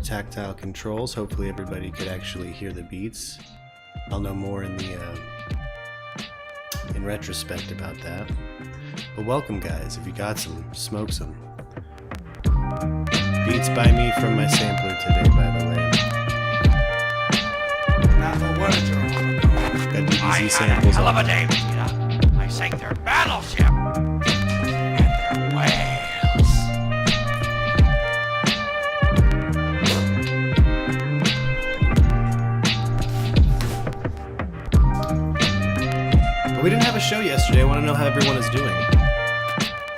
Tactile controls. Hopefully everybody could actually hear the beats. I'll know more in the in retrospect about that. But welcome, guys. If you got some, smoke some. Beats by me from my sampler today, by the way. Got DBZ samples. I love a day, I sank their battleship and their whales. We didn't have a show yesterday. I want to know how everyone is doing.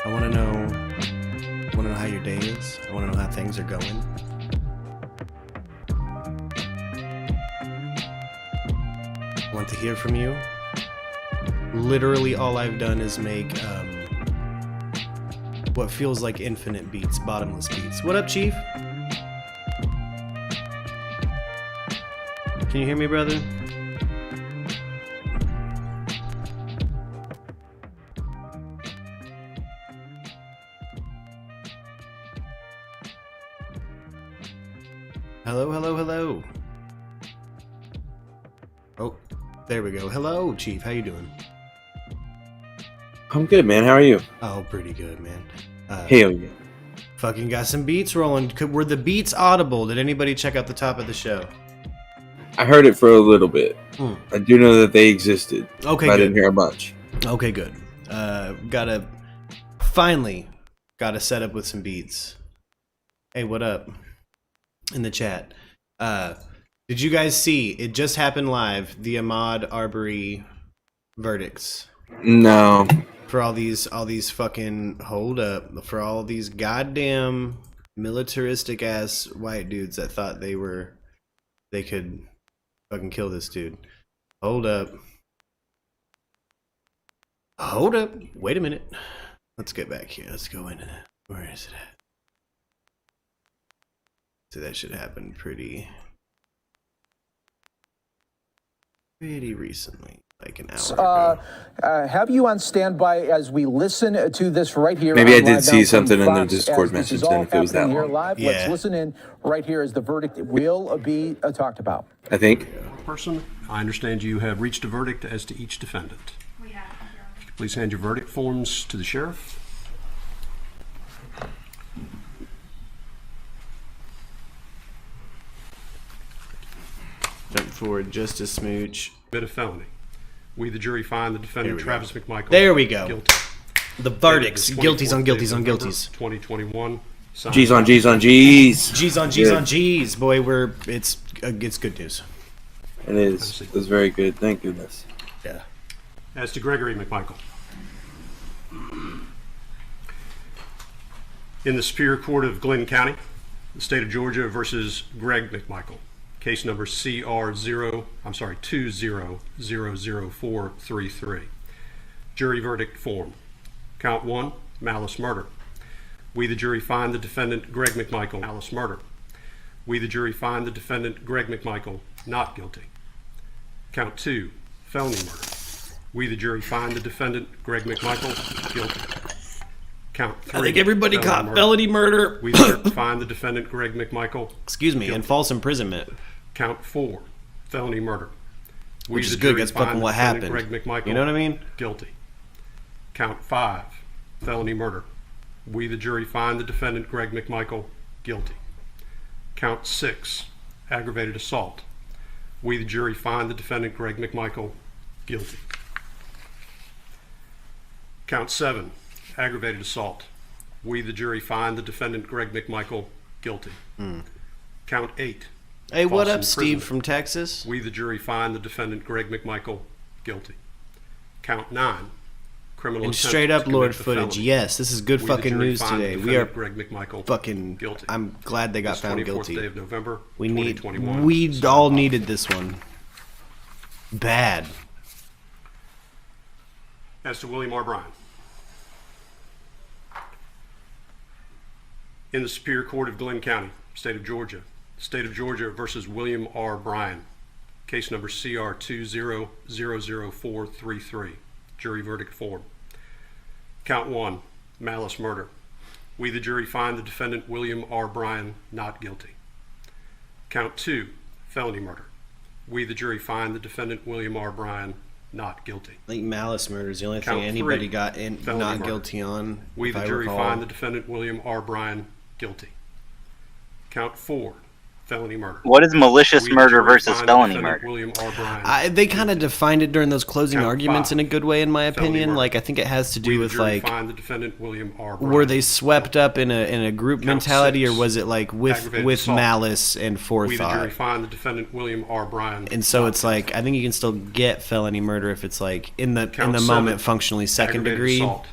I want to know how your day is. I want to know how things are going. I want to hear from you. Literally all I've done is make what feels like infinite beats, bottomless beats. What up, Chief? Can you hear me, brother? Hello, hello, hello. Oh, there we go. Hello, Chief. How you doing? I'm good, man. How are you? Oh, pretty good, man. Hell yeah. Fucking got some beats rolling. Were the beats audible? Did anybody check out the top of the show? I heard it for a little bit. I do know that they existed. Okay, but good. I didn't hear much. Okay, good. Finally got a setup with some beats. Hey, what up? In the chat. Did you guys see, it just happened live, the Ahmaud Arbery verdicts? No. For all these fucking, hold up, for all these goddamn militaristic ass white dudes that thought they could fucking kill this dude. Hold up. Hold up. Wait a minute. Let's get back here. Let's go into that. Where is it at? So that should happen pretty recently, like an hour ago. Have you on standby as we listen to this right here? Maybe I did see something in the Discord message then if it was that long. Live. Yeah. Let's listen in right here as the verdict will be talked about. I think. Person, I understand you have reached a verdict as to each defendant. We have. Please hand your verdict forms to the sheriff. forward just a smooch. Commit a felony. We, the jury, find the defendant Travis McMichael. There we go. Guilty. The verdicts. Dated Guilties on 24th guilties day on of November, guilties. 2021. Signed G's on by- G's on G's. G's on G's Good. on G's. Boy, it's good news. It is. It's very good. Thank goodness. Yeah. As to Gregory McMichael. In the Superior Court of Glenn County, the state of Georgia versus Greg McMichael. Case number CR20000433. Jury verdict form. Count 1, malice murder. We, the jury, find the defendant Greg McMichael malice murder. We, the jury, find the defendant Greg McMichael not guilty. Count 2, felony murder. We, the jury, find the defendant Greg McMichael guilty. Count 3. I think everybody caught murder. felony murder. We, the jury, find the defendant Greg McMichael. Excuse me, and Guilty. false imprisonment. Count 4, felony murder. We, Which is the good, jury, that's find fucking the what defendant happened. Greg McMichael You know what I mean? guilty. Count 5, felony murder. We, the jury, find the defendant Greg McMichael guilty. Count 6, aggravated assault. We, the jury, find the defendant Greg McMichael guilty. Count 7, aggravated assault. We, the jury, find the defendant Greg McMichael guilty. Count 8. Hey, what false up, Steve imprisonment. from Texas? We, the jury, find the defendant Greg McMichael guilty. Count 9. Criminal And attempt straight up to Lord commit a footage. felony. Yes, this is good We, the fucking jury, news find the today. We are defendant Greg McMichael fucking guilty. I'm glad they got This found 24th guilty. day of November, We 2021. we all needed this one. Bad. As to William R. Bryan. In the Superior Court of Glenn County, State of Georgia. State of Georgia versus William R. Bryan. Case number CR20000433. Jury verdict form. Count 1, malice murder. We, the jury, find the defendant William R. Bryan not guilty. Count 2, felony murder. We, the jury, find the defendant William R. Bryan not guilty. I think malice murder is the only Count thing anybody 3, got in felony not murder. guilty on. We, if the I jury, recall. find the defendant William R. Bryan guilty. Count 4, felony murder. What is malicious We, the murder jury, versus find the felony defendant murder? William R. Bryan. They kind of defined it during those closing Count arguments 5, in a good way, in my felony opinion. murder. Like, I think it has to We, do the with jury, like, find the defendant William R. Bryan. were they swept up in a group Count mentality, 6, or was it like with aggravated assault. malice and We, the jury, forethought? find the defendant William R. Bryan. And so not it's like, I think you can still get felony murder if it's like in the Count moment 7, functionally second aggravated degree. assault.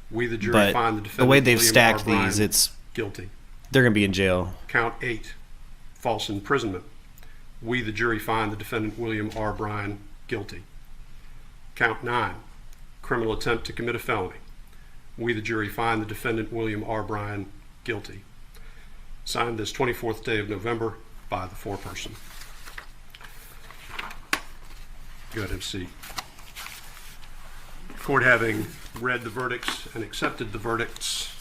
We, the jury, But find the defendant the way they've William stacked R. Bryan these, it's guilty. they're gonna be in jail. Count 8, false imprisonment. We, the jury, find the defendant William R. Bryan guilty. Count 9, criminal attempt to commit a felony. We, the jury, find the defendant William R. Bryan guilty. Signed this 24th day of November by the foreperson. Go ahead, MC. Court having read the verdicts and accepted the verdicts.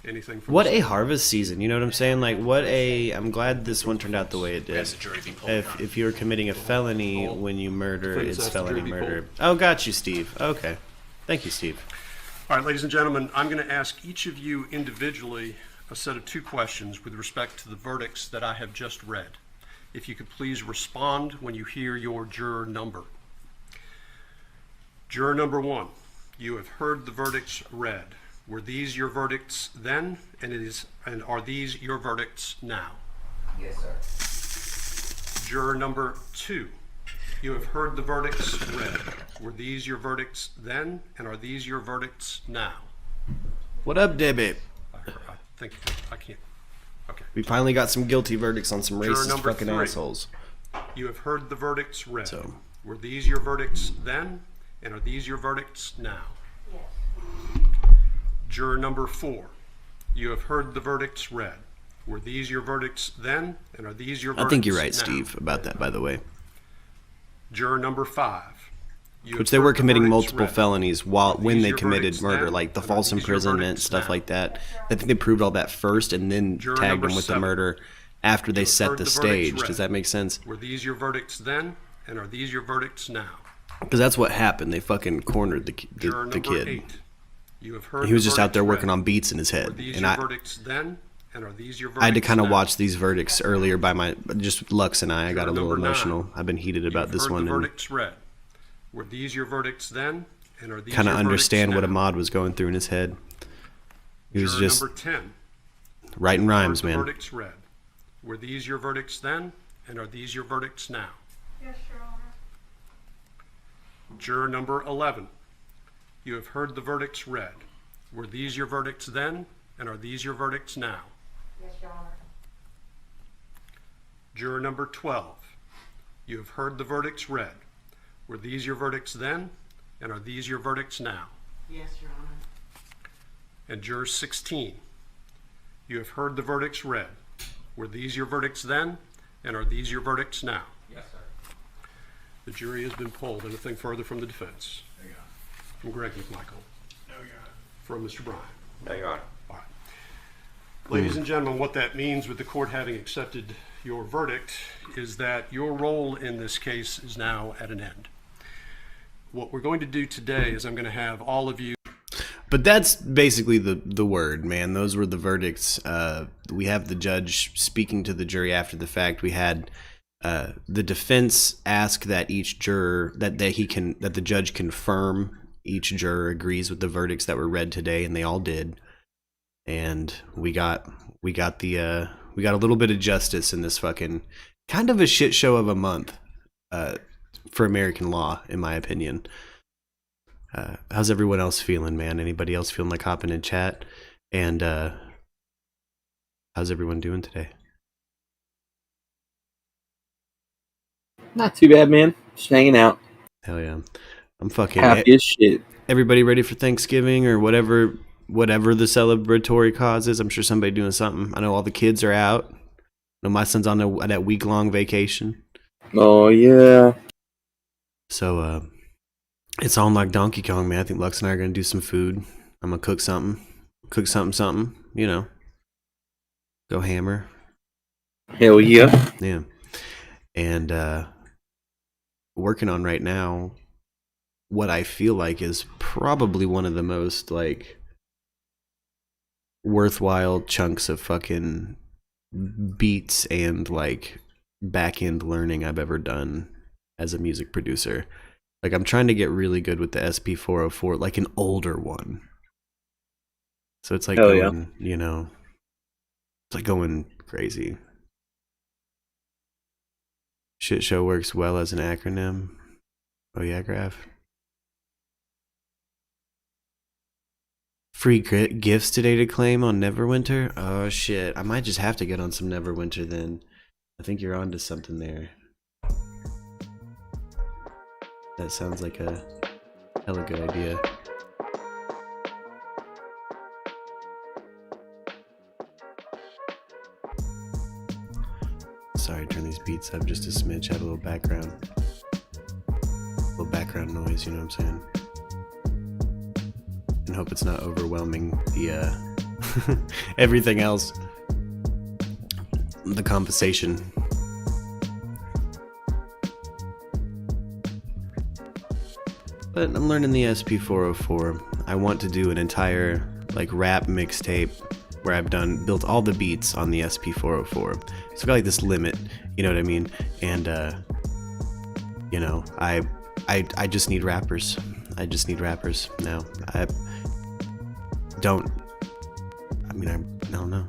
Anything from What the a harvest season, you know what I'm saying? Like, I'm glad this one turned out the way it did. If you're committing a felony when you murder, Please it's ask the jury felony be murder. pulled. Oh, got you, Steve. Okay. Thank you, Steve. All right, ladies and gentlemen, I'm going to ask each of you individually a set of 2 questions with respect to the verdicts that I have just read. If you could please respond when you hear your juror number. Juror number 1, you have heard the verdicts read. Were these your verdicts then, and are these your verdicts now? Yes, sir. Juror number 2, you have heard the verdicts read. Were these your verdicts then, and are these your verdicts now? What up, Debbie? I think I can't. Okay. We finally got some guilty verdicts on some Juror racist number fucking 3. assholes. You have heard the verdicts read. So- Were these your verdicts then, and are these your verdicts now? Yes. Juror number 4, you have heard the verdicts read. Were these your verdicts then, and are these your I verdicts think you're right, now? Steve, about that, by the way. Juror number 5, you Which have they heard were the committing verdicts multiple read. felonies Were when these they your committed verdicts murder, then, like the and are false these your imprisonment, verdicts stuff now? like that. I think they proved all that first and then Juror tagged number them with the 7. murder after they have set heard the the verdicts stage. read. Does that make sense? Were these your verdicts then, and are these your verdicts now? Because that's what happened. They fucking cornered Juror the number kid. 8, you have heard He was the just out there verdicts working read. on beats in his Were head. these And your I, verdicts then, And are these your verdicts? I had to kind of now? watch these verdicts earlier by just Lux and I got a little Number 9. emotional. I've been heated about this one. The verdicts read. Were these your verdicts then? And are these Kind of your understand what verdicts now? Ahmaud was going through in his head. He was Juror just number 10. writing rhymes, The man. verdicts read. Were these your verdicts then? And are these your verdicts now? Yes, Your Honor. Juror number 11. You have heard the verdicts read. Were these your verdicts then? And are these your verdicts now? Yes, Your Honor. Juror number 12. You have heard the verdicts read. Were these your verdicts then? And are these your verdicts now? Yes, Your Honor. And juror 16. You have heard the verdicts read. Were these your verdicts then? And are these your verdicts now? Yes, sir. The jury has been polled. Anything further from the defense? From Greg McMichael? No, Your Honor. From Mr. Bryan? No, Your Honor. All right. Ladies and gentlemen, what that means with the court having accepted your verdict is that your role in this case is now at an end. What we're going to do today is I'm going to have all of you. But that's basically the word, man. Those were the verdicts. We have the judge speaking to the jury after the fact. We had the defense ask that each juror that the judge confirm each juror agrees with the verdicts that were read today, and they all did. And we got a little bit of justice in this fucking kind of a shit show of a month for American law, in my opinion. How's everyone else feeling, man? Anybody else feeling like hopping in chat? And how's everyone doing today? Not too bad, man. Just hanging out. Hell yeah. I'm fucking Happy as shit. Everybody ready for Thanksgiving or whatever the celebratory cause is? I'm sure somebody doing something. I know all the kids are out. I know my son's on that week-long vacation. Oh, yeah. So, it's on like Donkey Kong, man. I think Lux and I are going to do some food. I'm going to cook something, you know. Go hammer. Hell yeah. Yeah. And working on right now what I feel like is probably one of the most like worthwhile chunks of fucking beats and like back end learning I've ever done as a music producer. Like I'm trying to get really good with the SP404, like an older one. So it's like going, you know, it's like going crazy. Shit show works well as an acronym. Oh yeah, Graph. Free gifts today to claim on Neverwinter? Oh shit, I might just have to get on some Neverwinter then. I think you're onto something there. That sounds like a hella good idea. Sorry, turn these beats up just a smidge, have a little background noise, you know what I'm saying? And hope it's not overwhelming the everything else, the conversation. But I'm learning the SP404. I want to do an entire like rap mixtape where I've built all the beats on the SP404. So I've got like this limit, you know what I mean? And you know, I just need rappers. I just need rappers now. I don't know.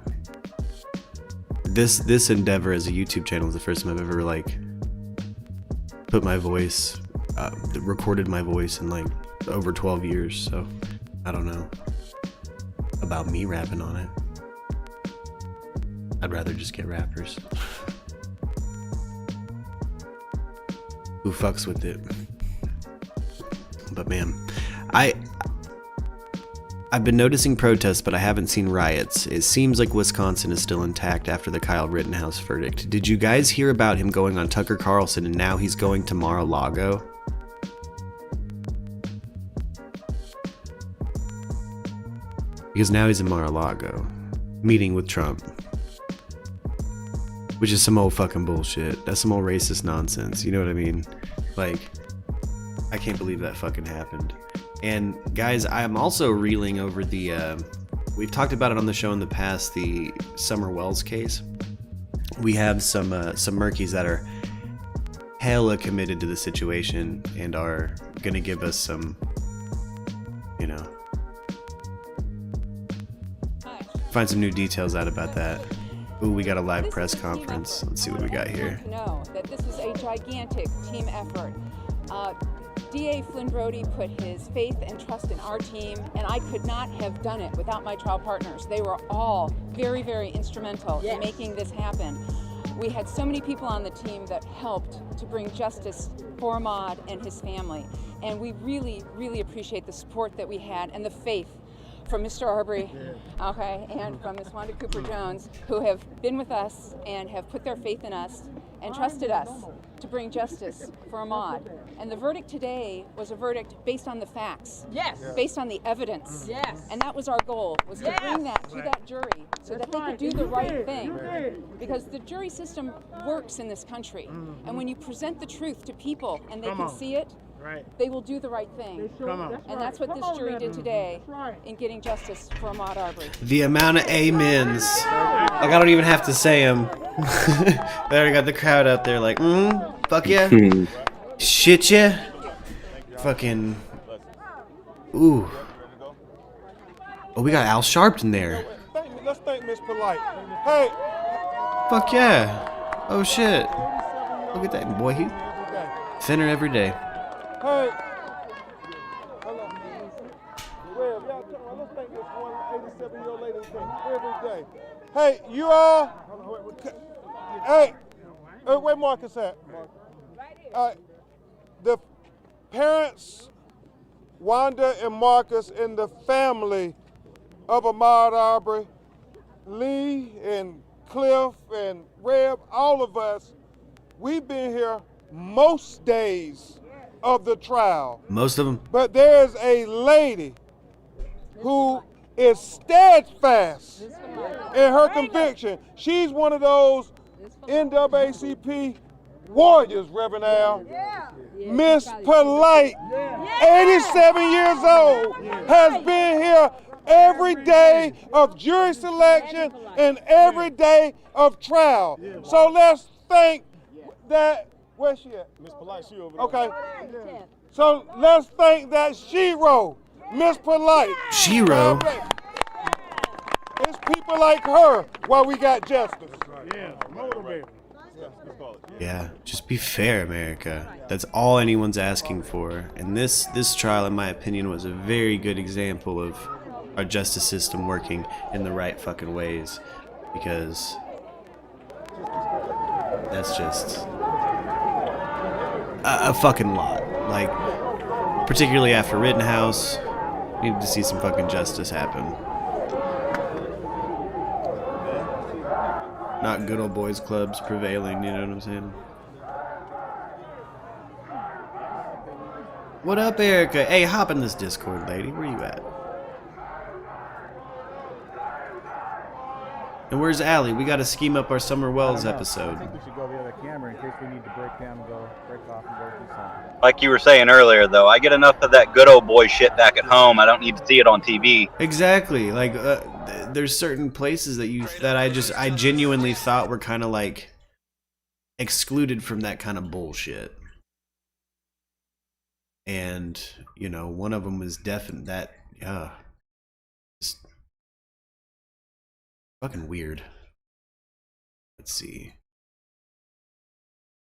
This endeavor as a YouTube channel is the first time I've ever like put my voice, recorded my voice in like over 12 years. So I don't know about me rapping on it. I'd rather just get rappers who fucks with it. But man, I've been noticing protests, but I haven't seen riots. It seems like Wisconsin is still intact after the Kyle Rittenhouse verdict. Did you guys hear about him going on Tucker Carlson and now he's going to Mar-a-Lago? Because now he's in Mar-a-Lago, meeting with Trump. Which is some old fucking bullshit. That's some old racist nonsense, you know what I mean? Like, I can't believe that fucking happened. And guys, I'm also reeling over the we've talked about it on the show in the past, the Summer Wells case. We have some murkies that are hella committed to the situation and are gonna give us some, you know, find some new details out about that. Ooh, we got a live press conference. Let's see what we got here. Know that this is a gigantic team effort. DA Flynn Brody put his faith and trust in our team, and I could not have done it without my trial partners. They were all very, very instrumental in making this happen. We had so many people on the team that helped to bring justice for Ahmaud and his family, and we really, really appreciate the support that we had and the faith from Mr. Arbery, okay, and from Ms. Wanda Cooper-Jones, who have been with us and have put their faith in us and trusted us to bring justice for Ahmaud. And the verdict today was a verdict based on the facts, based on the evidence, and that was our goal, was to bring that to that jury so that they could do the right thing, because the jury system works in this country, and when you present the truth to people and they can see it, they will do the right thing. And that's what this jury did today in getting justice for Ahmaud Arbery. The amount of amens. Like, I don't even have to say them. They already got the crowd out there like, fuck yeah. Shit yeah. Fucking. Ooh. Oh, we got Al Sharpton there. Let's thank Miss Polite. Hey. Fuck yeah. Oh shit. Look at that boy. He thinner every day. Hey. Hello. Well, let's thank this 187-year-old lady every day. Hey, you all. Hey, where Marcus at? The parents, Wanda and Marcus, and the family of Ahmaud Arbery, Lee and Cliff and Reb, all of us, we've been here most days of the trial. Most of them. But there's a lady who is steadfast in her conviction. She's one of those NAACP warriors, Reverend Al. Miss Polite, 87 years old, has been here every day of jury selection and every day of trial. So let's thank that. Where's she at? Miss Polite, she over there. Okay. So let's thank that shero, Miss Polite. Shero? It's people like her why we got justice. Yeah, just be fair, America. That's all anyone's asking for. And this trial, in my opinion, was a very good example of our justice system working in the right fucking ways. Because that's just a fucking lot. Like, particularly after Rittenhouse, we need to see some fucking justice happen. Not good old boys clubs prevailing, you know what I'm saying? What up, Erica? Hey, hop in this Discord, lady. Where you at? And where's Allie? We gotta scheme up our Summer Wells episode. I think we should go the other camera in case we need to break down and break off and go do something. Like you were saying earlier, though, I get enough of that good old boy shit back at home. I don't need to see it on TV. Exactly. Like, there's certain places that I genuinely thought were kind of like excluded from that kind of bullshit. And, you know, one of them was definitely that, just fucking weird. Let's see.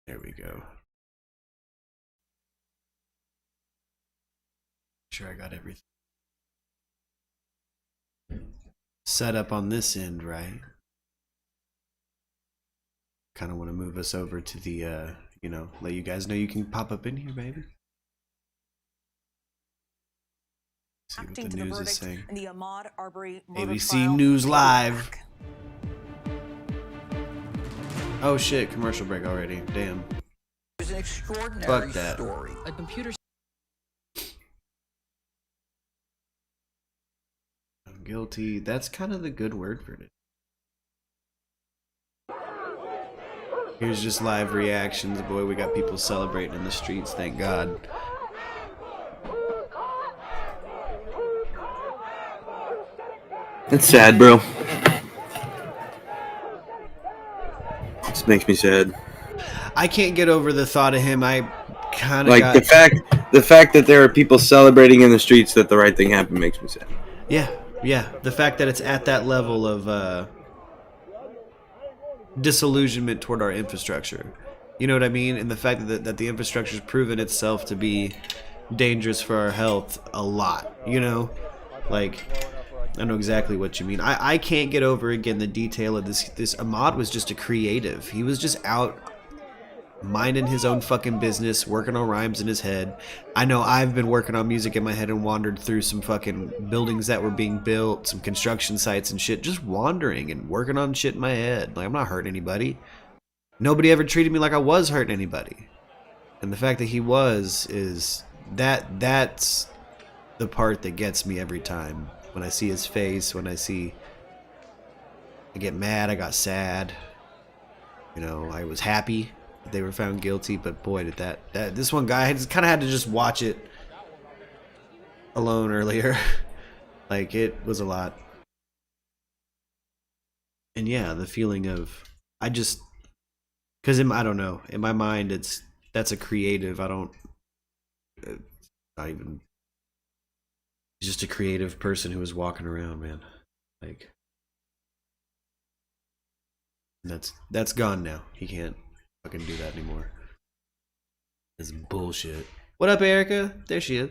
There we go. Sure, I got everything set up on this end, right? Kind of want to move us over to the, you know, let you guys know you can pop up in here, baby. See what the news is saying. In the Ahmaud Arbery ABC News Live. Oh shit, commercial break already. Damn. It was an extraordinary Fuck that. story. A computer. I'm guilty. That's kind of the good word for it. Here's just live reactions. Boy, we got people celebrating in the streets, thank God. It's sad, bro. This makes me sad. I can't get over the thought of him. I kind of Like got... the fact that there are people celebrating in the streets that the right thing happened makes me sad. Yeah. The fact that it's at that level of disillusionment toward our infrastructure. You know what I mean? And the fact that the infrastructure has proven itself to be dangerous for our health a lot. You know? Like, I know exactly what you mean. I can't get over, again, the detail of this. Ahmaud was just a creative. He was just out minding his own fucking business, working on rhymes in his head. I know I've been working on music in my head and wandered through some fucking buildings that were being built, some construction sites and shit, just wandering and working on shit in my head. Like, I'm not hurting anybody. Nobody ever treated me like I was hurting anybody. And the fact that he was is that's the part that gets me every time. When I see his face, I get mad, I got sad. You know, I was happy that they were found guilty, but boy, did that this one guy, I just kind of had to just watch it alone earlier. Like, it was a lot. And yeah, the feeling of, because I don't know, in my mind, that's a creative. Not even, he's just a creative person who was walking around, man. Like, that's gone now. He can't fucking do that anymore. It's bullshit. What up, Erica? There she is.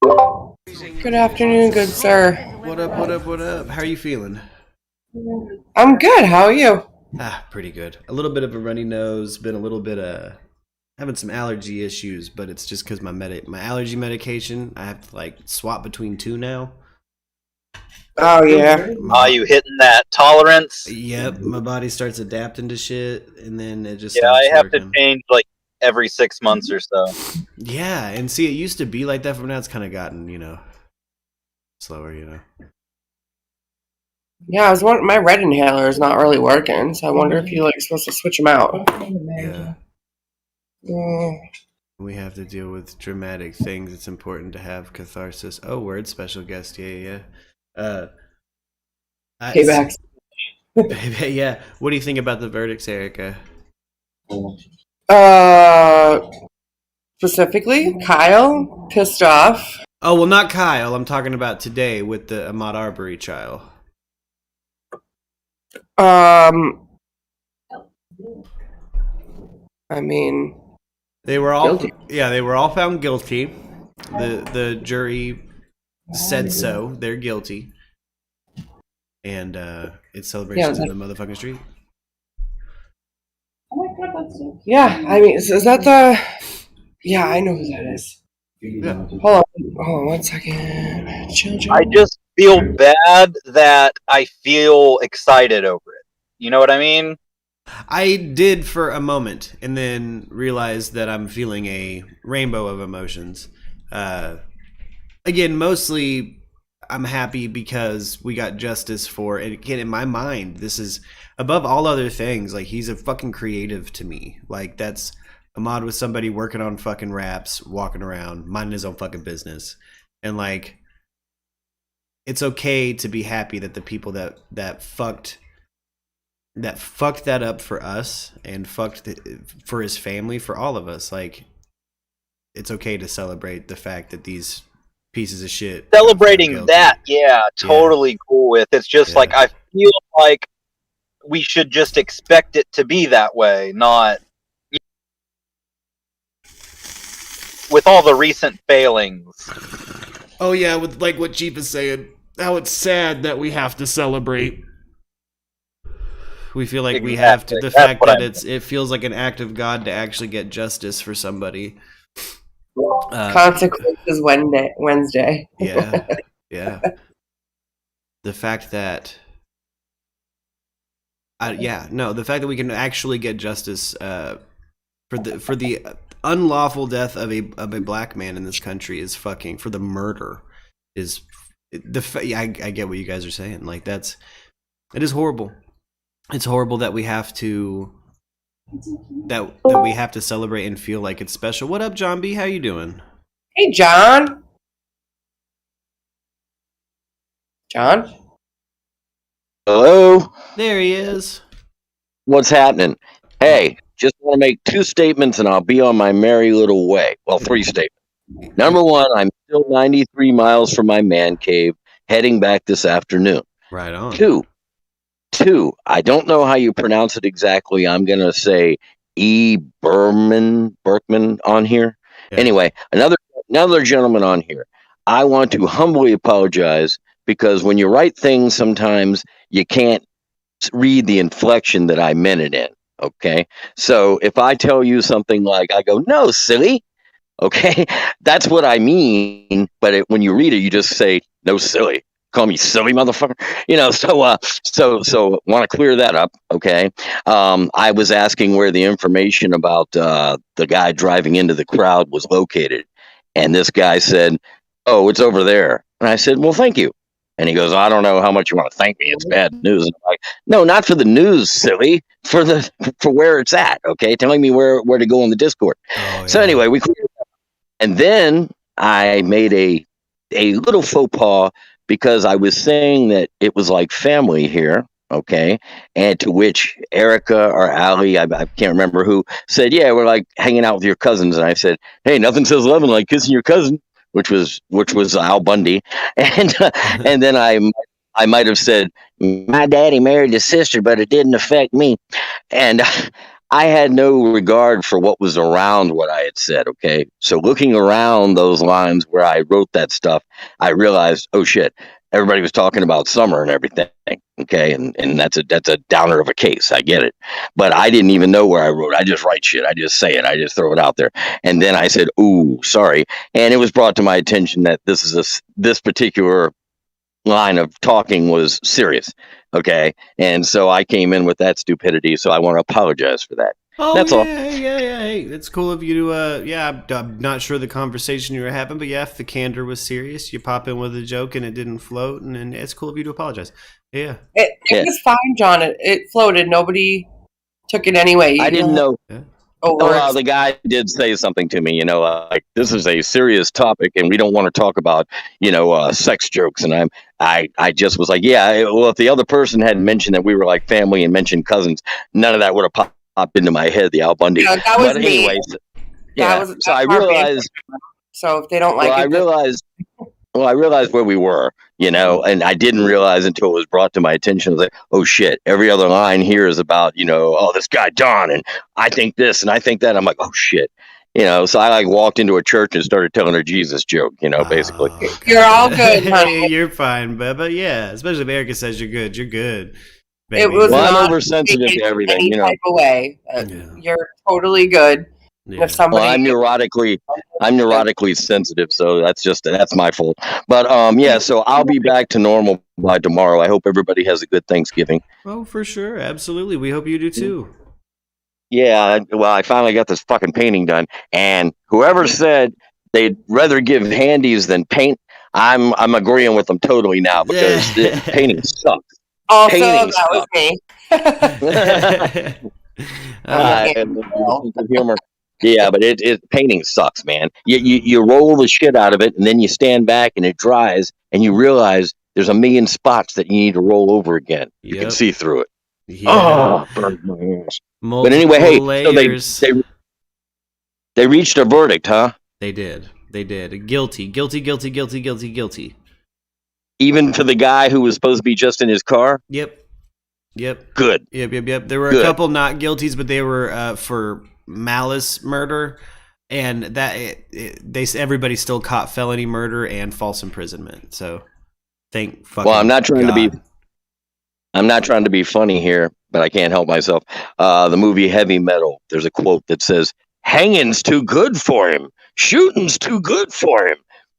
Good afternoon, good sir. What up? How are you feeling? I'm good. How are you? Pretty good. A little bit of a runny nose. Been a little bit having some allergy issues, but it's just because my allergy medication, I have to like swap between two now. Oh yeah. Are you hitting that tolerance? Yep, my body starts adapting to shit, and then it just I have working. to change like every 6 months or so. Yeah, and see, it used to be like that. From now, it's kind of gotten, slower. Yeah, my red inhaler is not really working, so I wonder if you're supposed to switch them out. Yeah. We have to deal with dramatic things. It's important to have catharsis. Oh, word, special guest. Yeah. Paybacks. Yeah. What do you think about the verdicts, Erica? Specifically, Kyle pissed off. Oh, well, not Kyle. I'm talking about today with the Ahmaud Arbery trial. I mean, they were all guilty. Yeah, they were all found guilty. The jury said so. They're guilty, and it's celebration in the motherfucking street. Oh my god, that's yeah. I mean, is that the? Yeah, I know who that is. Yeah. Hold on 1 second. Children. I just feel bad that I feel excited over it. You know what I mean? I did for a moment, and then realized that I'm feeling a rainbow of emotions. Again, mostly I'm happy because we got justice for it. Again, in my mind, this is above all other things. Like, he's a fucking creative to me. Like, Ahmaud was somebody working on fucking raps, walking around, minding his own fucking business. And like, it's okay to be happy that the people that fucked that up for us and for his family, for all of us, like, it's okay to celebrate the fact that these pieces of shit celebrating that, totally cool with. It's just like, I feel like we should just expect it to be that way, not with all the recent failings. Oh yeah, with like what Chief is saying, how it's sad that we have to celebrate. We feel like we have to. The fact that it feels like an act of God to actually get justice for somebody. Consequences Wednesday. Yeah. The fact that, the fact that we can actually get justice for the unlawful death of a black man in this country is fucking, for the murder is I get what you guys are saying. Like, it is horrible. It's horrible that we have to that we have to celebrate and feel like it's special. What up, John B? How you doing? Hey, John. John? Hello? There he is. What's happening? Hey, just want to make 2 statements and I'll be on my merry little way. Well, 3 statements. Number 1, I'm still 93 miles from my man cave, heading back this afternoon. Right on. 2, I don't know how you pronounce it exactly. I'm going to say Berkman on here. Yeah. Anyway, another gentleman on here. I want to humbly apologize because when you write things, sometimes you can't read the inflection that I meant it in. Okay. So if I tell you something like, I go, no, silly. Okay. That's what I mean. But when you read it, you just say, no, silly. Call me silly motherfucker. So want to clear that up. Okay. I was asking where the information about the guy driving into the crowd was located. And this guy said, oh, it's over there. And I said, well, thank you. And he goes, I don't know how much you want to thank me. It's bad news. And I'm like, no, not for the news, silly. For where it's at. Okay. Telling me where to go on the Discord. Oh, yeah. So anyway, we cleared it up. And then I made a little faux pas because I was saying that it was like family here. Okay. And to which Erica or Allie, I can't remember who, said, yeah, we're like hanging out with your cousins. And I said, hey, nothing says loving like kissing your cousin, which was Al Bundy. And and then I might have said, my daddy married his sister, but it didn't affect me. And I had no regard for what was around what I had said. Okay. So looking around those lines where I wrote that stuff, I realized, oh shit, everybody was talking about summer and everything. Okay. And that's a downer of a case. I get it. But I didn't even know where I wrote. I just write shit. I just say it. I just throw it out there. And then I said, ooh, sorry. And it was brought to my attention that this particular line of talking was serious. Okay. And so I came in with that stupidity. So I want to apologize for that. Oh, that's all. Yeah. Hey, it's cool of you to, I'm not sure the conversation you were having, but yeah, if the candor was serious, you pop in with a joke and it didn't float, and it's cool of you to apologize. Yeah. It was fine, John. It floated. Nobody took it anyway. I didn't know. Yeah. Oh, the guy did say something to me, like this is a serious topic and we don't want to talk about, sex jokes. And I just was like, yeah, well, if the other person had mentioned that we were like family and mentioned cousins, none of that would have popped into my head, the Al Bundy. Yeah, that was me. Anyways, yeah. So I realized. So if they don't like it. I realized where we were, and I didn't realize until it was brought to my attention. I was like, oh shit, every other line here is about, oh, this guy Don, and I think this and I think that. I'm like, oh shit. So I like walked into a church and started telling her Jesus joke, basically. You're all good, honey. You're fine, but yeah, especially if Erica says you're good. You're good. Baby. It was I'm oversensitive to everything, any type of way. You're totally good. Yeah. If somebody, I'm neurotically sensitive, so that's my fault. But so I'll be back to normal by tomorrow. I hope everybody has a good Thanksgiving. Oh, for sure, absolutely. We hope you do too. Yeah, well, I finally got this fucking painting done, and whoever said they'd rather give handies than paint, I'm agreeing with them totally now because painting sucks. Also, painting that was me. Humor. Yeah, but painting sucks, man. You roll the shit out of it, and then you stand back, and it dries, and you realize there's a million spots that you need to roll over again. You can see through it. Yeah. Oh, burned my ass. Multiple but anyway, hey, layers. so they reached a verdict, huh? They did. Guilty. Even to the guy who was supposed to be just in his car? Yep. Good. Yep. There were a couple not guilties, but they were for malice murder, and that everybody still caught felony murder and false imprisonment. So thank fucking Well, I'm not trying God. to be funny here, but I can't help myself. The movie Heavy Metal, there's a quote that says, "Hanging's too good for him. Shooting's too good for him."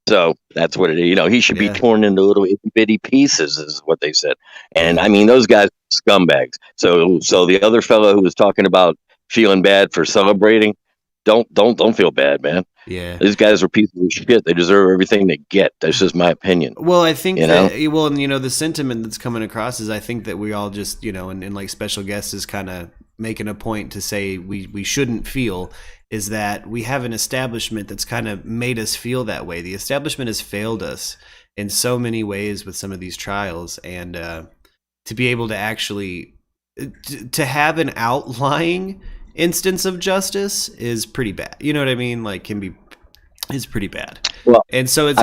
So that's what it is. He should be torn into little itty bitty pieces, is what they said. And I mean, those guys are scumbags. So the other fellow who was talking about feeling bad for celebrating, don't feel bad, man. Yeah, these guys are pieces of shit. They deserve everything they get. That's just my opinion. Well, I think the sentiment that's coming across is I think that we all just, and like special guests is kind of making a point to say we shouldn't feel is that we have an establishment that's kind of made us feel that way. The establishment has failed us in so many ways with some of these trials, and to be able to actually to have an outlying instance of justice is pretty bad. You know what I mean? Like, is pretty bad. Well, and so it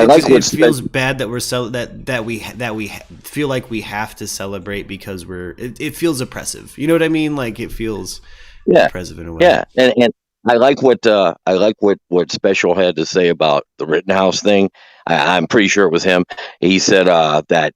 feels bad that we're that we feel like we have to celebrate because it feels oppressive. You know what I mean? Like, it feels oppressive in a way. Yeah, and I like what Special had to say about the Rittenhouse thing. I'm pretty sure it was him. He said that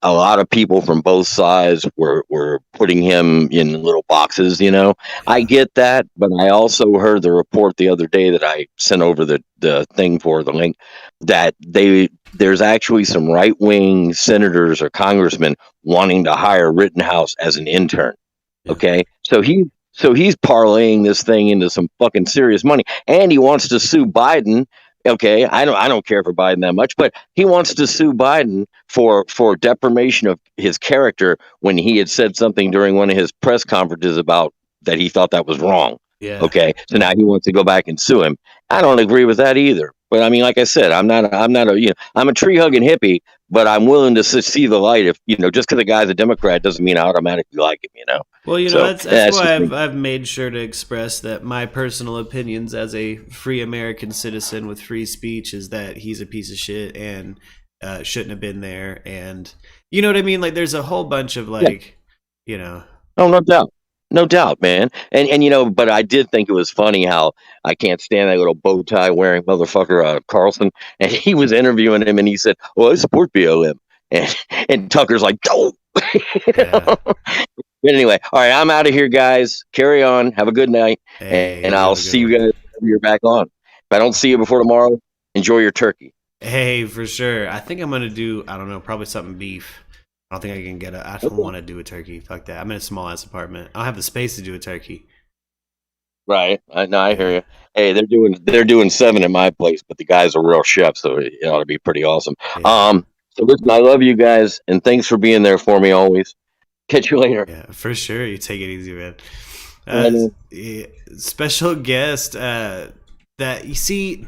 a lot of people from both sides were putting him in little boxes, you know. I get that, but I also heard the report the other day that I sent over the thing for the link, that there's actually some right-wing senators or congressmen wanting to hire Rittenhouse as an intern. Okay, so he's parlaying this thing into some fucking serious money, and he wants to sue Biden. Okay, I don't care for Biden that much, but he wants to sue Biden for defamation of his character when he had said something during one of his press conferences about that he thought that was wrong. Yeah. Okay, so now he wants to go back and sue him. I don't agree with that either. But I mean, like I said, I'm not a I'm a tree hugging hippie, but I'm willing to see the light. If just because a guy's a Democrat doesn't mean I automatically like him. Well, so, that's why I've made sure to express that my personal opinions as a free American citizen with free speech is that he's a piece of shit and shouldn't have been there. And you know what I mean? Like, there's a whole bunch of Oh, no doubt, man. And but I did think it was funny how I can't stand that little bow tie wearing motherfucker, Carlson. And he was interviewing him, and he said, "Well, I support BLM." And Tucker's like, "Don't." But anyway, all right, I'm out of here, guys. Carry on. Have a good night, and I'll see you guys when you're back on. If I don't see you before tomorrow, enjoy your turkey. Hey, for sure. I think I'm gonna do, I don't know, probably something beef. I don't think I can I don't want to do a turkey. Fuck that. I'm in a small ass apartment. I don't have the space to do a turkey. Right. I hear you. Hey, they're doing 7 at my place, but the guy's a real chef, so it ought to be pretty awesome. Yeah. So listen, I love you guys, and thanks for being there for me always. Catch you later. Yeah, for sure. You take it easy, man. Special guest. That you see.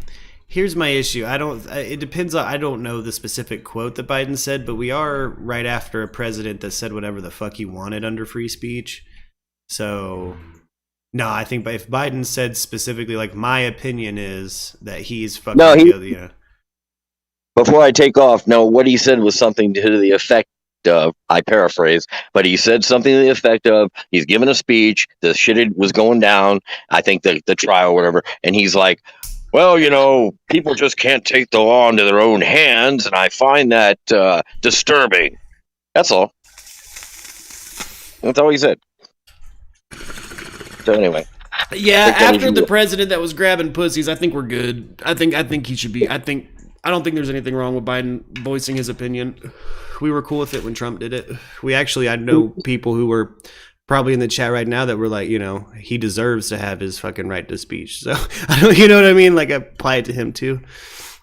Here's my issue. It depends on, I don't know the specific quote that Biden said, but we are right after a president that said whatever the fuck he wanted under free speech. So, no, I think if Biden said specifically, like, my opinion is that he's fucking Before I take off, no, what he said was something to the effect of, I paraphrase, but he said something to the effect of, he's giving a speech, the shit was going down, I think the trial or whatever, and he's like, well, people just can't take the law into their own hands, and I find that disturbing. That's all. That's all he said. So anyway. Yeah, after the president that was grabbing pussies, I think we're good. I think he should be. I don't think there's anything wrong with Biden voicing his opinion. We were cool with it when Trump did it. I know people who were probably in the chat right now that were like, he deserves to have his fucking right to speech. So, you know what I mean? Like, I apply it to him too.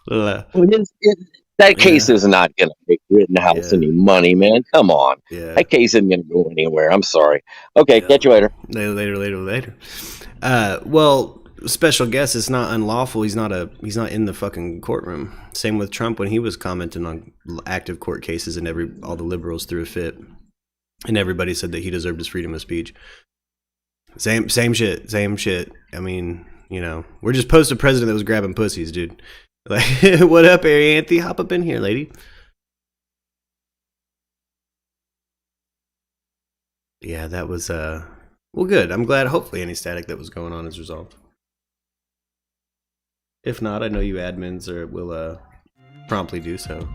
That case is not going to make Rittenhouse any money, man. Come on. Yeah. That case isn't going to go anywhere. I'm sorry. Okay, catch you later. Later. Well, special guest is not unlawful. He's not in the fucking courtroom. Same with Trump when he was commenting on active court cases and all the liberals threw a fit. And everybody said that he deserved his freedom of speech. Same shit. I mean, we're just post a president that was grabbing pussies, dude. Like, what up, Arianthe? Hop up in here, lady. Yeah, that was well, good. I'm glad. Hopefully, any static that was going on is resolved. If not, I know you admins will promptly do so.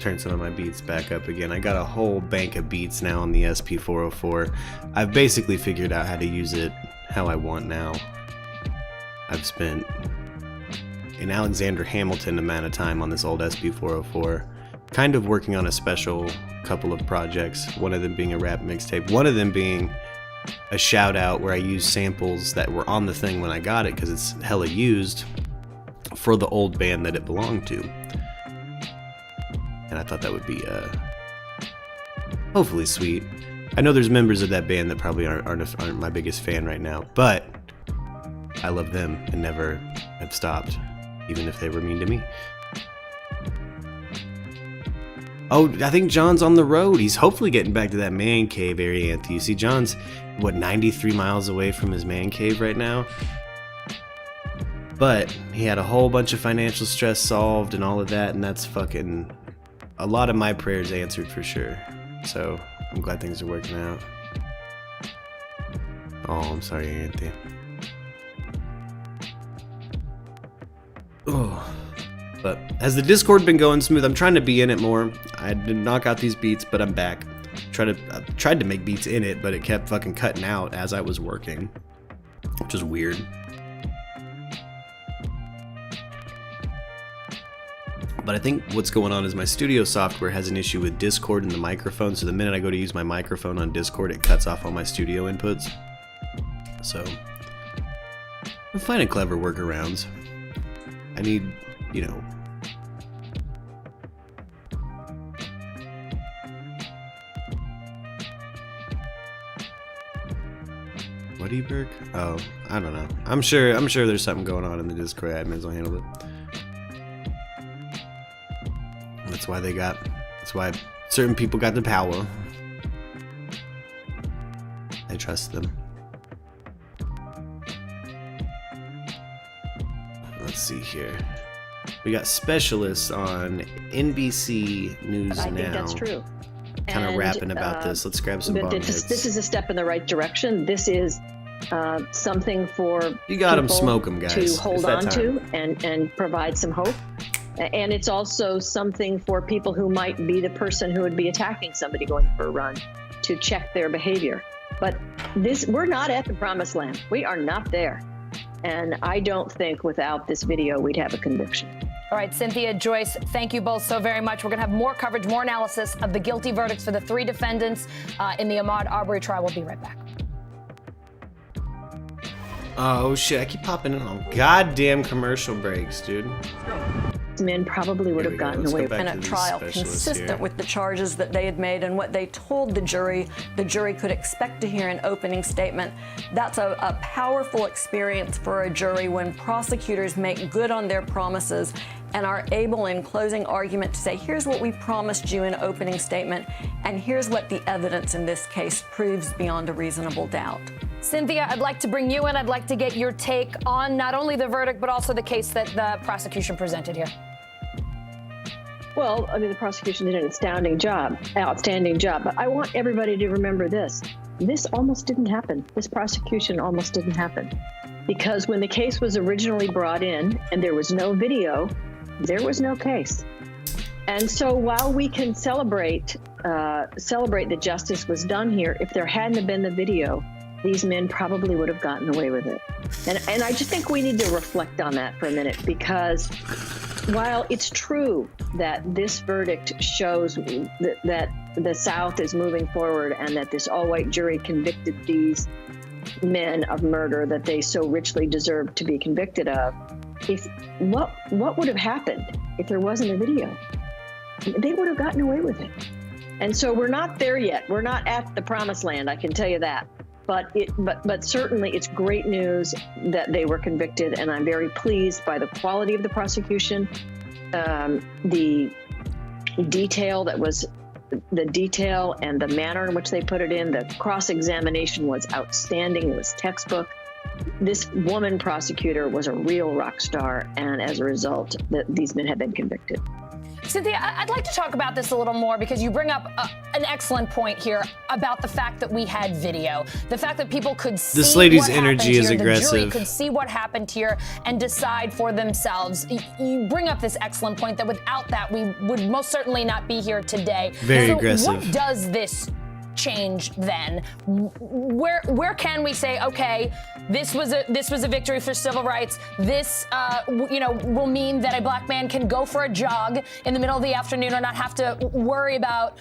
Turn some of my beats back up again. I got a whole bank of beats now on the SP404. I've basically figured out how to use it how I want now. I've spent an Alexander Hamilton amount of time on this old SP404, kind of working on a special couple of projects, one of them being a rap mixtape, one of them being a shout out where I use samples that were on the thing when I got it because it's hella used for the old band that it belonged to. And I thought that would be hopefully sweet. I know there's members of that band that probably aren't my biggest fan right now, but I love them and never have stopped, even if they were mean to me. Oh, I think John's on the road. He's hopefully getting back to that man cave area, Anthony. You see, John's, 93 miles away from his man cave right now? But he had a whole bunch of financial stress solved and all of that, and that's fucking a lot of my prayers answered for sure. So I'm glad things are working out. Oh, I'm sorry, Anthony. Oh. But has the Discord been going smooth? I'm trying to be in it more. I did knock out these beats, but I'm back. I tried to make beats in it, but it kept fucking cutting out as I was working, which is weird. But I think what's going on is my studio software has an issue with Discord and the microphone, so the minute I go to use my microphone on Discord, it cuts off all my studio inputs. So I'm finding clever workarounds. I need, you know, what Eberg? Oh, I don't know. I'm sure there's something going on in the Discord admins will handle it. That's why certain people got the power. I trust them. Let's see here. We got specialists on NBC News Now. I think that's true. Kind of rapping about this. Let's grab some bomb hits. This is a step in the right direction. This is something for you got them, people smoke them, guys. to hold on to and provide some hope. And it's also something for people who might be the person who would be attacking somebody going for a run to check their behavior. But we're not at the promised land. We are not there. And I don't think without this video we'd have a conviction. All right, Cynthia, Joyce, thank you both so very much. We're going to have more coverage, more analysis of the guilty verdicts for the 3 defendants in the Ahmaud Arbery trial. We'll be right back. Oh, shit. I keep popping in on goddamn commercial breaks, dude. Men probably would have gotten away in a trial consistent with the charges that they had made and what they told the jury could expect to hear an opening statement. That's a powerful experience for a jury when prosecutors make good on their promises and are able in closing argument to say, here's what we promised you in opening statement, and here's what the evidence in this case proves beyond a reasonable doubt. Cynthia, I'd like to bring you in. I'd like to get your take on not only the verdict, but also the case that the prosecution presented here. Well, I mean, the prosecution did an outstanding job, but I want everybody to remember this. This almost didn't happen. This prosecution almost didn't happen. Because when the case was originally brought in and there was no video, there was no case. And so while we can celebrate that justice was done here, if there hadn't been the video, these men probably would have gotten away with it. And I just think we need to reflect on that for a minute, because while it's true that this verdict shows that the South is moving forward and that this all-white jury convicted these men of murder that they so richly deserved to be convicted of, what would have happened if there wasn't a video? They would have gotten away with it. And so we're not there yet. We're not at the promised land, I can tell you that. But certainly it's great news that they were convicted, and I'm very pleased by the quality of the prosecution, the detail and the manner in which they put it in. The cross-examination was outstanding. It was textbook. This woman prosecutor was a real rock star, and as a result, these men have been convicted. Cynthia, I'd like to talk about this a little more because you bring up an excellent point here about the fact that we had video. The fact that people could see this lady's what energy is here, aggressive. The jury could see what happened here and decide for themselves. You bring up this excellent point that without that, we would most certainly not be here today. Very aggressive. What does this change then? Where can we say, okay, this was a victory for civil rights. This will mean that a black man can go for a jog in the middle of the afternoon or not have to worry about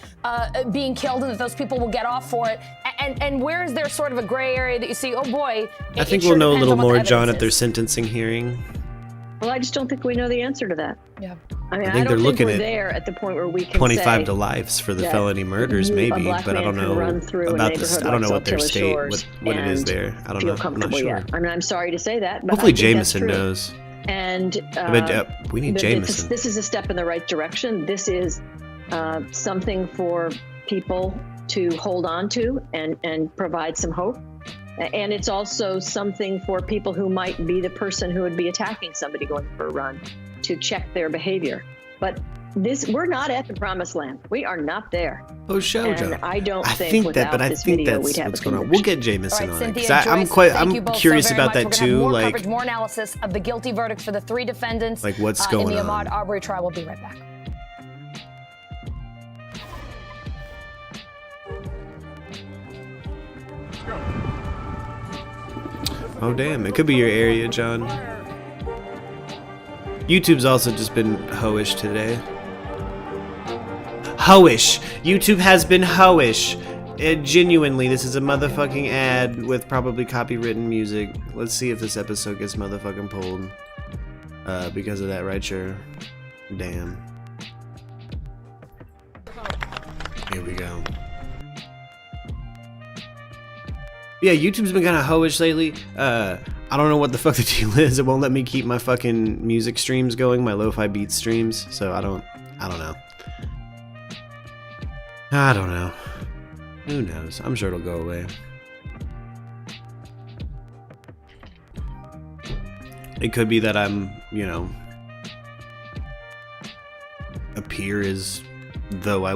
being killed, and that those people will get off for it. And where is there sort of a gray area that you see, oh boy, I think we'll know a little more, John, at their sentencing hearing. Well, I just don't think we know the answer to that. Yeah. I mean, I I, think don't they're think looking we're at there at the point where we can 25 say to lives for the that felony murders, a maybe, black but I man don't can know run through a about this. neighborhood I don't know like what their Saltillo state, Shores what it is and there. I don't feel know. I'm not comfortable sure. yet. I mean, I'm sorry to say that, but Hopefully I think that's Jameson true. knows. And We need but Jameson. this is a step in the right direction. This is something for people to hold on to and provide some hope. And it's also something for people who might be the person who would be attacking somebody going for a run to check their behavior. But we're not at the promised land. We are not there. Oh, show, And Joe. I don't think think without that, but I this think video that's we'd have what's a going on. conviction. We'll get Jameson All on right, it, 'cause Cynthia, I'm Joyce, quite, thank you I'm both curious so very about much. that We're gonna have too. more Like, coverage, more analysis of the guilty verdicts for the 3 defendants. Like, what's in going the on? Ahmaud Arbery trial. We'll be right back. oh damn, it could be your area, John. YouTube's also just been hoish today. Hoish. YouTube has been hoish. Genuinely, this is a motherfucking ad with probably copywritten music. Let's see if this episode gets motherfucking pulled. Because of that, right? Sure. Damn. Here we go. Yeah, YouTube's been kind of hoish lately. I don't know what the fuck the deal is. It won't let me keep my fucking music streams going, my lo-fi beat streams. So I don't know. I don't know. Who knows? I'm sure it'll go away. It could be that I'm, appear as though I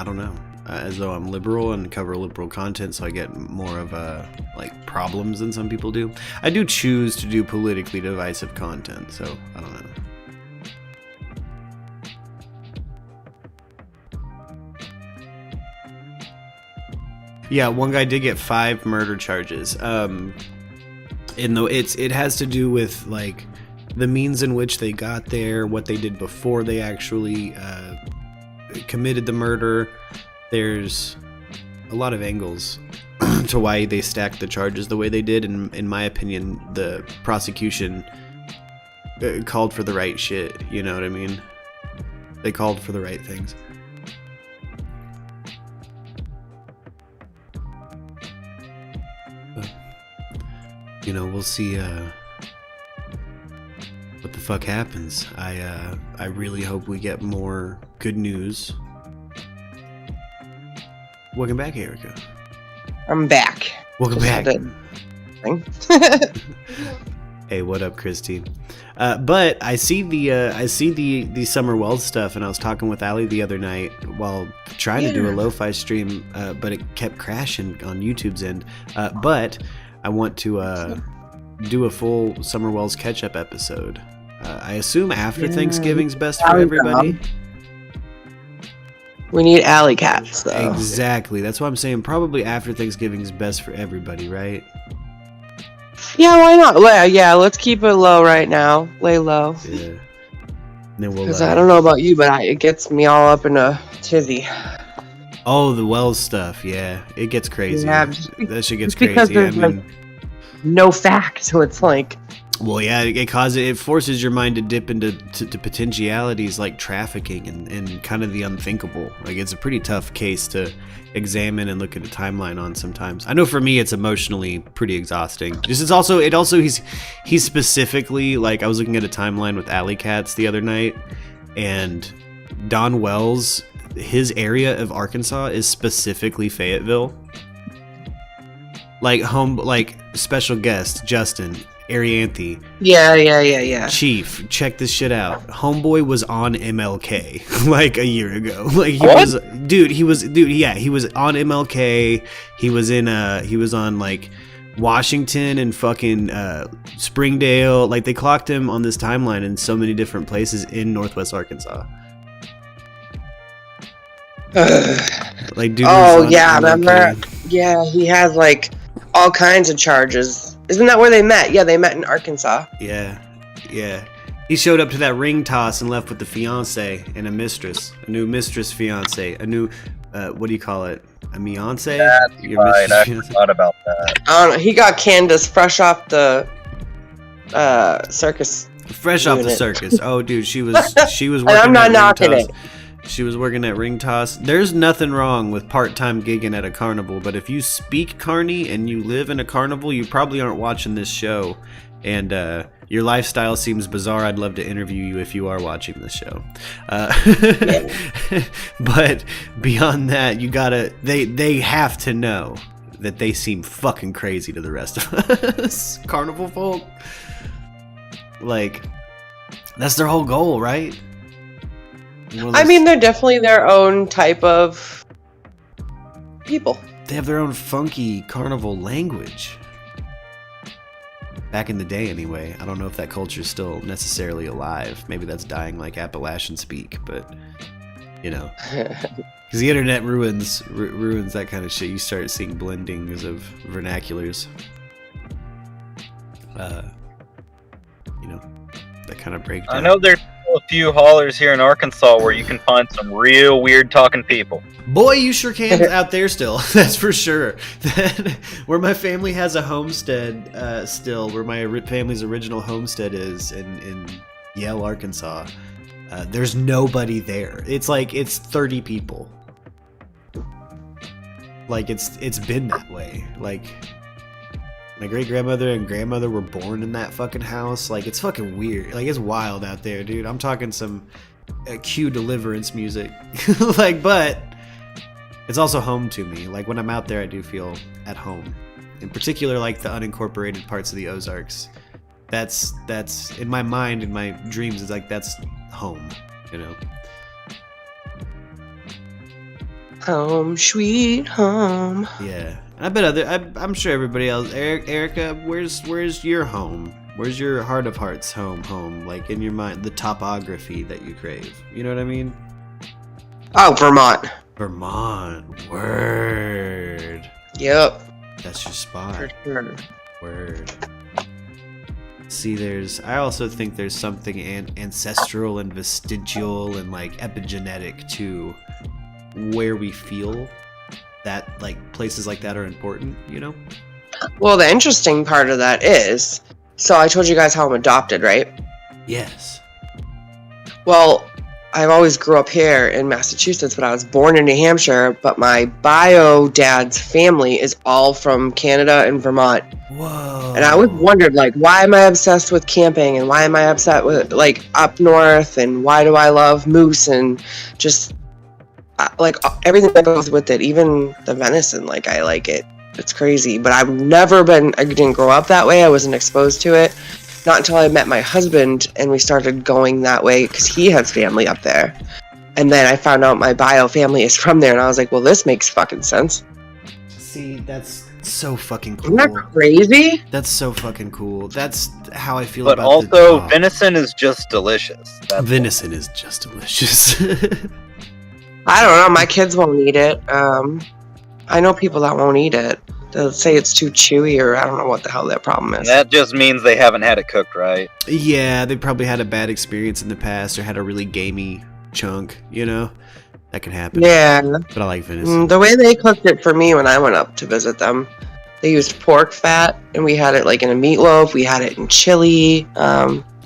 don't know, as though I'm liberal and cover liberal content, so I get more of like problems than some people do. I do choose to do politically divisive content, so I don't know. Yeah, one guy did get 5 murder charges. And though it has to do with like the means in which they got there, what they did before they actually committed the murder. There's a lot of angles to why they stacked the charges the way they did, and in my opinion, the prosecution called for the right shit. You know what I mean? They called for the right things. We'll see what the fuck happens. I really hope we get more good news. Welcome back, Erica. I'm back. Welcome back. Hey, what up, Christine? But I see the Summer Wells stuff, and I was talking with Allie the other night while trying to do a lo-fi stream, but it kept crashing on YouTube's end. But I want to do a full Summer Wells catch-up episode. I assume after Thanksgiving's best for everybody. We need alley cats, though. Exactly. That's why I'm saying probably after Thanksgiving's best for everybody, right? Yeah, why not? Yeah, let's keep it low right now. Lay low. Yeah. Then we'll. Because I don't know about you, but it gets me all up in a tizzy. Oh, the Wells stuff. Yeah, it gets crazy. Yeah, that shit gets because crazy. there's like no fact, so it's like. Well, yeah, it forces your mind to dip into potentialities like trafficking and kind of the unthinkable. Like, it's a pretty tough case to examine and look at a timeline on sometimes. I know for me it's emotionally pretty exhausting. He's specifically, like, I was looking at a timeline with Alley Cats the other night, and Don Wells, his area of Arkansas is specifically Fayetteville. Like special guest Justin Arianthe. Yeah. Chief, check this shit out. Homeboy was on MLK like a year ago. Like he was on MLK. He was on like Washington and fucking Springdale. Like, they clocked him on this timeline in so many different places in Northwest Arkansas. Like, dude. Oh yeah, remember? Yeah, he has like all kinds of charges. Isn't that where they met? Yeah, they met in Arkansas. Yeah. He showed up to that ring toss and left with the fiance and a new mistress fiance, a new, what do you call it? A fiance? That's right, I forgot about that. I don't know. He got Candace fresh off the circus Fresh off the Unit. circus. Oh, dude, she was working. I'm not at knocking ring toss. it. She was working at ring toss. There's nothing wrong with part-time gigging at a carnival, but if you speak Carney and you live in a carnival, you probably aren't watching this show. And your lifestyle seems bizarre. I'd love to interview you if you are watching this show. But beyond that, you gotta. They have to know that they seem fucking crazy to the rest of us. Carnival folk. Like, that's their whole goal, right? I mean, they're definitely their own type of people. They have their own funky carnival language. Back in the day, anyway. I don't know if that culture is still necessarily alive. Maybe that's dying like Appalachian speak, but, you know. Because the internet ruins that kind of shit. You start seeing blendings of vernaculars. You know, that kind of breakdown. I know there's still a few haulers here in Arkansas where you can find some real weird talking people. Boy, you sure can out there still. That's for sure. Where my family has a homestead still, where my family's original homestead is in Yale, Arkansas. There's nobody there. It's like it's 30 people. Like it's been that way. Like my great grandmother and grandmother were born in that fucking house. Like it's fucking weird. Like it's wild out there, dude. I'm talking some Q Deliverance music. Like, but it's also home to me. Like when I'm out there, I do feel at home. In particular, like the unincorporated parts of the Ozarks. That's in my mind, in my dreams, it's like that's home, you know. Home, sweet home. Yeah, I bet I'm sure everybody else. Erica, where's your home? Where's your heart of hearts home? Like in your mind, the topography that you crave. You know what I mean? Oh, Vermont. Vermont. Word. Yep. That's your spot. For sure. Word. See, I also think there's something ancestral and vestigial and like epigenetic to where we feel that like places like that are important, you know? Well, the interesting part of that is, so I told you guys how I'm adopted, right? Yes. Well, I've always grew up here in Massachusetts, but I was born in New Hampshire, but my bio dad's family is all from Canada and Vermont. Whoa. And I always wondered, like, why am I obsessed with camping and why am I upset with, like, up north and why do I love moose and just, like, everything that goes with it, even the venison, like, I like it. It's crazy, but I didn't grow up that way. I wasn't exposed to it. Not until I met my husband and we started going that way because he has family up there. And then I found out my bio family is from there and I was like, well, this makes fucking sense. See, that's so fucking cool. Isn't that crazy? That's so fucking cool. That's how I feel But about also, venison is just delicious. Venison is just delicious. I don't know. My kids won't eat it. I know people that won't eat it. They'll say it's too chewy, or I don't know what the hell their problem is. That just means they haven't had it cooked right. Yeah, they probably had a bad experience in the past or had a really gamey chunk, you know? That can happen. Yeah. But I like venison. The way they cooked it for me when I went up to visit them, they used pork fat, and we had it like in a meatloaf. We had it in chili.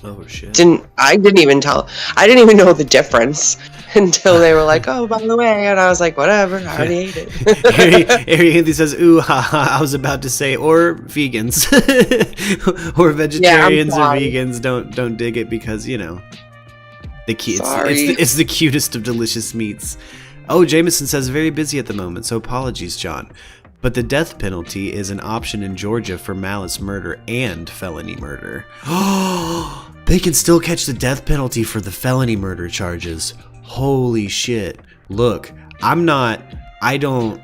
Oh shit! I didn't even know the difference until they were like, "Oh, by the way," and I was like, "Whatever, I already ate it." Harry Anthony says, "Ooh, haha." I was about to say, or vegans, or vegetarians or vegans don't dig it because you know the key. It's the cutest of delicious meats. Oh, Jameson says very busy at the moment, so apologies, John. But the death penalty is an option in Georgia for malice murder and felony murder. Oh, they can still catch the death penalty for the felony murder charges. Holy shit. Look, I don't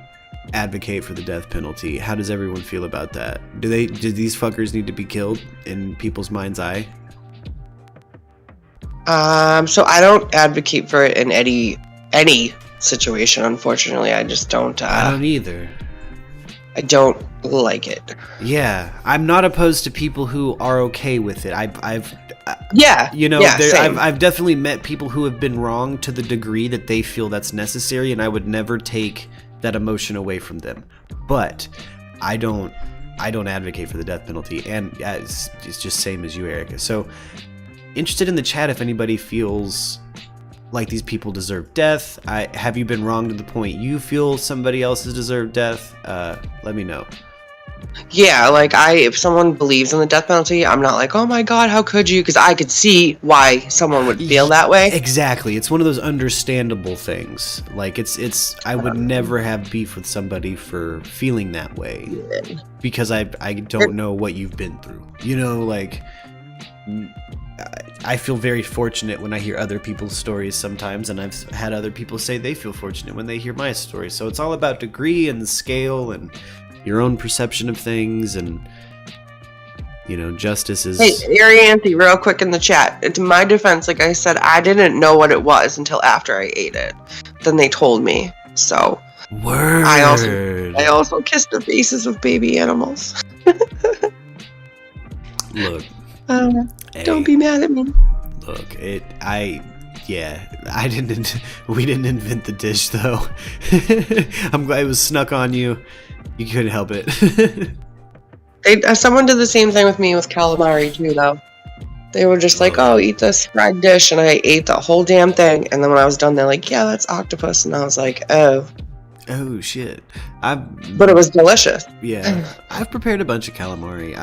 advocate for the death penalty. How does everyone feel about that? Do these fuckers need to be killed in people's mind's eye? So I don't advocate for it in any situation, unfortunately. I just don't. I don't either. I don't like it. Yeah, I'm not opposed to people who are okay with it. I've definitely met people who have been wrong to the degree that they feel that's necessary, and I would never take that emotion away from them. But I don't advocate for the death penalty, and it's just same as you, Erica. So interested in the chat if anybody feels like these people deserve death. Have you been wrong to the point you feel somebody else has deserved death? Let me know. Yeah, like if someone believes in the death penalty, I'm not like, oh my god, how could you? Because I could see why someone would feel that way. Exactly. It's one of those understandable things. Like I would never have beef with somebody for feeling that way because I don't know what you've been through. You know, like I feel very fortunate when I hear other people's stories sometimes, and I've had other people say they feel fortunate when they hear my story. So it's all about degree and the scale and your own perception of things, and you know, justice is... Hey, Arianthe, real quick in the chat. To my defense, like I said, I didn't know what it was until after I ate it. Then they told me. So Word. I also kissed the faces of baby animals. Look. Hey, don't be mad at me. Look, we didn't invent the dish though. I'm glad it was snuck on you. You couldn't help it. Someone did the same thing with me with calamari too, though. They were just like, "Oh, eat this fried dish," and I ate the whole damn thing. And then when I was done, they're like, "Yeah, that's octopus," and I was like, "Oh." Oh shit! But it was delicious. Yeah, I've prepared a bunch of calamari.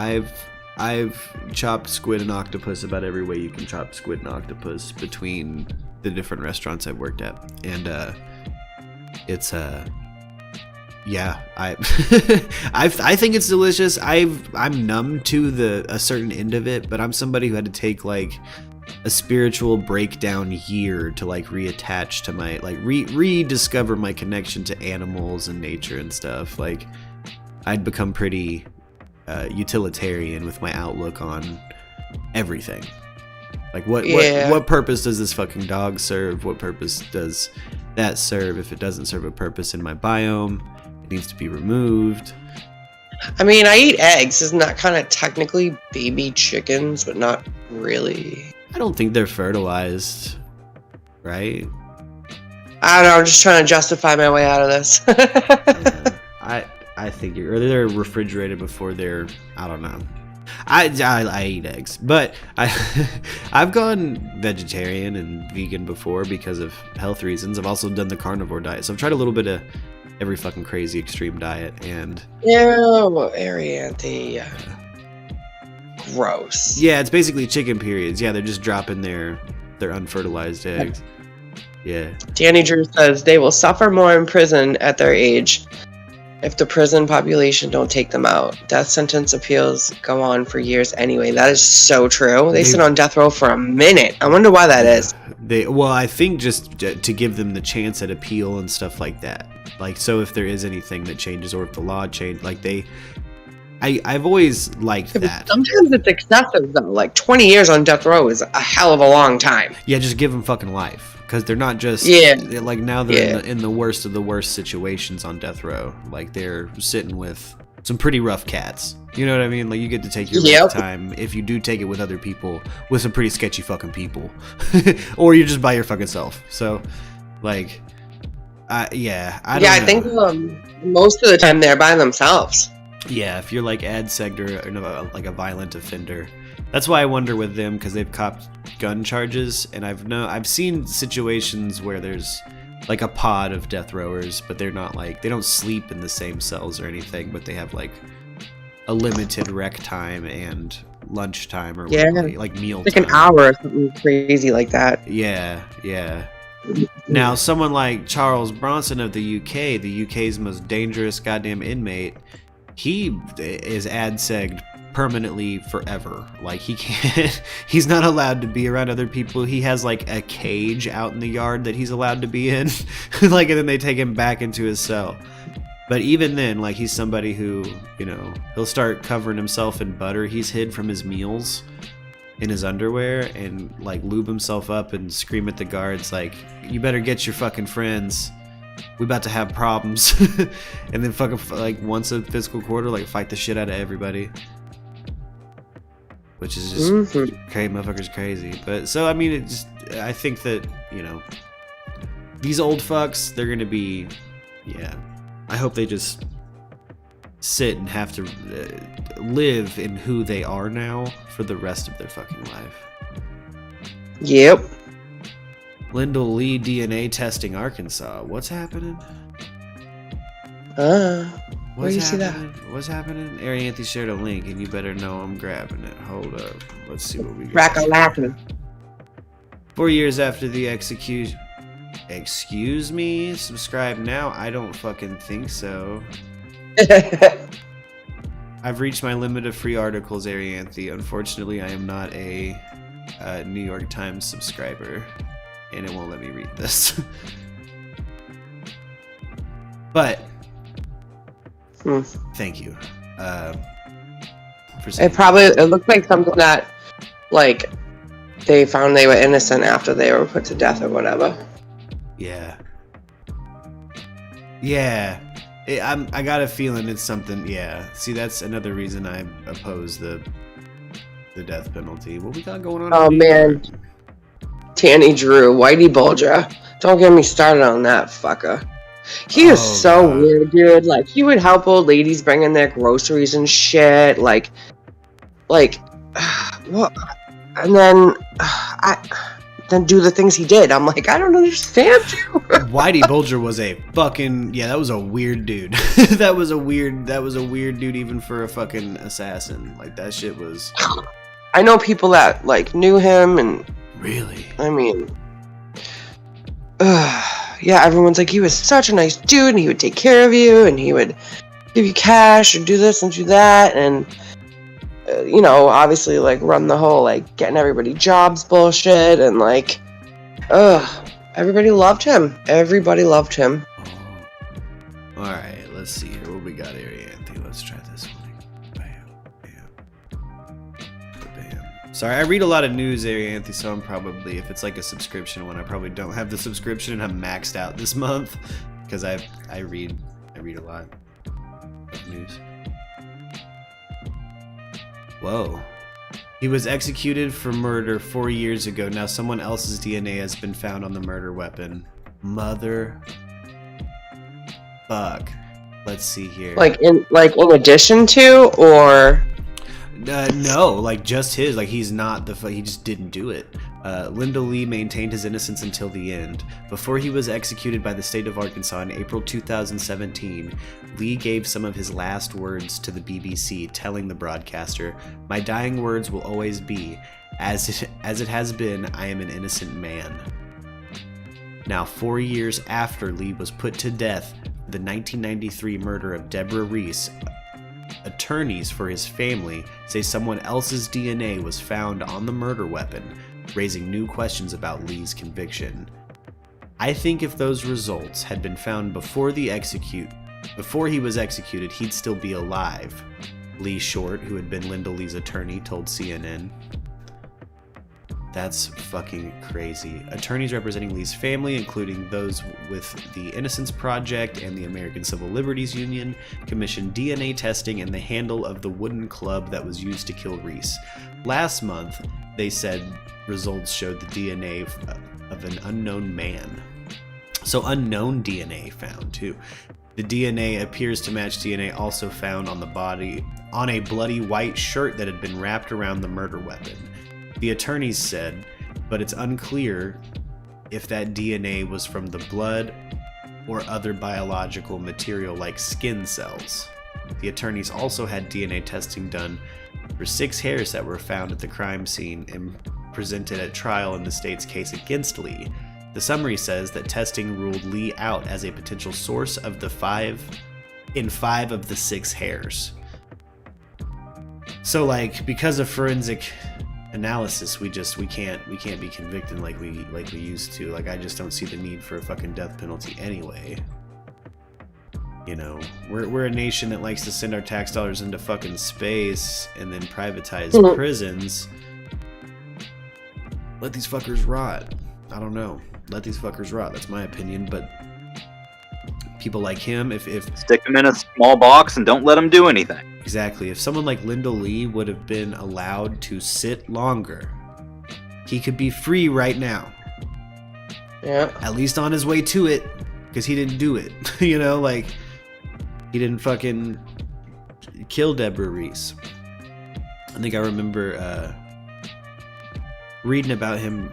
I've chopped squid and octopus about every way you can chop squid and octopus between the different restaurants I've worked at, and it's yeah, I think it's delicious. I'm numb to a certain end of it, but I'm somebody who had to take like a spiritual breakdown year to like reattach to my like rediscover my connection to animals and nature and stuff. Like I'd become pretty utilitarian with my outlook on everything. Like what purpose does this fucking dog serve? What purpose does that serve? If it doesn't serve a purpose in my biome, it needs to be removed. I mean, I eat eggs. Isn't that kind of technically baby chickens, but not really? I don't think they're fertilized, right? I don't know. I'm just trying to justify my way out of this. Yeah, I think they're refrigerated before they're... I don't know. I eat eggs, but I've gone vegetarian and vegan before because of health reasons. I've also done the carnivore diet, so I've tried a little bit of every fucking crazy extreme diet, and... Ew, Arianthe. Gross. Yeah, it's basically chicken periods. Yeah, they're just dropping their unfertilized eggs. Yeah. Danny Drew says they will suffer more in prison at their age if the prison population don't take them out. Death sentence appeals go on for years anyway. That is so true. They sit on death row for a minute. I wonder why that is. I think just to give them the chance at appeal and stuff like that. Like, so if there is anything that changes or if the law changed, like I've always liked that. Sometimes it's excessive though. Like 20 years on death row is a hell of a long time. Yeah, just give them fucking life. Because they're not just... Like, now they're in the worst of the worst situations on death row. Like, they're sitting with some pretty rough cats. You know what I mean? Like, you get to take your time if you do take it with other people, with some pretty sketchy fucking people. Or you're just by your fucking self. So, like... I don't know. I think most of the time they're by themselves. Yeah, if you're like ADSEG or like a violent offender. That's why I wonder with them, because they've copped gun charges, and I've seen situations where there's like a pod of death rowers, but they're not like, they don't sleep in the same cells or anything, but they have like a limited rec time and lunch time or like meal like time. An hour or something crazy like that. Yeah. Now, someone like Charles Bronson of the UK, the UK's most dangerous goddamn inmate, he is ADSEG'd permanently forever. Like, he's not allowed to be around other people. He has like a cage out in the yard that he's allowed to be in. Like, and then they take him back into his cell. But even then, like, he's somebody who, you know, he'll start covering himself in butter he's hid from his meals in his underwear and like lube himself up and scream at the guards like, you better get your fucking friends, we about to have problems. And then fucking like once a fiscal quarter, like fight the shit out of everybody, which is just crazy. Motherfuckers crazy. But so I mean, I think that, you know, these old fucks, they're gonna be, I hope they just sit and have to live in who they are now for the rest of their fucking life. Yep. Lyndall Lee DNA testing Arkansas. What's happening? Where do you see that? What's happening? Arianthe shared a link, and you better know I'm grabbing it. Hold up. Let's see what we got. Rack-a-lackin'. 4 years after the execution. Excuse me? Subscribe now? I don't fucking think so. I've reached my limit of free articles, Arianthe. Unfortunately, I am not a New York Times subscriber, and it won't let me read this. But thank you. For saying It looked like something that, like, they found they were innocent after they were put to death or whatever. Yeah. Yeah. I got a feeling it's something. Yeah. See, that's another reason I oppose the death penalty. What we got going on? Oh man, Tanny Drew, Whitey Bulger. Don't get me started on that fucker. He is so weird, dude. Like, he would help old ladies bring in their groceries and shit. Like, what? And then, then do the things he did. I'm like, I don't understand you. Whitey Bulger was a fucking that was a weird dude. that was a weird dude even for a fucking assassin. Like, that shit was. I know people that like knew him, and really, I mean, yeah, everyone's like, he was such a nice dude, and he would take care of you, and he would give you cash and do this and do that, and you know, obviously, like, run the whole, like, getting everybody jobs bullshit, and, like, everybody loved him. Everybody loved him. Alright, let's see here. What we got, Arianthe? Let's try this one. Bam. Sorry, I read a lot of news, Arianthe, so I'm probably, if it's like a subscription one, I probably don't have the subscription, and I'm maxed out this month, because I read a lot of news. Whoa. He was executed for murder 4 years ago. Now someone else's DNA has been found on the murder weapon. Mother fuck. Let's see here. Like in addition to, or no, like just his. Like, he's not he just didn't do it. Lyndall Lee maintained his innocence until the end. Before he was executed by the state of Arkansas in April 2017, Lee gave some of his last words to the BBC, telling the broadcaster, "My dying words will always be, as it has been, I am an innocent man." Now, 4 years after Lee was put to death for the 1993 murder of Deborah Reese, attorneys for his family say someone else's DNA was found on the murder weapon, raising new questions about Lee's conviction. I think if those results had been found before he was executed, he'd still be alive, Lee Short, who had been Lyndall Lee's attorney, told CNN. That's fucking crazy. Attorneys representing Lee's family, including those with the Innocence Project and the American Civil Liberties Union, commissioned DNA testing in the handle of the wooden club that was used to kill Reese. Last month, they said results showed the DNA of an unknown man. So unknown DNA found too. The DNA appears to match DNA also found on the body on a bloody white shirt that had been wrapped around the murder weapon. The attorneys said, but it's unclear if that DNA was from the blood or other biological material like skin cells. The attorneys also had DNA testing done for 6 hairs that were found at the crime scene and presented at trial in the state's case against Lee. The summary says that testing ruled Lee out as a potential source of the 5 of the 6 hairs. So, like, because of forensic analysis, we can't be convicted like we used to. Like, I just don't see the need for a fucking death penalty anyway. You know, we're a nation that likes to send our tax dollars into fucking space and then privatize prisons. Let these fuckers rot. I don't know. Let these fuckers rot. That's my opinion. But people like him, if stick them in a small box and don't let them do anything. Exactly. If someone like Lyndall Lee would have been allowed to sit longer, he could be free right now. Yeah. At least on his way to it, because he didn't do it. You know, like, he didn't fucking kill Deborah Reese. I think I remember reading about him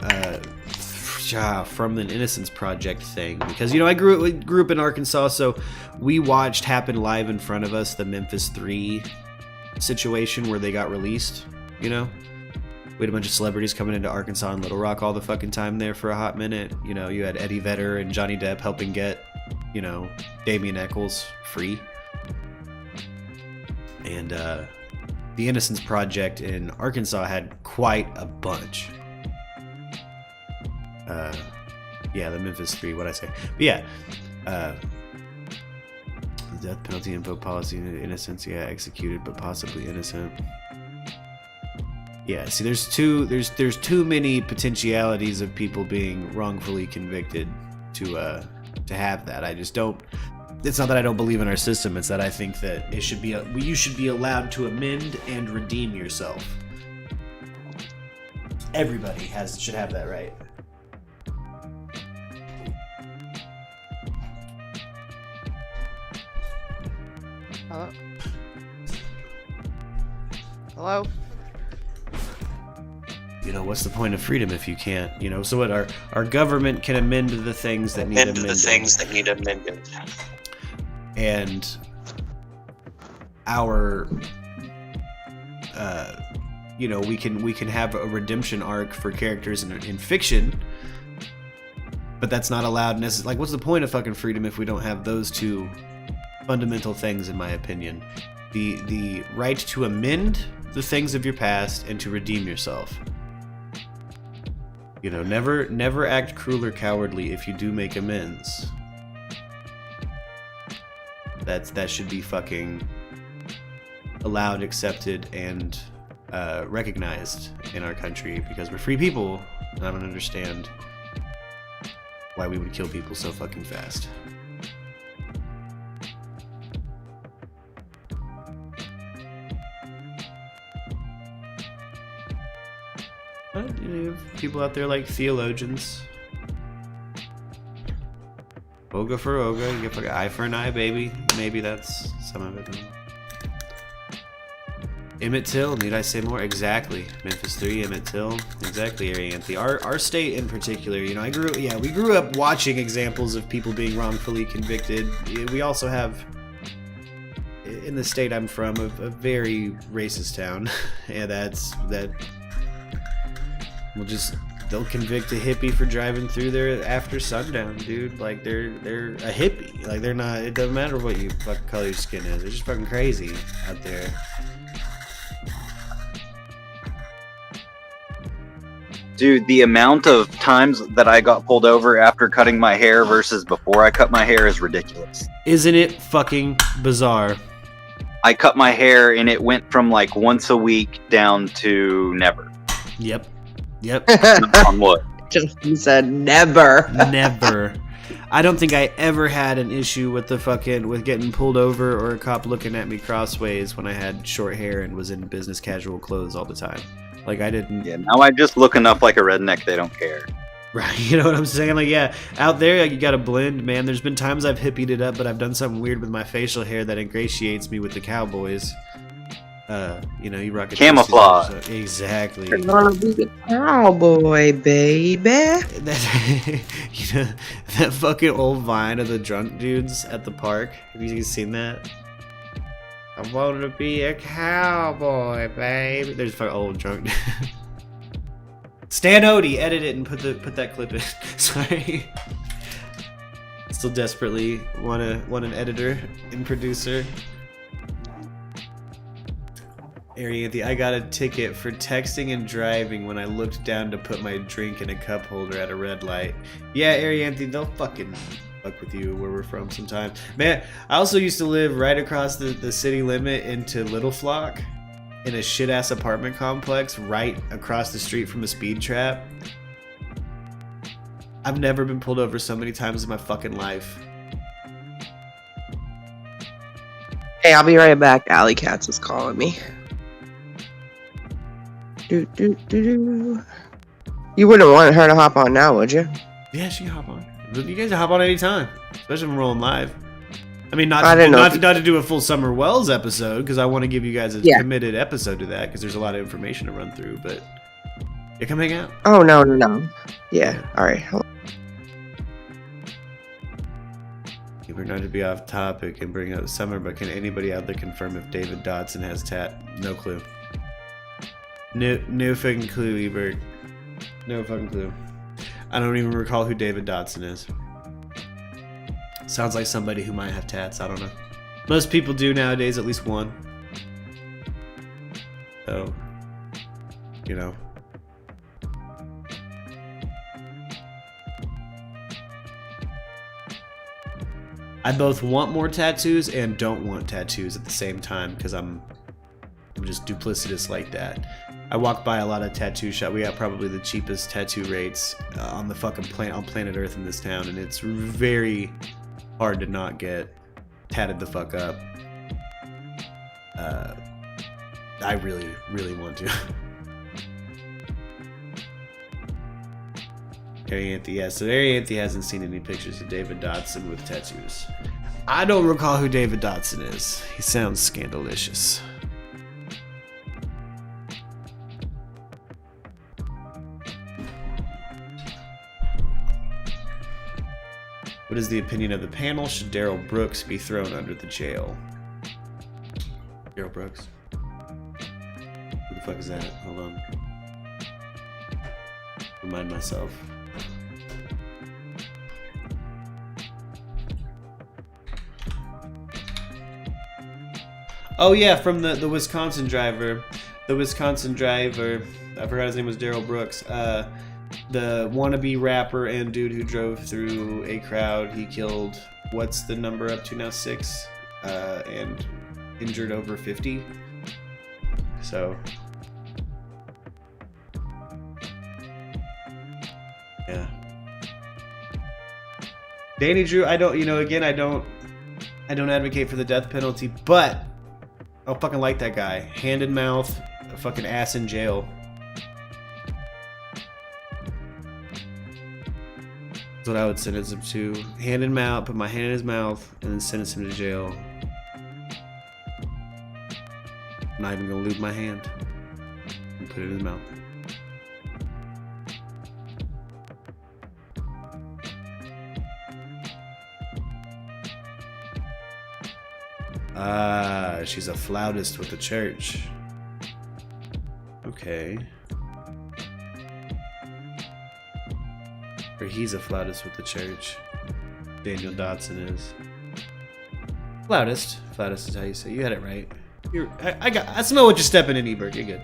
from the Innocence Project thing, because I grew up in Arkansas, so we watched happen live in front of us the Memphis 3 situation where they got released. We had a bunch of celebrities coming into Arkansas and Little Rock all the fucking time there for a hot minute. You had Eddie Vedder and Johnny Depp helping get Damien Eccles free, and the Innocence Project in Arkansas had quite a bunch. The Memphis 3, what'd I say? But yeah, the death penalty info policy, innocence, executed but possibly innocent. Yeah, see, there's too many potentialities of people being wrongfully convicted to have that. I just don't. It's not that I don't believe in our system. It's that I think that you should be allowed to amend and redeem yourself. Everybody should have that right. Hello? What's the point of freedom if you can't? So what? Our government can amend the things that need amending. And our, we can have a redemption arc for characters in fiction, but that's not allowed necessarily. Like, what's the point of fucking freedom if we don't have those two fundamental things? In my opinion, the right to amend the things of your past and to redeem yourself. Never act cruel or cowardly if you do make amends. That should be fucking allowed, accepted, and recognized in our country, because we're free people, and I don't understand why we would kill people so fucking fast. But you have people out there like theologians. Oga for Oga, you get fucking eye for an eye, baby. Maybe that's some of it. Emmett Till, need I say more? Exactly. Memphis 3, Emmett Till. Exactly, Arianthe. Our state in particular, we grew up watching examples of people being wrongfully convicted. We also have, in the state I'm from, a very racist town. And they'll convict a hippie for driving through there after sundown, dude. Like, they're a hippie. Like, they're not, it doesn't matter what you fucking color your skin is. They're just fucking crazy out there. Dude, the amount of times that I got pulled over after cutting my hair versus before I cut my hair is ridiculous. Isn't it fucking bizarre? I cut my hair and it went from like once a week down to never. Yep. On what? Justin said never. Never. I don't think I ever had an issue with with getting pulled over or a cop looking at me crossways when I had short hair and was in business casual clothes all the time. Like, I didn't. Yeah, now I just look enough like a redneck, they don't care. Right, you know what I'm saying? Like, yeah, out there, you gotta blend, man. There's been times I've hippied it up, but I've done something weird with my facial hair that ingratiates me with the cowboys. You rock a camouflage. Exactly. You're gonna be a cowboy, baby. That fucking old vine of the drunk dudes at the park. Have you seen that? I want to be a cowboy, baby. There's fucking old drunk. Stan Odie, edit it and put that clip in. Sorry. Still desperately want an editor and producer. Arianthe, I got a ticket for texting and driving when I looked down to put my drink in a cup holder at a red light. Yeah, Arianthe, they'll fucking fuck with you where we're from sometimes. Man, I also used to live right across the city limit into Little Flock in a shit-ass apartment complex right across the street from a speed trap. I've never been pulled over so many times in my fucking life. Hey, I'll be right back. Alley Cats is calling me. You wouldn't want her to hop on now, would you? Yeah, she can hop on. You guys can hop on anytime, especially when we're rolling live. I mean, not to do a full Summer Wells episode, because I want to give you guys a committed episode to that, because there's a lot of information to run through, but You come hang out? Oh, no. Yeah, alright. We're not to be off topic and bring up summer, but can anybody out there confirm if David Dotson has tat? No clue. No fucking clue, Ebert. No fucking clue. I don't even recall who David Dotson is. Sounds like somebody who might have tats. I don't know. Most people do nowadays, at least one. So, you know. I both want more tattoos and don't want tattoos at the same time because I'm just duplicitous like that. I walk by a lot of tattoo shops. We have probably the cheapest tattoo rates on the fucking planet Earth in this town, and it's very hard to not get tatted the fuck up. I really, really want to. Harry Anthony, yeah, so Harry Anthony hasn't seen any pictures of David Dotson with tattoos. I don't recall who David Dotson is. He sounds scandalicious. What is the opinion of the panel? Should Daryl Brooks be thrown under the jail? Daryl Brooks? Who the fuck is that? Hold on. Remind myself. Oh yeah, from the Wisconsin driver. The Wisconsin driver, I forgot his name was Daryl Brooks. The wannabe rapper and dude who drove through a crowd. He killed, what's the number up to now? 6, and injured over 50. So, yeah. Danny Drew, I don't advocate for the death penalty, but I fucking like that guy. Hand in mouth, a fucking ass in jail. That's what I would sentence him to. Hand in mouth, put my hand in his mouth, and then sentence him to jail. I'm not even gonna lube my hand. And put it in his mouth. Ah, she's a flautist with the church. Okay. Or he's a flautist with the church. Daniel Dotson is. Flautist. Flautist is how you say it. You had it right. I smell what you're stepping in, Ebert. You're good.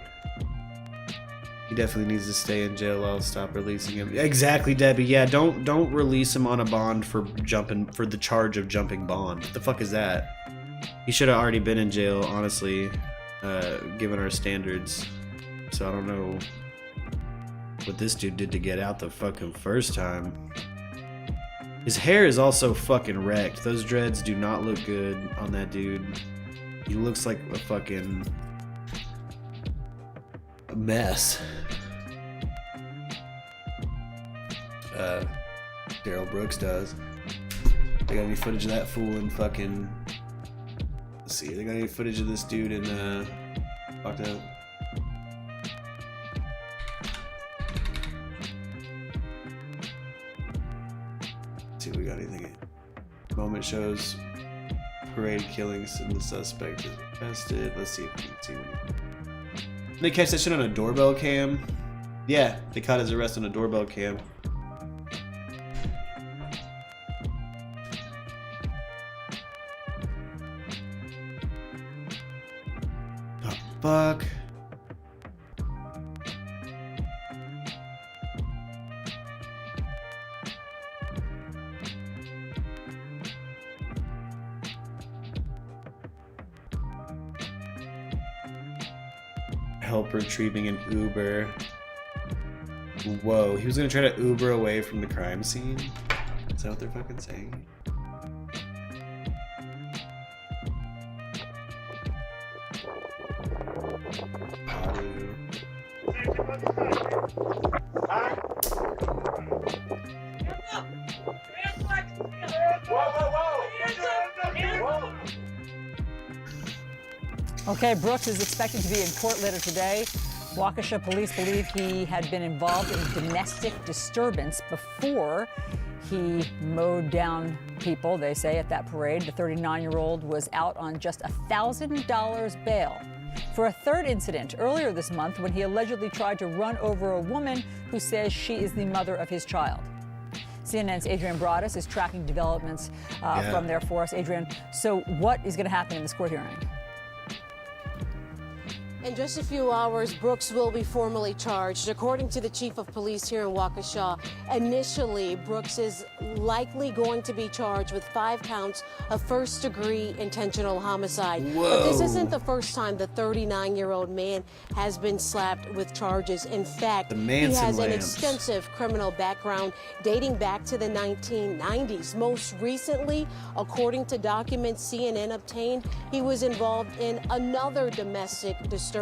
He definitely needs to stay in jail. I'll stop releasing him. Exactly, Debbie. Yeah, don't release him on a bond for the charge of jumping bond. What the fuck is that? He should have already been in jail, honestly, given our standards. So I don't know what this dude did to get out the fucking first time. His hair is also fucking wrecked. Those dreads do not look good on that dude. He looks like a fucking mess. Daryl Brooks does. They got any footage of that fool in fucking... Let's see, they got any footage of this dude in fucked up. Let's see if we got anything. Moment shows parade killings and the suspect is arrested. Let's see if we can see when they catch that shit on a doorbell cam. Yeah, they caught his arrest on a doorbell cam. Fuck. Help retrieving an Uber. Whoa, he was gonna try to Uber away from the crime scene? Is that what they're fucking saying? Okay, Brooks is expected to be in court later today. Waukesha police believe he had been involved in a domestic disturbance before he mowed down people, they say, at that parade. The 39-year-old was out on just $1,000 bail for a third incident earlier this month when he allegedly tried to run over a woman who says she is the mother of his child. CNN's Adrian Broadus is tracking developments from there for us. Adrian, so what is going to happen in this court hearing? In just a few hours, Brooks will be formally charged. According to the chief of police here in Waukesha, initially, Brooks is likely going to be charged with 5 counts of first-degree intentional homicide. Whoa. But this isn't the first time the 39-year-old man has been slapped with charges. In fact, he has an extensive criminal background dating back to the 1990s. Most recently, according to documents CNN obtained, he was involved in another domestic disturbance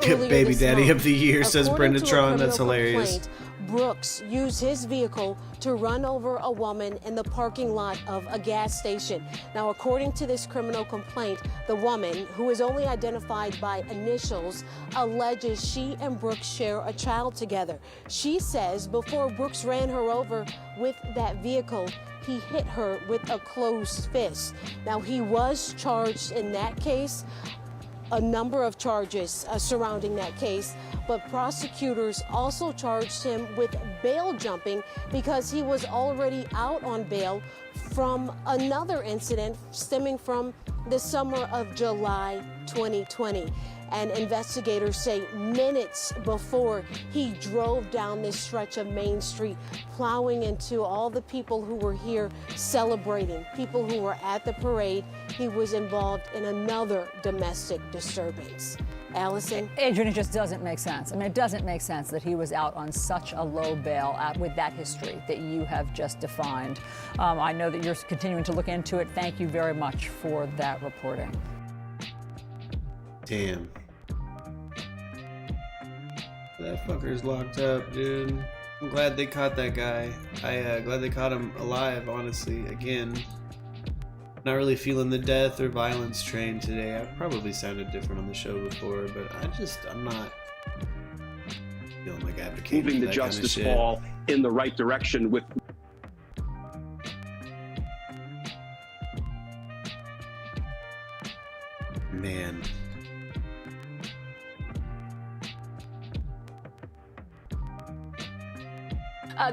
Baby daddy of the year, says Brenda Tron. That's hilarious. Brooks used his vehicle to run over a woman in the parking lot of a gas station. Now, according to this criminal complaint, the woman, who is only identified by initials, alleges she and Brooks share a child together. She says before Brooks ran her over with that vehicle, he hit her with a closed fist. Now, he was charged in that case, a number of charges surrounding that case, but prosecutors also charged him with bail jumping because he was already out on bail from another incident stemming from the summer of July 2020. And investigators say minutes before he drove down this stretch of Main Street, plowing into all the people who were here celebrating, people who were at the parade, he was involved in another domestic disturbance. Allison? Adrian, it just doesn't make sense. I mean, it doesn't make sense that he was out on such a low bail with that history that you have just defined. I know that you're continuing to look into it. Thank you very much for that reporting. Damn. That fucker's locked up, dude. I'm glad they caught that guy. Glad they caught him alive, honestly. Again, not really feeling the death or violence train today. I've probably sounded different on the show before, but I'm not feeling like advocating moving for the that justice kind of shit. ball in the right direction with Man.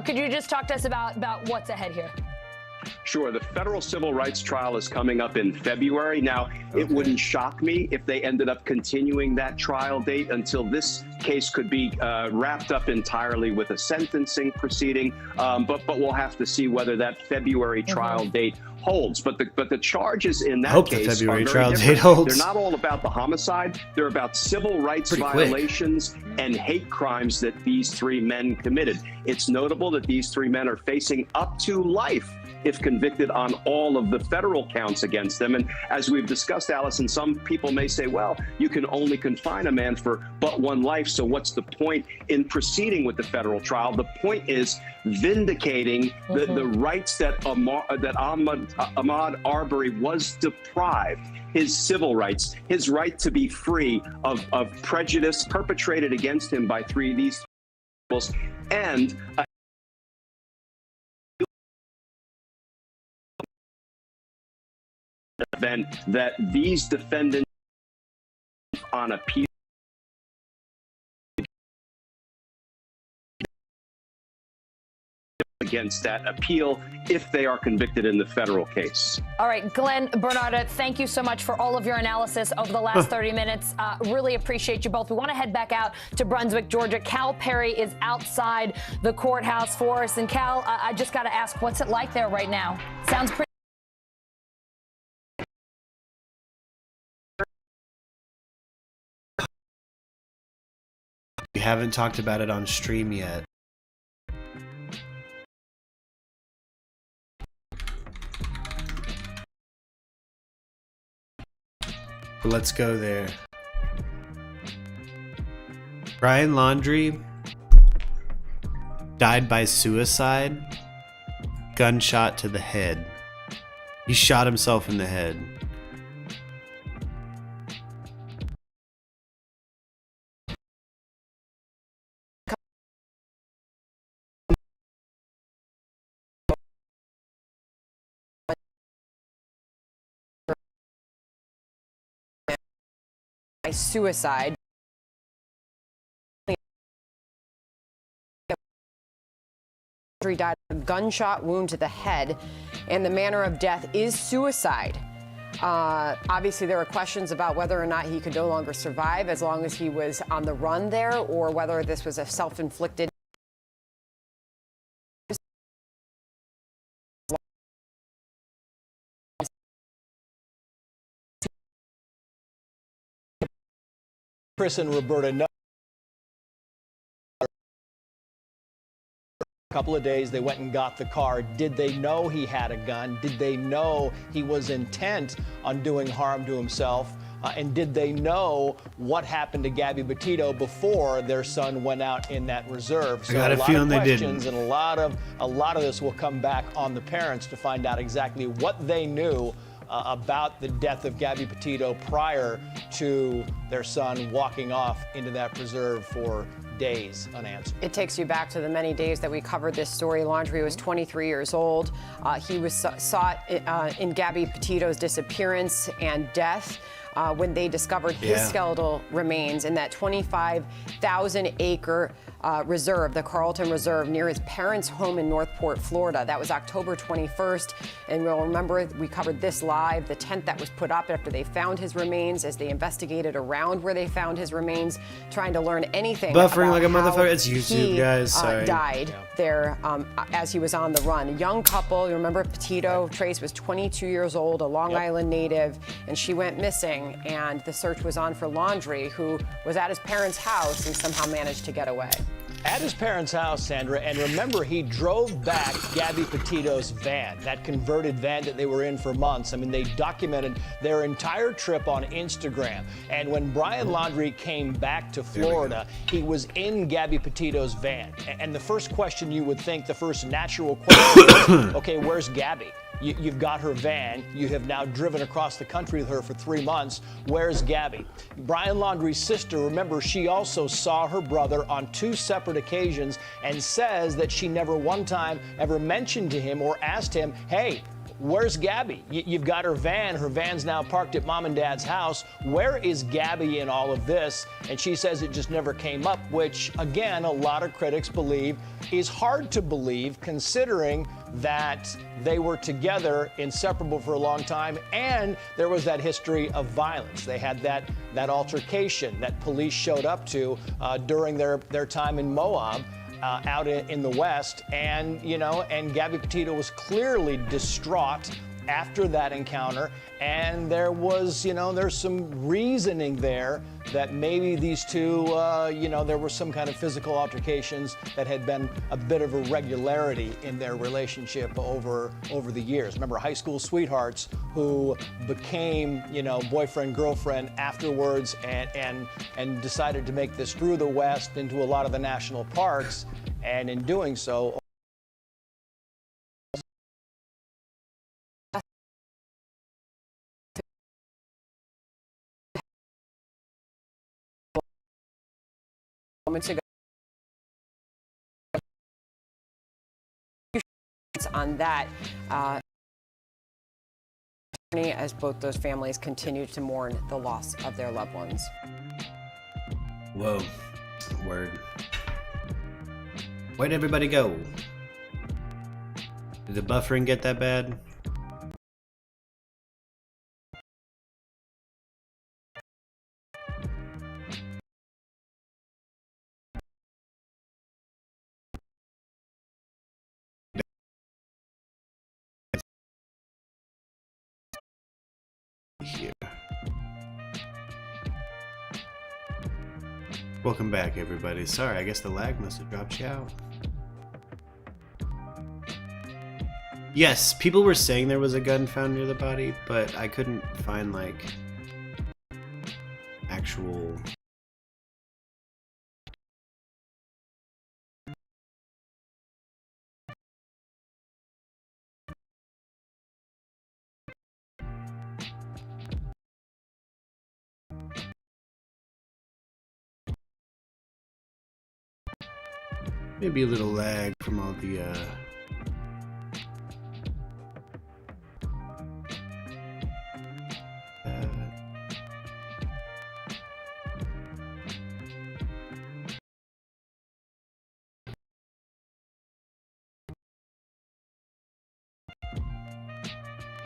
Could you just talk to us about what's ahead here? Sure. The federal civil rights trial is coming up in February. Now, it wouldn't shock me if they ended up continuing that trial date until this case could be wrapped up entirely with a sentencing proceeding. But we'll have to see whether that February trial date holds. But the charges in that case the February are very trial different. date holds. They're not all about the homicide. They're about civil rights violations and hate crimes that these 3 men committed. It's notable that these 3 men are facing up to life if convicted on all of the federal counts against them. And as we've discussed, Allison, some people may say, well, you can only confine a man for but 1 life, so what's the point in proceeding with the federal trial? The point is vindicating the rights that Ahmaud Arbery was deprived, his civil rights, his right to be free of prejudice perpetrated against him by these people, and then that these defendants on appeal against that appeal if they are convicted in the federal case. All right, Glenn, Bernarda, thank you so much for all of your analysis over the last 30 minutes. Really appreciate you both. We want to head back out to Brunswick, Georgia. Cal Perry is outside the courthouse for us. And Cal, I just got to ask, what's it like there right now? Sounds pretty. We haven't talked about it on stream yet. But let's go there. Brian Laundrie died by suicide, gunshot to the head. He shot himself in the head. suicide. He died of a gunshot wound to the head, and the manner of death is suicide. Obviously, there are questions about whether or not he could no longer survive as long as he was on the run there, or whether this was a self-inflicted. Chris and Roberta know. A couple of days they went and got the car. Did they know he had a gun? Did they know he was intent on doing harm to himself? And did they know what happened to Gabby Petito before their son went out in that reserve? So I got a feeling they didn't. And a lot of this will come back on the parents to find out exactly what they knew about the death of Gabby Petito prior to their son walking off into that preserve for days unanswered. It takes you back to the many days that we covered this story. Laundrie was 23 years old. He was sought in Gabby Petito's disappearance and death when they discovered his skeletal remains in that 25,000-acre reserve, the Carlton Reserve, near his parents' home in Northport, Florida. That was October 21st. And we'll remember we covered this live, the tent that was put up after they found his remains, as they investigated around where they found his remains, trying to learn anything Buffering about like a how motherfucker. It's YouTube, he, guys. Sorry. Died there as he was on the run. A young couple, you remember Petito, Trace was 22 years old, a Long Island native, and she went missing, and the search was on for Laundrie, who was at his parents' house and somehow managed to get away. At his parents' house, Sandra, and remember, he drove back Gabby Petito's van, that converted van that they were in for months. I mean, they documented their entire trip on Instagram. And when Brian Laundrie came back to Florida, he was in Gabby Petito's van. And the first question you would think, the first natural question is, okay, where's Gabby? You've got her van. You have now driven across the country with her for 3 months. Where's Gabby? Brian Laundrie's sister, remember, she also saw her brother on 2 separate occasions and says that she never one time ever mentioned to him or asked him, hey, where's Gabby? You've got her van. Her van's now parked at mom and dad's house. Where is Gabby in all of this? And she says it just never came up, which, again, a lot of critics believe is hard to believe, considering that they were together, inseparable for a long time, and there was that history of violence. They had that altercation that police showed up to during their time in Moab. Out in the West, and Gabby Petito was clearly distraught after that encounter, and there was, there's some reasoning there that maybe these two, there were some kind of physical altercations that had been a bit of irregularity in their relationship over the years. Remember, high school sweethearts who became, boyfriend, girlfriend afterwards, and decided to make this through the West into a lot of the national parks, and in doing so, moments ago on that as both those families continue to mourn the loss of their loved ones. Whoa. Word. Where'd everybody go? Did the buffering get that bad? Here. Welcome back, everybody. Sorry, I guess the lag must have dropped you out. Yes, people were saying there was a gun found near the body, but I couldn't find, like, actual... Maybe a little lag from all the,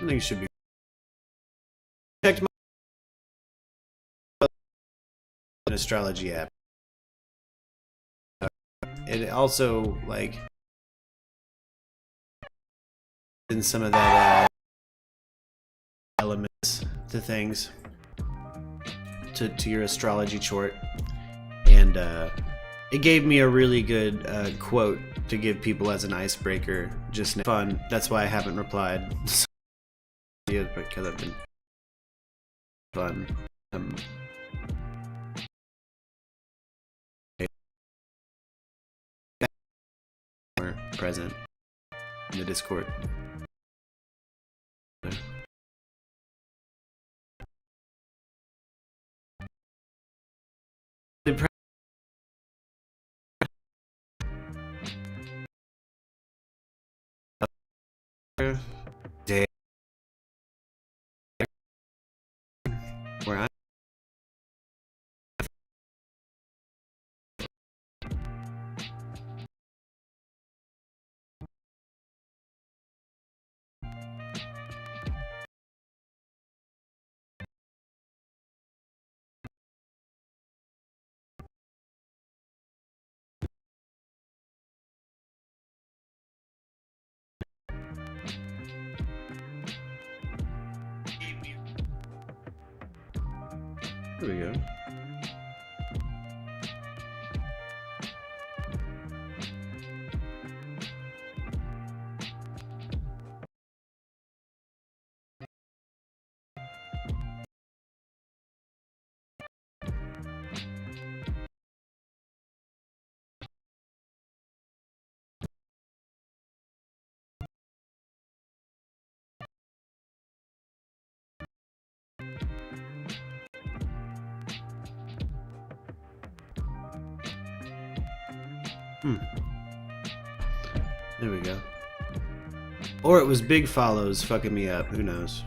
think it should be. Checked my an astrology app. It also like in some of that elements to things to your astrology chart, and it gave me a really good quote to give people as an icebreaker. Just fun. That's why I haven't replied. Because I've been fun. Present in the Discord. Day where I there we go. There we go. Or it was Big Follows fucking me up. Who knows?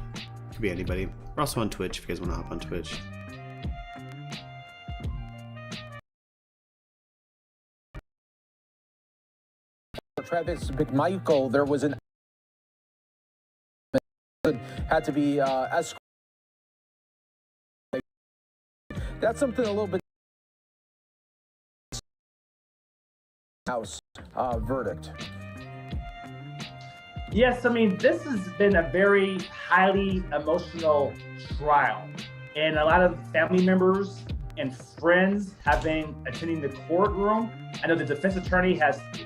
Could be anybody. We're also on Twitch if you guys want to hop on Twitch. Travis McMichael, there was an had to be escorted. That's something a little bit house verdict. Yes, I mean, this has been a very highly emotional trial, and a lot of family members and friends have been attending the courtroom. I know the defense attorney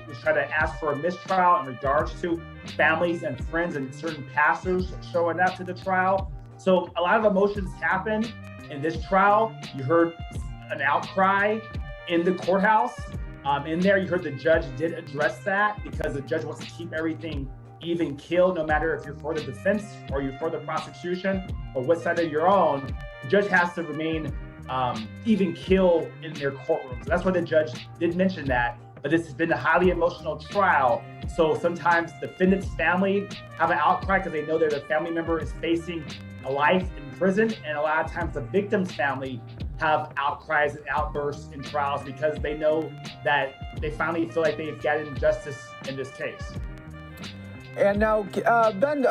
was trying to ask for a mistrial in regards to families and friends and certain pastors showing up to the trial. So a lot of emotions happened in this trial. You heard an outcry in the courthouse. In there, you heard the judge did address that because the judge wants to keep everything even killed, no matter if you're for the defense or you're for the prosecution or what side of you're on. The judge has to remain even kill in their courtroom. So that's why the judge did mention that. But this has been a highly emotional trial. So sometimes the defendant's family have an outcry because they know that their family member is facing a life in prison. And a lot of times the victim's family have outcries and outbursts in trials because they know that they finally feel like they've gotten justice in this case. And now, Ben,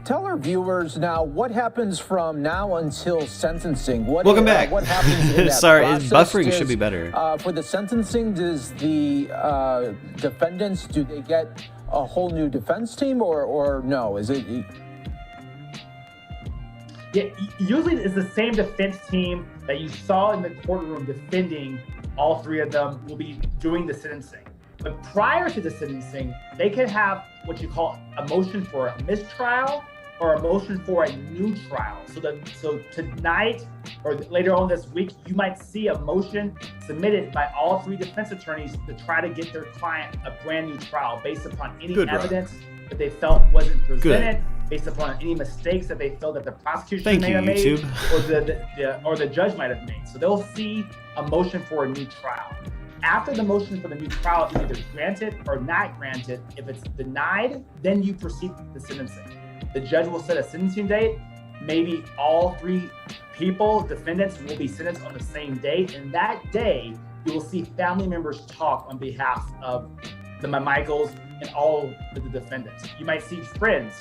tell our viewers now what happens from now until sentencing. Welcome back. What happens in that Sorry, process? buffering should be better. For the sentencing, does the defendants, do they get a whole new defense team or no? Is it? Yeah, usually it's the same defense team that you saw in the courtroom defending. All three of them will be doing the sentencing. But prior to the sentencing, they can have what you call a motion for a mistrial or a motion for a new trial. So tonight or later on this week, you might see a motion submitted by all three defense attorneys to try to get their client a brand new trial based upon any evidence that they felt wasn't presented, based upon any mistakes that they felt that the prosecution may have made or the judge might have made. So they'll see a motion for a new trial. After the motion for the new trial is either granted or not granted, if it's denied, then you proceed to the sentencing. The judge will set a sentencing date. Maybe all three defendants will be sentenced on the same date. And that day, you will see family members talk on behalf of the McMichaels and all of the defendants. You might see friends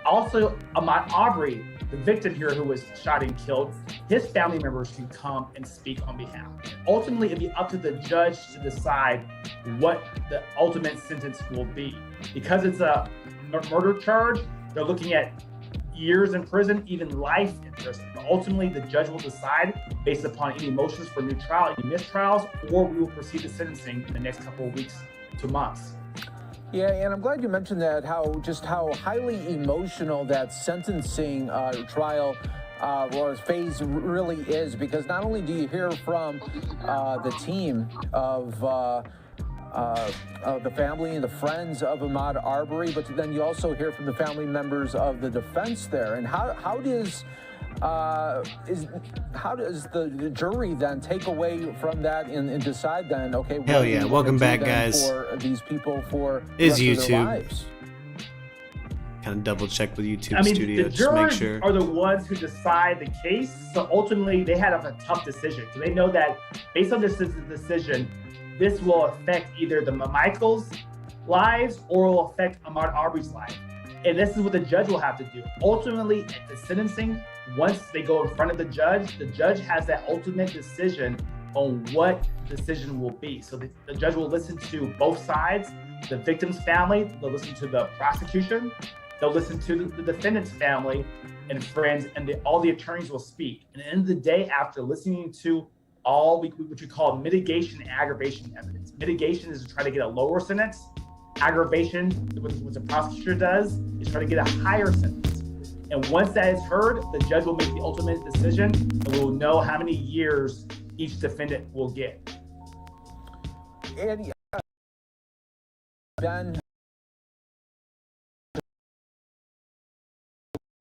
Also, Ahmaud Arbery, the victim here who was shot and killed, his family members can come and speak on behalf. Ultimately, it'll be up to the judge to decide what the ultimate sentence will be. Because it's a murder charge, they're looking at years in prison, even life in prison. But ultimately, the judge will decide based upon any motions for new trial, any mistrials, or we will proceed to sentencing in the next couple of weeks to months. Yeah, and I'm glad you mentioned that, how highly emotional that sentencing trial phase really is, because not only do you hear from the team of the family and the friends of Ahmaud Arbery, but then you also hear from the family members of the defense there. And how does the jury then take away from that and decide then, okay, hell yeah, welcome back, guys. For these people for is the rest of their YouTube. lives? Kind of double check with YouTube I mean, Studio the just to make jurors sure. are the ones who decide the case. So ultimately, they had a tough decision because they know that based on this decision, this will affect either the Michaels' lives or will affect Ahmaud Arbery's life. And this is what the judge will have to do. Ultimately, at the sentencing, once they go in front of the judge has that ultimate decision on what decision will be. So the judge will listen to both sides, the victim's family, they'll listen to the prosecution, they'll listen to the defendant's family and friends, and all the attorneys will speak. And at the end of the day, after listening to all what you call mitigation and aggravation evidence. Mitigation is to try to get a lower sentence. Aggravation, what the prosecutor does, is try to get a higher sentence. And once that is heard, the judge will make the ultimate decision, and we will know how many years each defendant will get. And then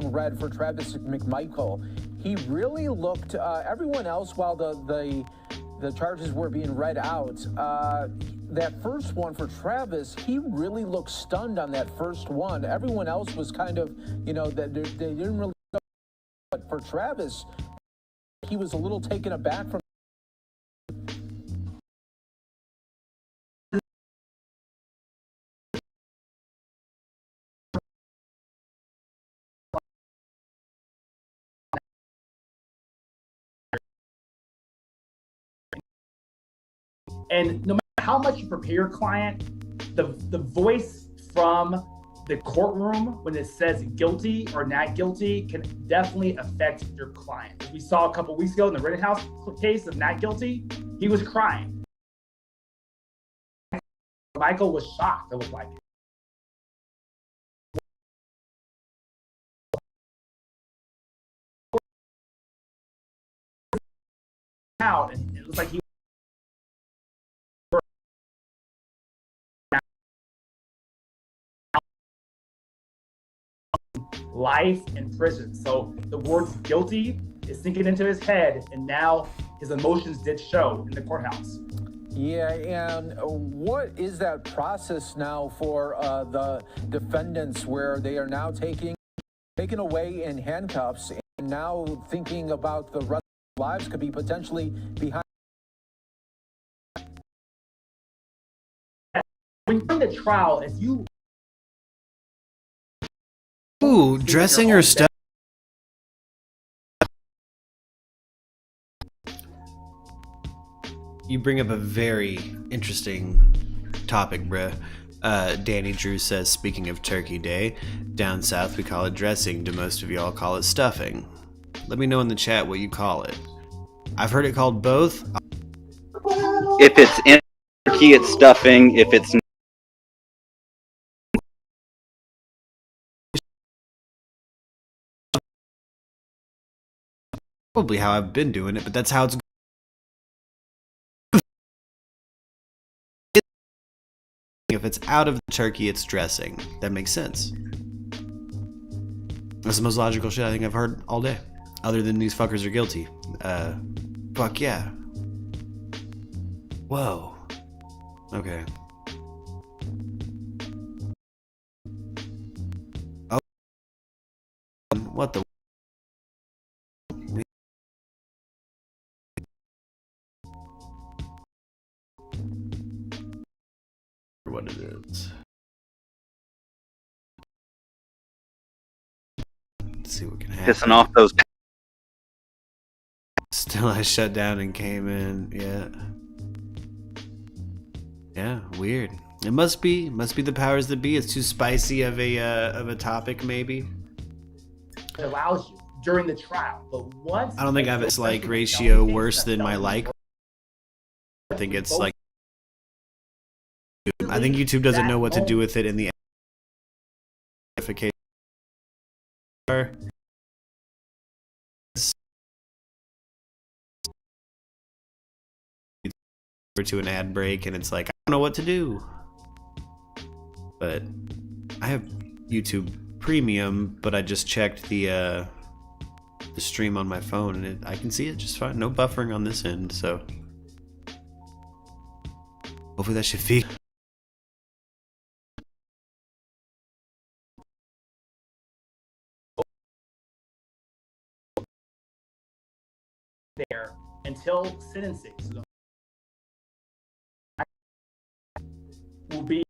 read for Travis McMichael, he really looked. Everyone else, while the charges were being read out, that first one for Travis, he really looked stunned on that first one. Everyone else was kind of, that they didn't really. But for Travis, he was a little taken aback from. And no matter how much you prepare your client, the voice from the courtroom when it says guilty or not guilty can definitely affect your client. As we saw a couple weeks ago in the Rittenhouse case of not guilty, he was crying. Michael was shocked, it looked like. Out, and it was like he life in prison. So the words guilty is sinking into his head, and now his emotions did show in the courthouse. Yeah, and what is that process now for the defendants, where they are now taken away in handcuffs and now thinking about the rest of their lives could be potentially behind? When you're in the trial, if you Dressing or stuff. You bring up a very interesting topic, bruh. Danny Drew says, speaking of Turkey Day, down south we call it dressing. Do most of y'all call it stuffing? Let me know in the chat what you call it. I've heard it called both. If it's in turkey, it's stuffing. If it's probably how I've been doing it, but that's how it's. If it's out of the turkey, it's dressing. That makes sense. That's the most logical shit I think I've heard all day. Other than these fuckers are guilty. Fuck yeah. Whoa. Okay. Oh. What the? What it is. Let's see what can happen. Pissing off those. Still, I shut down and came in. Yeah. Yeah, weird. It must be the powers that be. It's too spicy of a topic, maybe. It allows you during the trial, but once I don't think I have its like ratio worse than my like. I think it's like. I think YouTube doesn't know what to do with it in the notification. To an ad break, and it's like I don't know what to do. But I have YouTube Premium, but I just checked the stream on my phone, and I can see it just fine. No buffering on this end, so hopefully that should fix. There until sentencing. So will be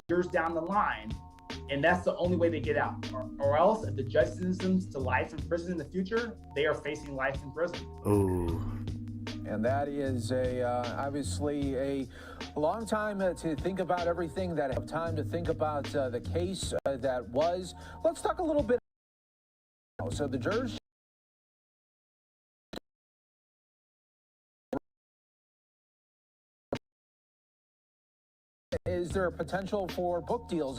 years down the line, and that's the only way they get out. Or else, if the judge sentences them to life in prison in the future, they are facing life in prison. Oh. And that is obviously a long time to think about everything, that have time to think about the case that was. Let's talk a little bit. So the jurors. Is there a potential for book deals?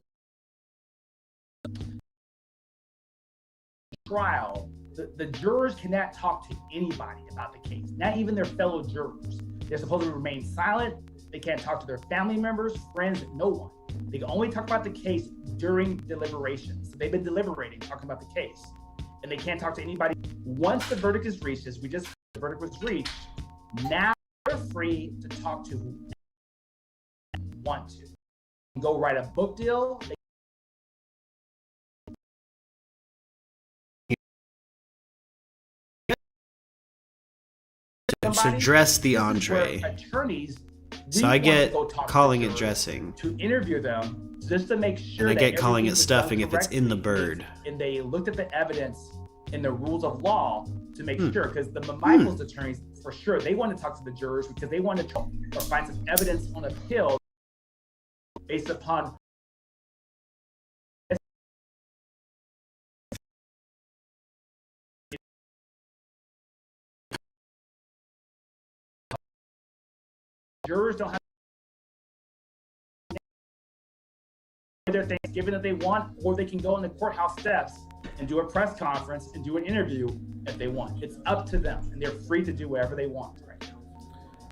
Trial, the jurors cannot talk to anybody about the case, not even their fellow jurors. They're supposed to remain silent. They can't talk to their family members, friends, no one. They can only talk about the case during deliberations. So they've been deliberating, talking about the case, and they can't talk to anybody. Once the verdict is reached, as the verdict was reached, now they're free to talk to whoever they want to. Go write a book deal. So dress the entree. Attorneys, so I get calling it dressing. To interview them just to make sure. And I that get calling it everything was stuffing done if it's in the bird. And they looked at the evidence and the rules of law to make sure, because the Michaels attorneys, for sure, they want to talk to the jurors because they want to or find some evidence on appeal based upon jurors don't have their Thanksgiving that they want, or they can go on the courthouse steps and do a press conference and do an interview if they want. It's up to them, and they're free to do whatever they want right now.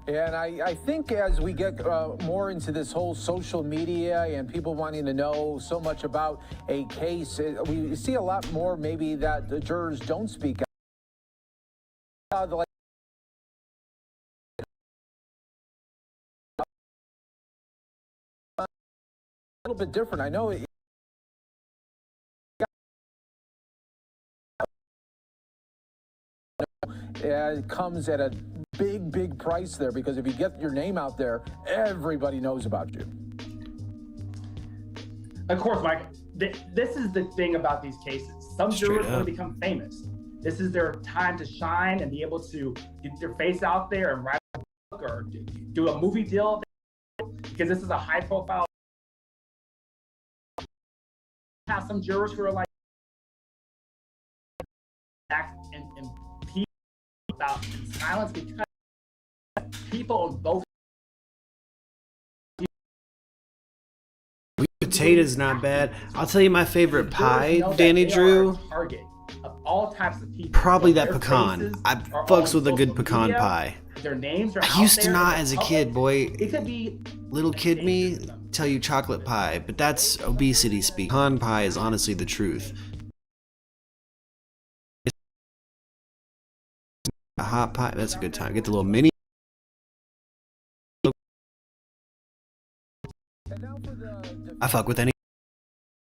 And I think as we get more into this whole social media and people wanting to know so much about a case, we see a lot more maybe that the jurors don't speak out. A little bit different. I know it comes at a big price there, because if you get your name out there, everybody knows about you. Of course, Mike, this is the thing about these cases. Some jurors want to become famous. This is their time to shine and be able to get their face out there and write a book or do a movie deal, because this is a high profile. Have some jurors who are like and people about silence, because people on both. Potato's not bad. I'll tell you my favorite pie, Danny Drew. Target of all types of people. Probably that pecan. I fucks with a good pecan pie. Their names are I used to not as a kid, boy. It could be little kid me tell you chocolate pie, but that's obesity speak. Pecan pie is honestly the truth. A hot pie, that's a good time. Get the little mini. I fuck with any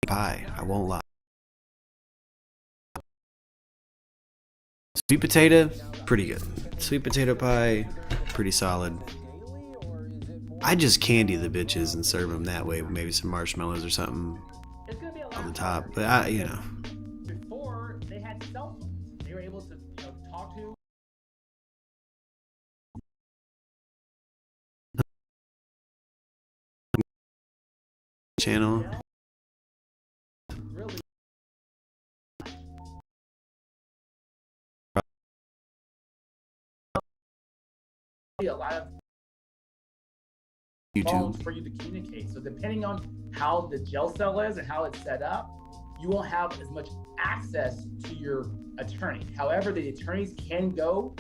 pie, I won't lie. Sweet potato, pretty good. Sweet potato pie, pretty solid. I just candy the bitches and serve them that way with maybe some marshmallows or something on the top. But you know. Before they had cell phones, they were able to talk to. Channel. Really. A lot of phones for you to communicate. So depending on how the jail cell is and how it's set up, you won't have as much access to your attorney. However, the attorneys can go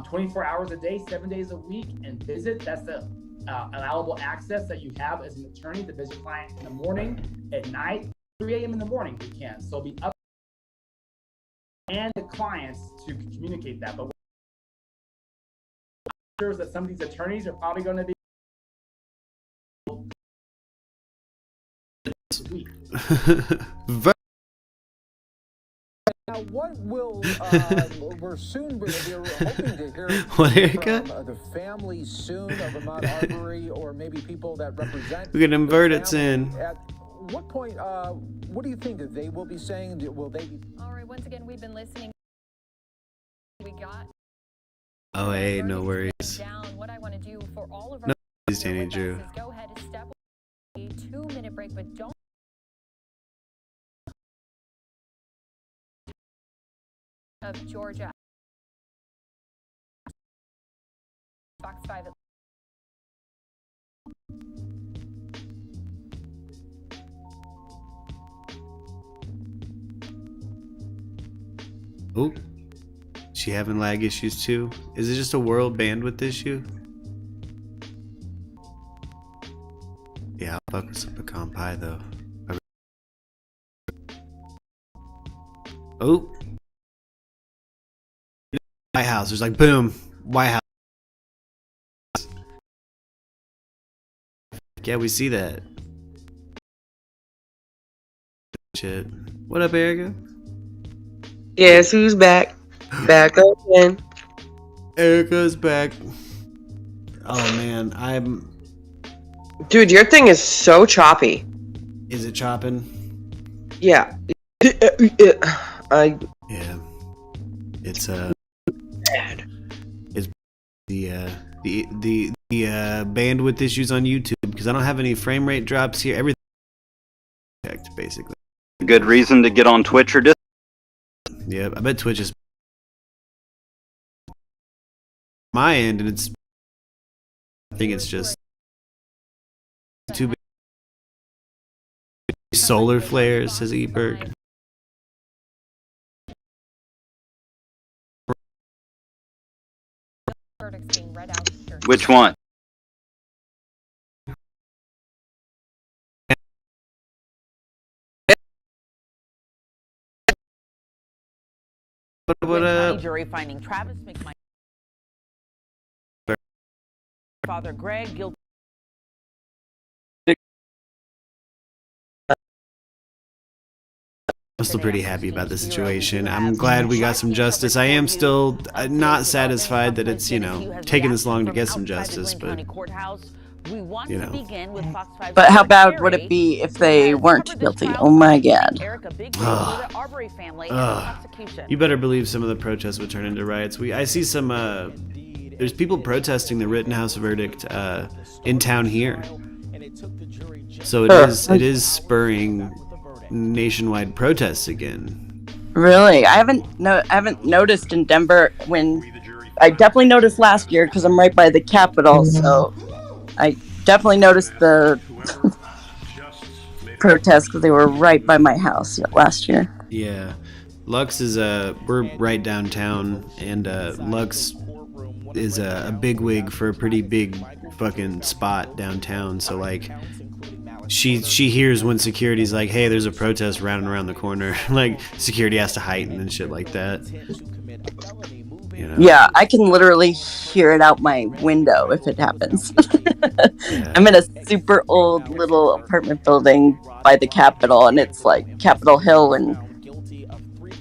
24 hours a day, 7 days a week and visit. That's the allowable access that you have as an attorney to visit client in the morning, at night, 3 a.m. in the morning you can. So be up and the clients to communicate that. But that some of these attorneys are probably going to be Now, what will we're soon we're hoping to hear What, Erica? from the family soon of Ahmaud Arbery, or maybe people that represent. We can invert it in. At what point? What do you think that they will be saying? Will they be? All right. Once again, we've been listening. We got. Oh, hey, no worries. Down. What I want to do for all of our No worries, Danny Drew. go ahead and step away. 2-minute break, but don't. Of Georgia. Fox 5. Oh, she having lag issues too? Is it just a world bandwidth issue? Yeah, I'll fuck with some pecan pie though. Oh, White House. There's like boom, White House. Yeah, we see that. Shit. What up, Erica? Guess who's back? Back again. Erica's back. Oh man, I'm. Dude, your thing is so choppy. Is it chopping? Yeah. Yeah. It's it's the bandwidth issues on YouTube because I don't have any frame rate drops here. Everything checked basically. Good reason to get on Twitch or Discord. Yeah, I bet Twitch is my end, and it's. I think it's just too big. Solar flares, says Eberg. Which one? What up? Jury finding Travis McMichael, father Greg guilty. I'm still pretty happy about the situation. I'm glad we got some justice. I am still not satisfied that it's, taking this long to get some justice, but, But how bad would it be if they weren't guilty? Oh my god. You better believe some of the protests would turn into riots. I see some, there's people protesting the Rittenhouse verdict in town here. So it is spurring nationwide protests again. Really? I haven't noticed in Denver when I definitely noticed last year because I'm right by the Capitol, so I definitely noticed the protests because they were right by my house last year. Yeah. Lux is we're right downtown, and Lux is a bigwig for a pretty big fucking spot downtown, so like she hears when security's like, hey, there's a protest round and around the corner. Like, security has to heighten and shit like that. Yeah, I can literally hear it out my window if it happens. I'm in a super old little apartment building by the Capitol, and it's like Capitol Hill, and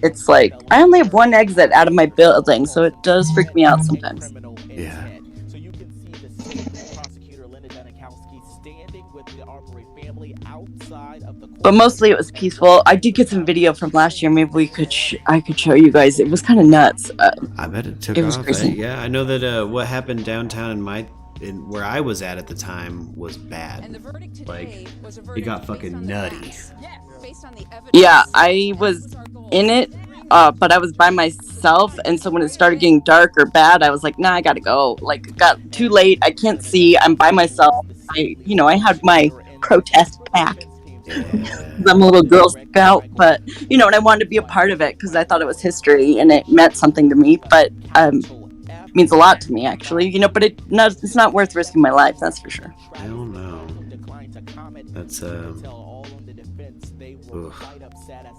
it's like I only have one exit out of my building, so it does freak me out sometimes. Yeah. But mostly it was peaceful. I did get some video from last year. Maybe I could show you guys. It was kind of nuts. I bet it took It was off. crazy. Yeah, I know that what happened downtown in where I was at the time was bad. Like, it got fucking nutty. Yeah, I was in it, but I was by myself, and so when it started getting dark or bad, I was like, nah, I gotta go. Like, it got too late. I can't see. I'm by myself. I had my protest pack. I'm a little Girl Scout, but and I wanted to be a part of it because I thought it was history and it meant something to me. But it means a lot to me, actually. But it's not worth risking my life. That's for sure. I don't know. That's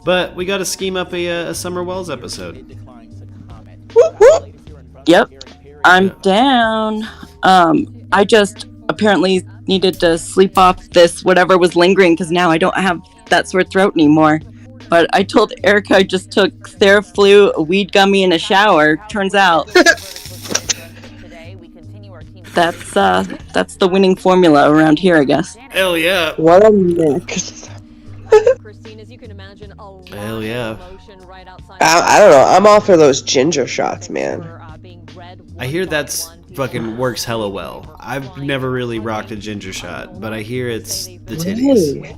But we got to scheme up a Summer Wells episode. Yep, I'm down. I just apparently needed to sleep off this whatever was lingering because now I don't have that sore throat anymore. But I told Erica I just took Theraflu, a weed gummy, and a shower. Turns out that's the winning formula around here, I guess. Hell yeah! What a mix. Hell yeah! I don't know. I'm all for those ginger shots, man. I hear that's fucking works hella well. I've never really rocked a ginger shot, but I hear it's the titties. Really?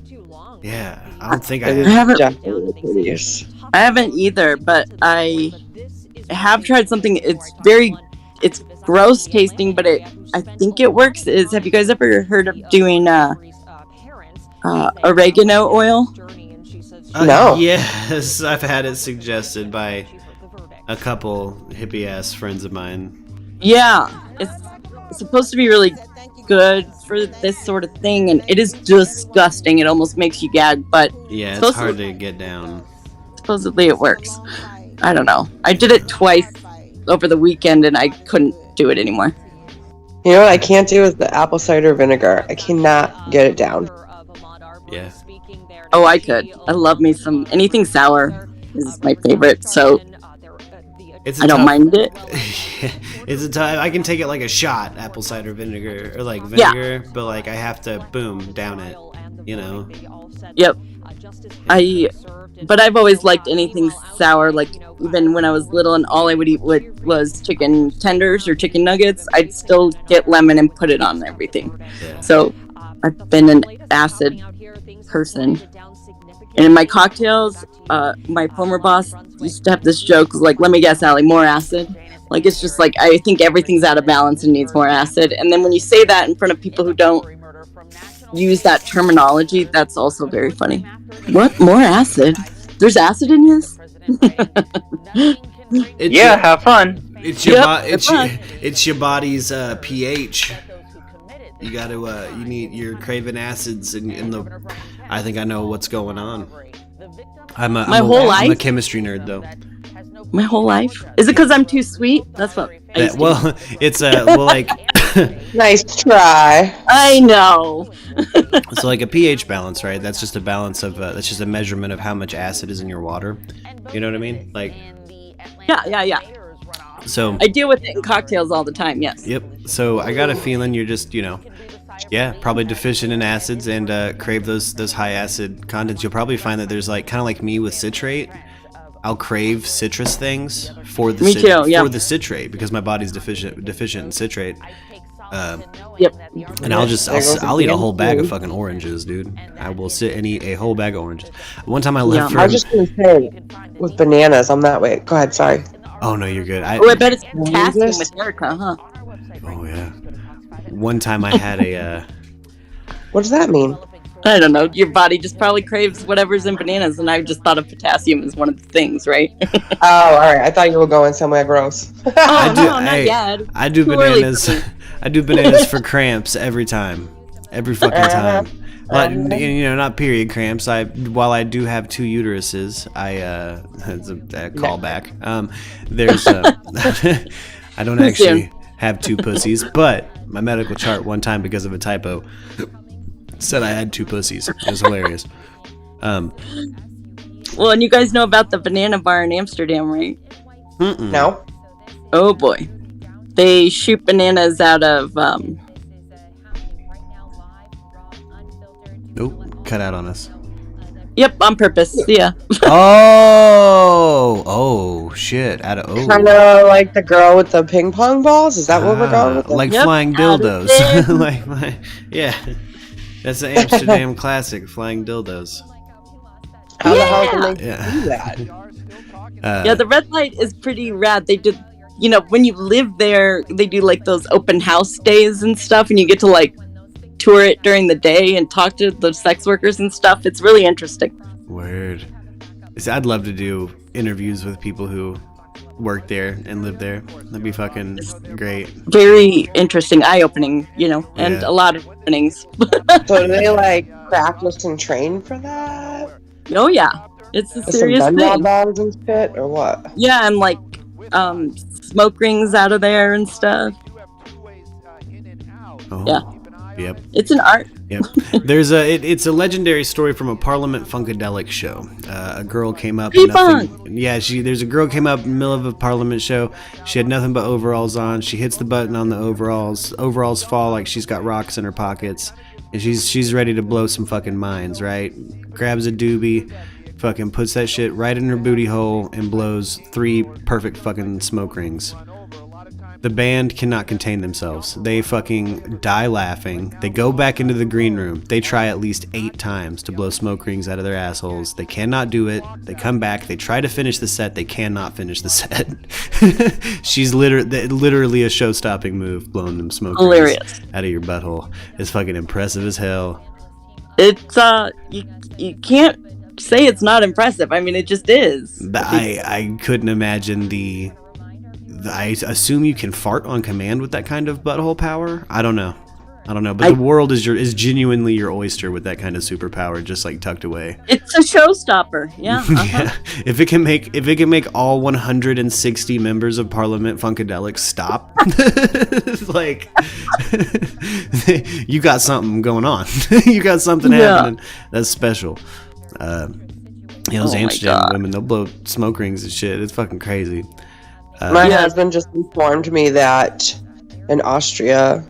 Yeah, I don't think I I haven't either, but I have tried something. It's gross tasting, but I think it works. Have you guys ever heard of doing oregano oil? No. Yes, I've had it suggested by a couple hippie ass friends of mine. Yeah, it's supposed to be really good for this sort of thing, and it is disgusting. It almost makes you gag, but yeah, it's hard to get down. Supposedly it works. I don't know. I did it twice over the weekend, and I couldn't do it anymore. You know what I can't do is the apple cider vinegar. I cannot get it down. Yeah. Oh, I could. I love me some anything sour is my favorite, so I don't mind it. It's a tough. I can take it like a shot, apple cider vinegar or like vinegar, but like I have to down it. Yep. But I've always liked anything sour. Like even when I was little and all I would eat was chicken tenders or chicken nuggets, I'd still get lemon and put it on everything. Yeah. So I've been an acid person. And in my cocktails, my former boss used to have this joke, like, let me guess, Allie, more acid? Like, it's just like, I think everything's out of balance and needs more acid. And then when you say that in front of people who don't use that terminology, that's also very funny. What? More acid? There's acid in this? Have fun. It's your body's pH. You gotta you're craving acids in the. I think I know what's going on. I'm a chemistry nerd though. My whole life? Is it because I'm too sweet? That's what. It's like. Nice try. I know. So like a pH balance, right? That's just a balance of. That's just a measurement of how much acid is in your water. You know what I mean? Like. Yeah. So I deal with it in cocktails all the time. Yes. Yep. So I got a feeling you're just, probably deficient in acids and crave those high acid contents. You'll probably find that there's kind of like me with citrate. I'll crave citrus things for the for the citrate because my body's deficient in citrate. Yep. And I'll eat a whole bag of fucking oranges, dude. I will sit and eat a whole bag of oranges. One time I left I was just gonna say with bananas, I'm that way. Go ahead, sorry. Oh no, you're good. I bet it's potassium with Erica, huh? Oh yeah. One time I had a. What does that mean? I don't know. Your body just probably craves whatever's in bananas, and I just thought of potassium as one of the things, right? Oh, all right. I thought you were going somewhere gross. Not yet. I do bananas. I do bananas for cramps every time, every fucking time. Not period cramps. While I do have two uteruses, it's a callback. There's I don't actually have two pussies, but my medical chart one time because of a typo said I had two pussies. It was hilarious. Well, and you guys know about the banana bar in Amsterdam, right? Mm-mm. No. Oh boy, they shoot bananas out of. Nope, cut out on us. Yep, on purpose. Yeah. Oh, shit. Kind of like the girl with the ping pong balls. Is that what we're going with? Like Yep. flying Added dildos. in. Yeah. That's an Amsterdam classic, flying dildos. How the hell can they Yeah. do that? Yeah, the red light is pretty rad. They did, when you live there, they do like those open house days and stuff, and you get to like tour it during the day and talk to the sex workers and stuff. It's really interesting. Word. See, I'd love to do interviews with people who work there and live there. That'd be fucking great. Very interesting, eye-opening, and Yeah. a lot of openings. So do they like practice and train for that? Oh yeah, it's a With serious some gun thing. dogs and shit, or what? Yeah, and like smoke rings out of there and stuff. Oh. Yeah. Yep. It's an art. Yep. It's a legendary story from a Parliament Funkadelic show. A girl came up. There's a girl came up in the middle of a Parliament show. She had nothing but overalls on. She hits the button on the overalls. Overalls fall like she's got rocks in her pockets, and she's ready to blow some fucking minds. Right? Grabs a doobie, fucking puts that shit right in her booty hole, and blows 3 perfect fucking smoke rings. The band cannot contain themselves. They fucking die laughing. They go back into the green room. They try at least 8 times to blow smoke rings out of their assholes. They cannot do it. They come back. They try to finish the set. They cannot finish the set. She's literally a show-stopping move, blowing them smoke Hilarious. rings out of your butthole. It's fucking impressive as hell. It's you can't say it's not impressive. I mean, it just is. I couldn't imagine I assume you can fart on command with that kind of butthole power. I don't know, but the world is genuinely your oyster with that kind of superpower, just like tucked away. It's a showstopper. Yeah. Yeah. If it can make all 160 members of Parliament Funkadelic stop, like you got something going on. You got something happening that's special. Those Amsterdam women, they'll blow smoke rings and shit. It's fucking crazy. My husband just informed me that in Austria,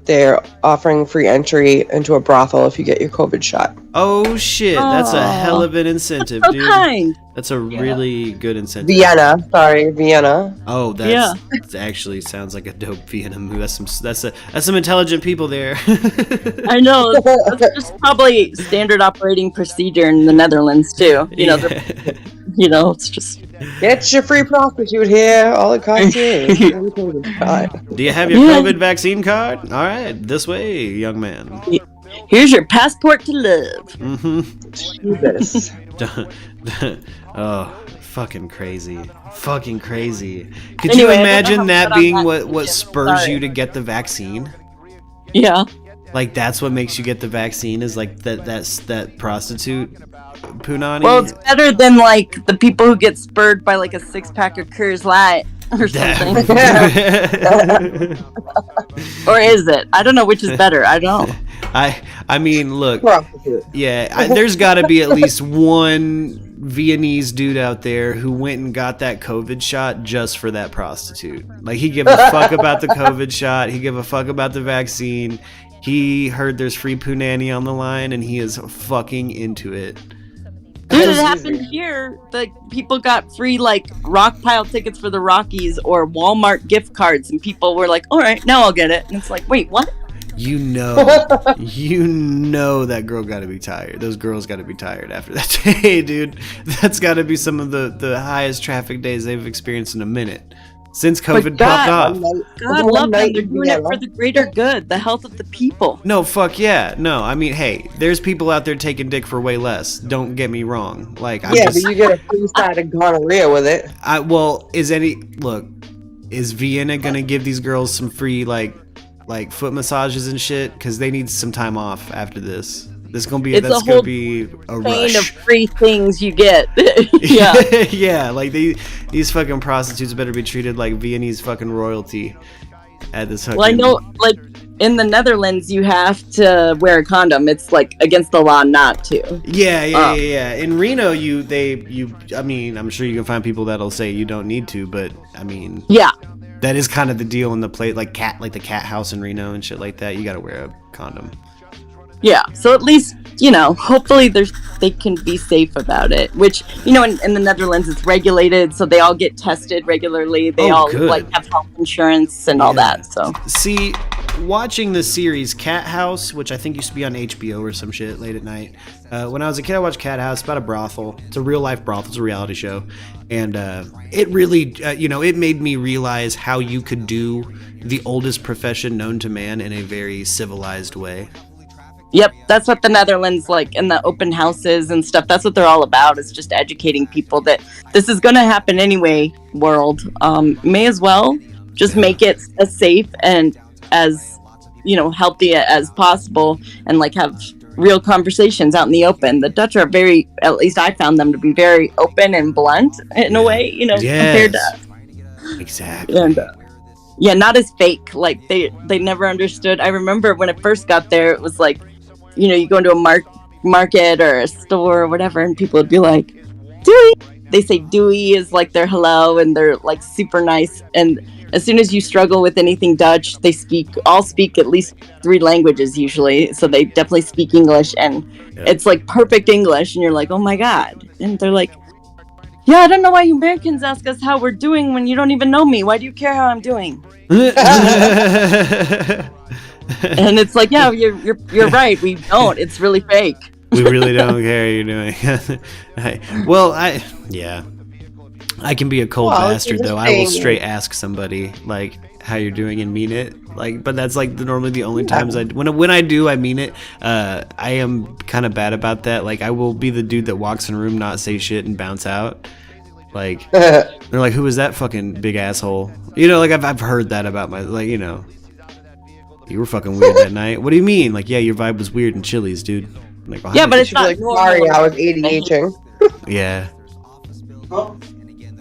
they're offering free entry into a brothel if you get your COVID shot. Oh shit, that's a hell of an incentive, So dude. kind. That's a really good incentive. Vienna. Oh, that actually sounds like a dope Vienna move. That's some intelligent people there. I know. That's just probably standard operating procedure in the Netherlands too. It's just get your free prostitute here. All it costs you. Do you have your COVID vaccine card? All right, this way, young man. Here's your passport to love. Jesus. Oh, fucking crazy. Could you imagine that being what spurs you to get the vaccine? Yeah. Like that's what makes you get the vaccine is like that prostitute punani. Well, it's better than like the people who get spurred by like a 6-pack of Coors Light or something. Or is it? I don't know which is better. I don't know. I mean, look. There's got to be at least one Viennese dude out there who went and got that COVID shot just for that prostitute. Like he give a fuck about the COVID shot. He give a fuck about the vaccine. He heard there's free punani on the line and he is fucking into it. Dude, it happened here. The people got free like rock pile tickets for the Rockies or Walmart gift cards, and people were like, "All right, now I'll get it." And it's like, wait, what? You know that girl got to be tired. Those girls got to be tired after that day, dude. That's got to be some of the highest traffic days they've experienced in a minute since COVID popped off. God love them. They're doing it for the greater good, the health of the people. No, fuck yeah. No, I mean, hey, there's people out there taking dick for way less. Don't get me wrong. Like, but you get a free side of gonorrhea with it. Is Vienna gonna give these girls some free like foot massages and shit? Because they need some time off after this. That's gonna be a rush of free things you get. Yeah, like these fucking prostitutes better be treated like Viennese fucking royalty at this fucking... Well, I know, like in the Netherlands, you have to wear a condom. It's like against the law not to. Yeah. In Reno, I mean, I'm sure you can find people that'll say you don't need to, but I mean, yeah, that is kind of the deal in the place, like the cat house in Reno and shit like that. You gotta wear a condom. Yeah, so at least you know, hopefully they can be safe about it, which, you know, in the Netherlands it's regulated, so they all get tested regularly. They all good. like have health insurance and all that. So see, watching the series Cat House, which I think used to be on HBO or some shit late at night. When I was a kid, I watched Cat House. It's about a brothel. It's a real life brothel. It's a reality show. And it really, you know, it made me realize how you could do the oldest profession known to man in a very civilized way. Yep, that's what the Netherlands, like, in the open houses and stuff, that's what they're all about, is just educating people that this is going to happen anyway, world. May as well just make it as safe and as, you know, healthy as possible, and, like, have real conversations out in the open. The Dutch are very, at least I found them to be very open and blunt in a way, you know, compared to us. Exactly. And, yeah, not as fake. Like, they never understood. I remember when I first got there, it was like, you know, you go into a market or a store or whatever, and people would be like, Dewey. They say Dewey is like their hello, and they're like super nice. And as soon as you struggle with anything Dutch, they all speak at least 3 languages usually. So they definitely speak English, and it's like perfect English. And you're like, oh my God. And they're like, yeah, I don't know why you Americans ask us how we're doing when you don't even know me. Why do you care how I'm doing? And it's like, yeah, you're right. We don't. It's really fake. We really don't care how you're doing. I can be a cold bastard though. I will straight ask somebody like how you're doing and mean it. Like, but that's like normally the only times when I do, I mean it. I am kind of bad about that. Like, I will be the dude that walks in a room, not say shit, and bounce out. Like, they're like, who is that fucking big asshole? You know, like I've heard that about my, like, you know, you were fucking weird that night. What do you mean? Like, yeah, your vibe was weird in Chili's, dude. I'm like, well, yeah, but it's not like, sorry, I was ADHing. Yeah. But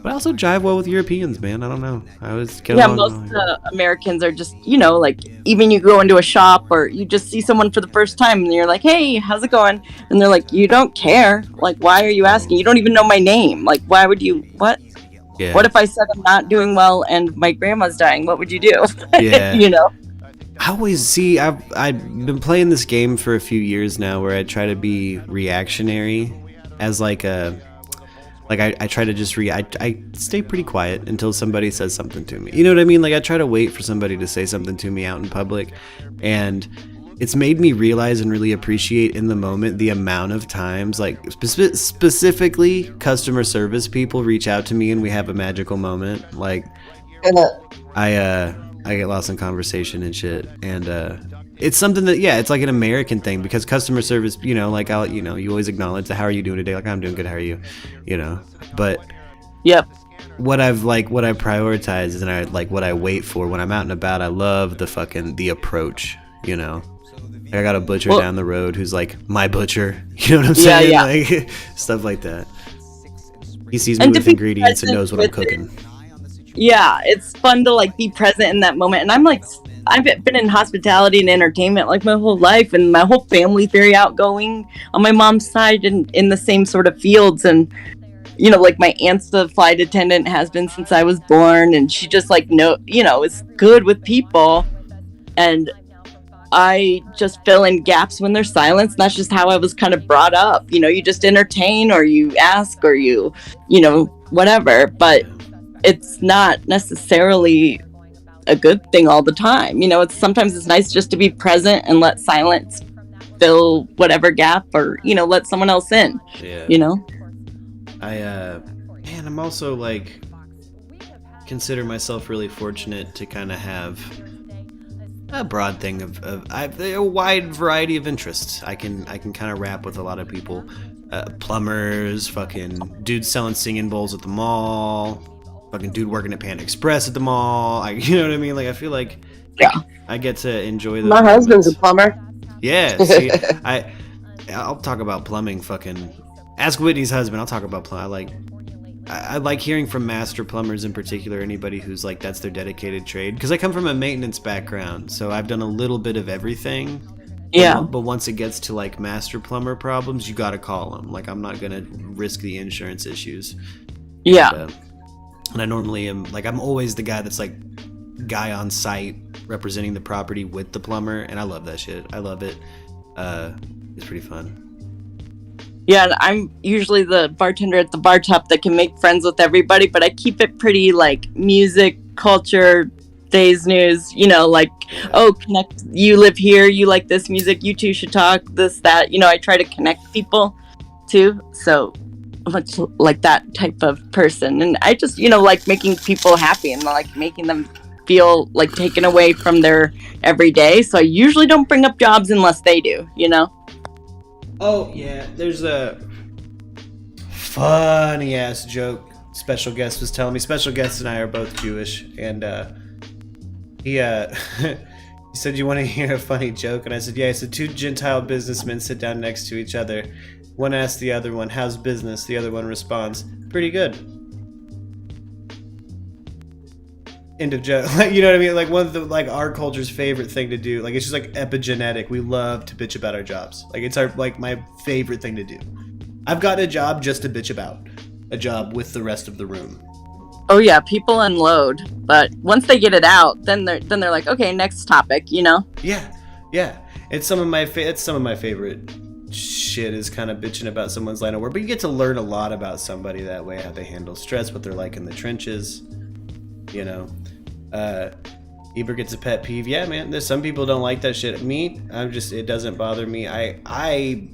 I also jive well with Europeans, man. I don't know. I was most Americans are just, you know, like, even you go into a shop or you just see someone for the first time and you're like, hey, how's it going? And they're like, you don't care. Like, why are you asking? You don't even know my name. Like, why would you? What? Yeah. What if I said I'm not doing well and my grandma's dying? What would you do? Yeah. You know? I always see, I've been playing this game for a few years now where I try to be reactionary as like a, like I try to just I stay pretty quiet until somebody says something to me. You know what I mean? Like, I try to wait for somebody to say something to me out in public, and it's made me realize and really appreciate in the moment the amount of times, like specifically customer service people reach out to me and we have a magical moment. Like, I get lost in conversation and shit, and it's something that, yeah, it's like an American thing, because customer service, you know, like, you know, you always acknowledge the how are you doing today, like, I'm doing good, how are you, you know, but yep, what I prioritize and what I wait for when I'm out and about, I love the approach, you know. I got a butcher down the road who's like my butcher, you know what I'm saying? Yeah. Like, stuff like that. He sees me with ingredients and knows what I'm cooking. Yeah, it's fun to like be present in that moment. And I'm like, I've been in hospitality and entertainment like my whole life, and my whole family's very outgoing on my mom's side and in the same sort of fields. And, you know, like, my aunt's the flight attendant, has been since I was born, and she just like, is good with people. And I just fill in gaps when there's silence. And that's just how I was kind of brought up. You know, you just entertain, or you ask, or you know, whatever. But it's not necessarily a good thing all the time. You know, sometimes it's nice just to be present and let silence fill whatever gap, or, you know, let someone else in. Yeah. You know? I'm also like, consider myself really fortunate to kind of have a broad thing of a wide variety of interests. I can kind of rap with a lot of people. Plumbers, fucking dudes selling singing bowls at the mall, fucking dude working at Panda Express at the mall. You know what I mean? Like, I feel like I get to enjoy those. My husband's a plumber. Yeah, see, I'll talk about plumbing. Fucking ask Whitney's husband. I'll talk about plumbing. I like hearing from master plumbers in particular, anybody who's like, that's their dedicated trade. Because I come from a maintenance background, so I've done a little bit of everything. Yeah. But once it gets to like master plumber problems, you got to call them. Like, I'm not gonna risk the insurance issues. Yeah. And I normally am like, I'm always the guy that's like guy on site representing the property with the plumber, and I love that shit. I love it. It's pretty fun. Yeah, and I'm usually the bartender at the bar top that can make friends with everybody, but I keep it pretty like music, culture, days news, like, oh, connect, you live here, you like this music, you two should talk, this, that, I try to connect people too. So much like that type of person. And I just, like making people happy and like making them feel like taken away from their everyday. So I usually don't bring up jobs unless they do, Oh, yeah. There's a funny ass joke special guest was telling me. Special guest and I are both Jewish, and he he said, "You want to hear a funny joke?" And I said, "Yeah." He said, two Gentile businessmen sit down next to each other. One asks the other one, "How's business?" The other one responds, "Pretty good." End of joke. Like, you know what I mean? Like, one of the, like, our culture's favorite thing to do. Like, it's just like epigenetic. We love to bitch about our jobs. Like, it's our, like, my favorite thing to do. I've got a job just to bitch about. A job with the rest of the room. Oh yeah, people unload, but once they get it out, then they're like, okay, next topic, Yeah, yeah. It's some of my favorite shit is kind of bitching about someone's line of work. But you get to learn a lot about somebody that way, how they handle stress, what they're like in the trenches. Eber gets a pet peeve. Yeah, man. There's some people don't like that shit. Me, it doesn't bother me. I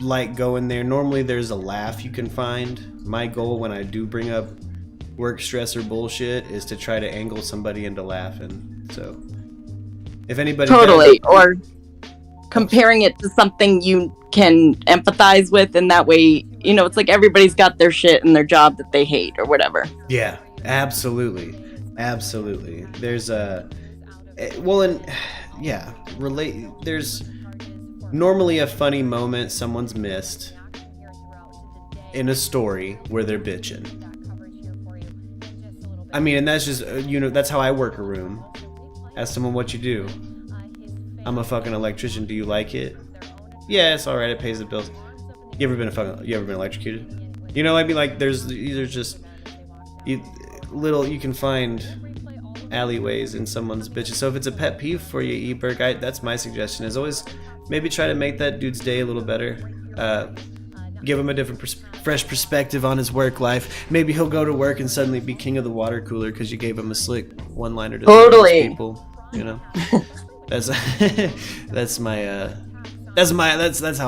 like going there. Normally, there's a laugh you can find. My goal when I do bring up work stress or bullshit is to try to angle somebody into laughing. So, if anybody or comparing it to something you can empathize with, and that way, it's like everybody's got their shit and their job that they hate or whatever. Yeah, absolutely. There's there's normally a funny moment someone's missed in a story where they're bitching. I mean, and that's just, that's how I work a room. Ask someone what you do. I'm a fucking electrician. Do you like it? Yeah, it's alright. It pays the bills. You ever been electrocuted? I mean, like, there's just you can find alleyways in someone's bitches. So if it's a pet peeve for you, E-Berg, that's my suggestion, is always maybe try to make that dude's day a little better. Give him a different fresh perspective on his work life. Maybe he'll go to work and suddenly be king of the water cooler because you gave him a slick one-liner to totally people. That's how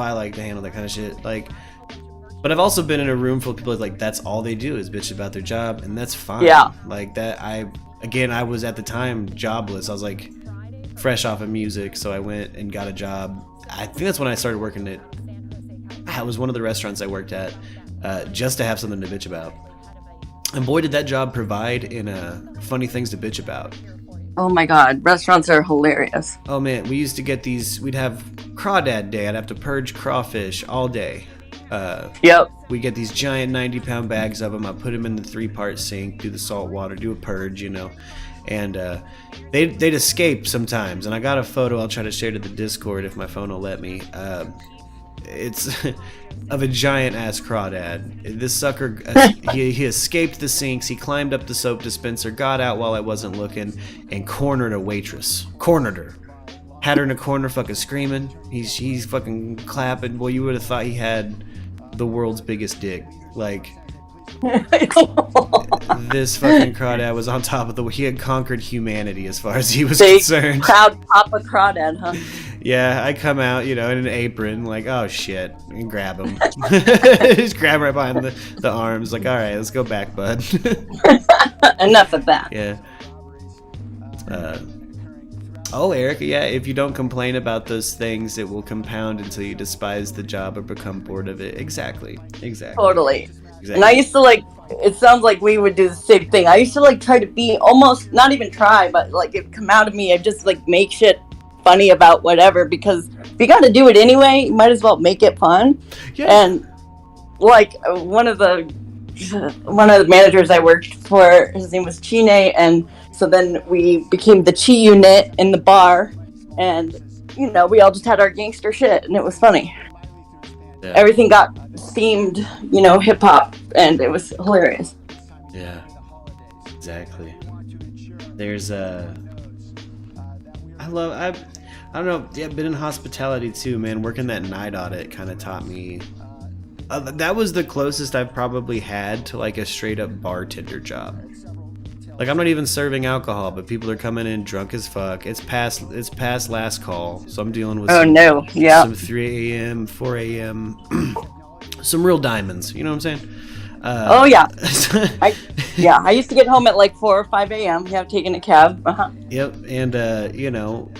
I like to handle that kind of shit. Like, but I've also been in a room full of people like that's all they do is bitch about their job, and that's fine. Yeah. Like that. I was at the time jobless. I was like fresh off of music, so I went and got a job. I think that's when I started working at. It was one of the restaurants I worked at, just to have something to bitch about. And boy, did that job provide in funny things to bitch about. Oh my god, restaurants are hilarious. Oh man, we used to get these. We'd have Crawdad Day. I'd have to purge crawfish all day. Yep. We get these giant 90-pound bags of them. I put them in the 3-part sink, do the salt water, do a purge, and they'd escape sometimes. And I got a photo I'll try to share to the Discord if my phone will let me. It's of a giant ass crawdad. This sucker, he escaped the sinks. He climbed up the soap dispenser, got out while I wasn't looking, and cornered a waitress. Cornered her. Had her in a corner, fucking screaming. He's fucking clapping. Well, you would have thought he had the world's biggest dick. Like, this fucking crawdad was on top of he had conquered humanity as far as he was concerned. Proud Papa Crawdad, huh? Yeah, I come out, in an apron, like, oh shit, and grab him. Just grab right behind the arms, like, all right, let's go back, bud. Enough of that. Yeah. Oh, Erica, yeah, if you don't complain about those things, it will compound until you despise the job or become bored of it. Exactly. Totally. Exactly. And I used to it sounds like we would do the same thing. I used to try to be almost, not even try, but it come out of me. I just make shit funny about whatever, because if you got to do it anyway, you might as well make it fun. Yeah. And one of the managers I worked for, his name was Chine, and so then we became the Chi unit in the bar, and we all just had our gangster shit, and it was funny. Yeah. Everything got themed, hip hop, and it was hilarious. Yeah, exactly. There's I don't know. Yeah, I've been in hospitality too, man. Working that night audit kind of taught me That was the closest I've probably had to like a straight up bartender job. Like, I'm not even serving alcohol, but people are coming in drunk as fuck. It's past last call, so I'm dealing with some 3 a.m., 4 a.m., some real diamonds. You know what I'm saying? Oh yeah, I used to get home at like 4 or 5 a.m. Yeah, taking a cab. Yep, and you know,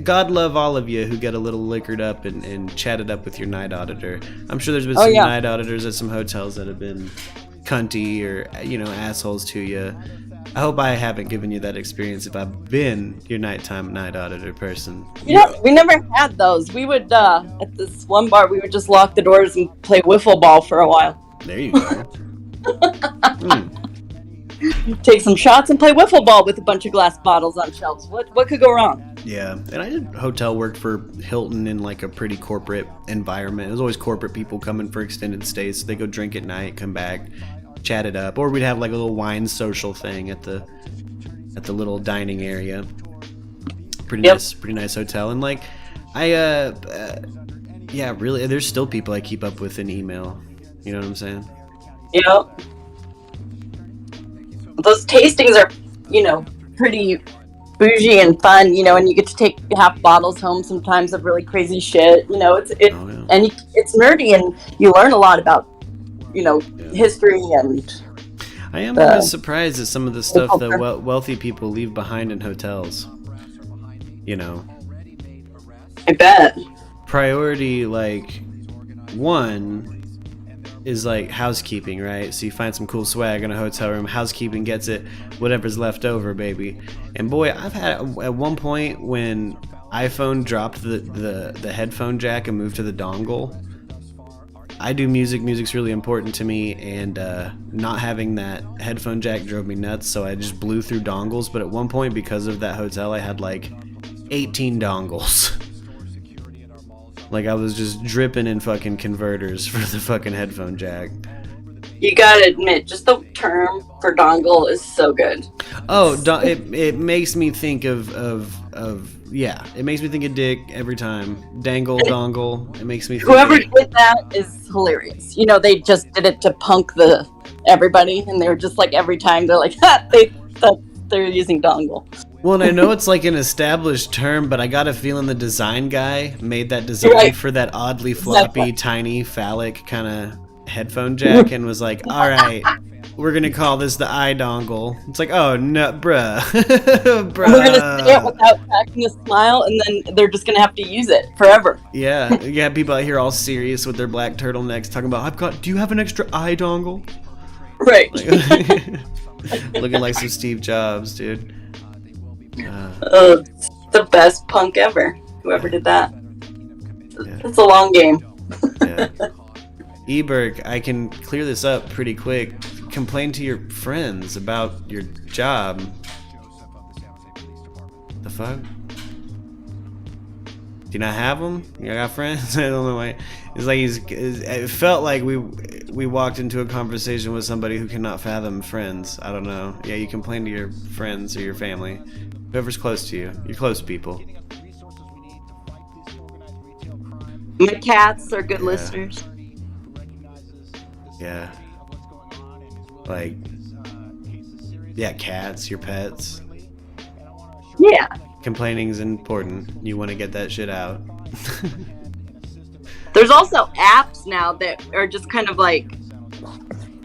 God love all of you who get a little liquored up and chatted up with your night auditor. I'm sure there's been some night auditors at some hotels that have been cunty or, you know, assholes to you. I hope I haven't given you that experience if I've been your nighttime night auditor person. Yeah, we never had those. We would at this one bar, we would just lock the doors and play wiffle ball for a while. There you go. Take some shots and play wiffle ball with a bunch of glass bottles on shelves. What could go wrong? Yeah, and I did hotel work for Hilton in like a pretty corporate environment. There's always corporate people coming for extended stays. So they go drink at night, come back, chat it up, or we'd have like a little wine social thing at the little dining area. Pretty nice hotel. And like yeah, really, there's still people I keep up with in email. You know what I'm saying? Yep. Those tastings are, you know, pretty bougie and fun, you know, and you get to take half bottles home sometimes of really crazy shit. You know, and it's nerdy, and you learn a lot about, you know, history and. I am always surprised at some of the stuff that wealthy people leave behind in hotels. You know. I bet. Priority, like, 1 is like housekeeping, right? So you find some cool swag in a hotel room, housekeeping gets it, whatever's left over, baby. And boy, I've had at one point when iPhone dropped the headphone jack and moved to the dongle. I do music's really important to me, and not having that headphone jack drove me nuts, so I just blew through dongles. But at one point, because of that hotel, I had like 18 dongles. Like, I was just dripping in fucking converters for the fucking headphone jack. You gotta admit, just the term for dongle is so good. Oh, it makes me think of it makes me think of dick every time. Dangle, dongle. It makes me think whoever did that is hilarious. You know, they just did it to punk everybody, and they were just like, every time they're like, they're using dongle. Well, and I know it's like an established term, but I got a feeling the design guy made that design for that oddly floppy, tiny, phallic kind of headphone jack and was like, all right, we're going to call this the iDongle. It's like, oh, no, bruh. Bruh. We're going to say it without cracking a smile, and then they're just going to have to use it forever. Yeah, you have people out here all serious with their black turtlenecks talking about, do you have an extra iDongle? Right. Like, looking like some Steve Jobs, dude. The best punk ever. Whoever did that. It's a long game. Yeah. Eberg, I can clear this up pretty quick. Complain to your friends about your job. The fuck? Do you not have them? You got friends? I don't know why. It's like it felt like we walked into a conversation with somebody who cannot fathom friends. I don't know. Yeah, you complain to your friends or your family. Whoever's close to you. Your close people. My cats are good listeners. Yeah. Like, yeah, cats, your pets. Yeah. Complaining is important. You want to get that shit out. There's also apps now that are just kind of like,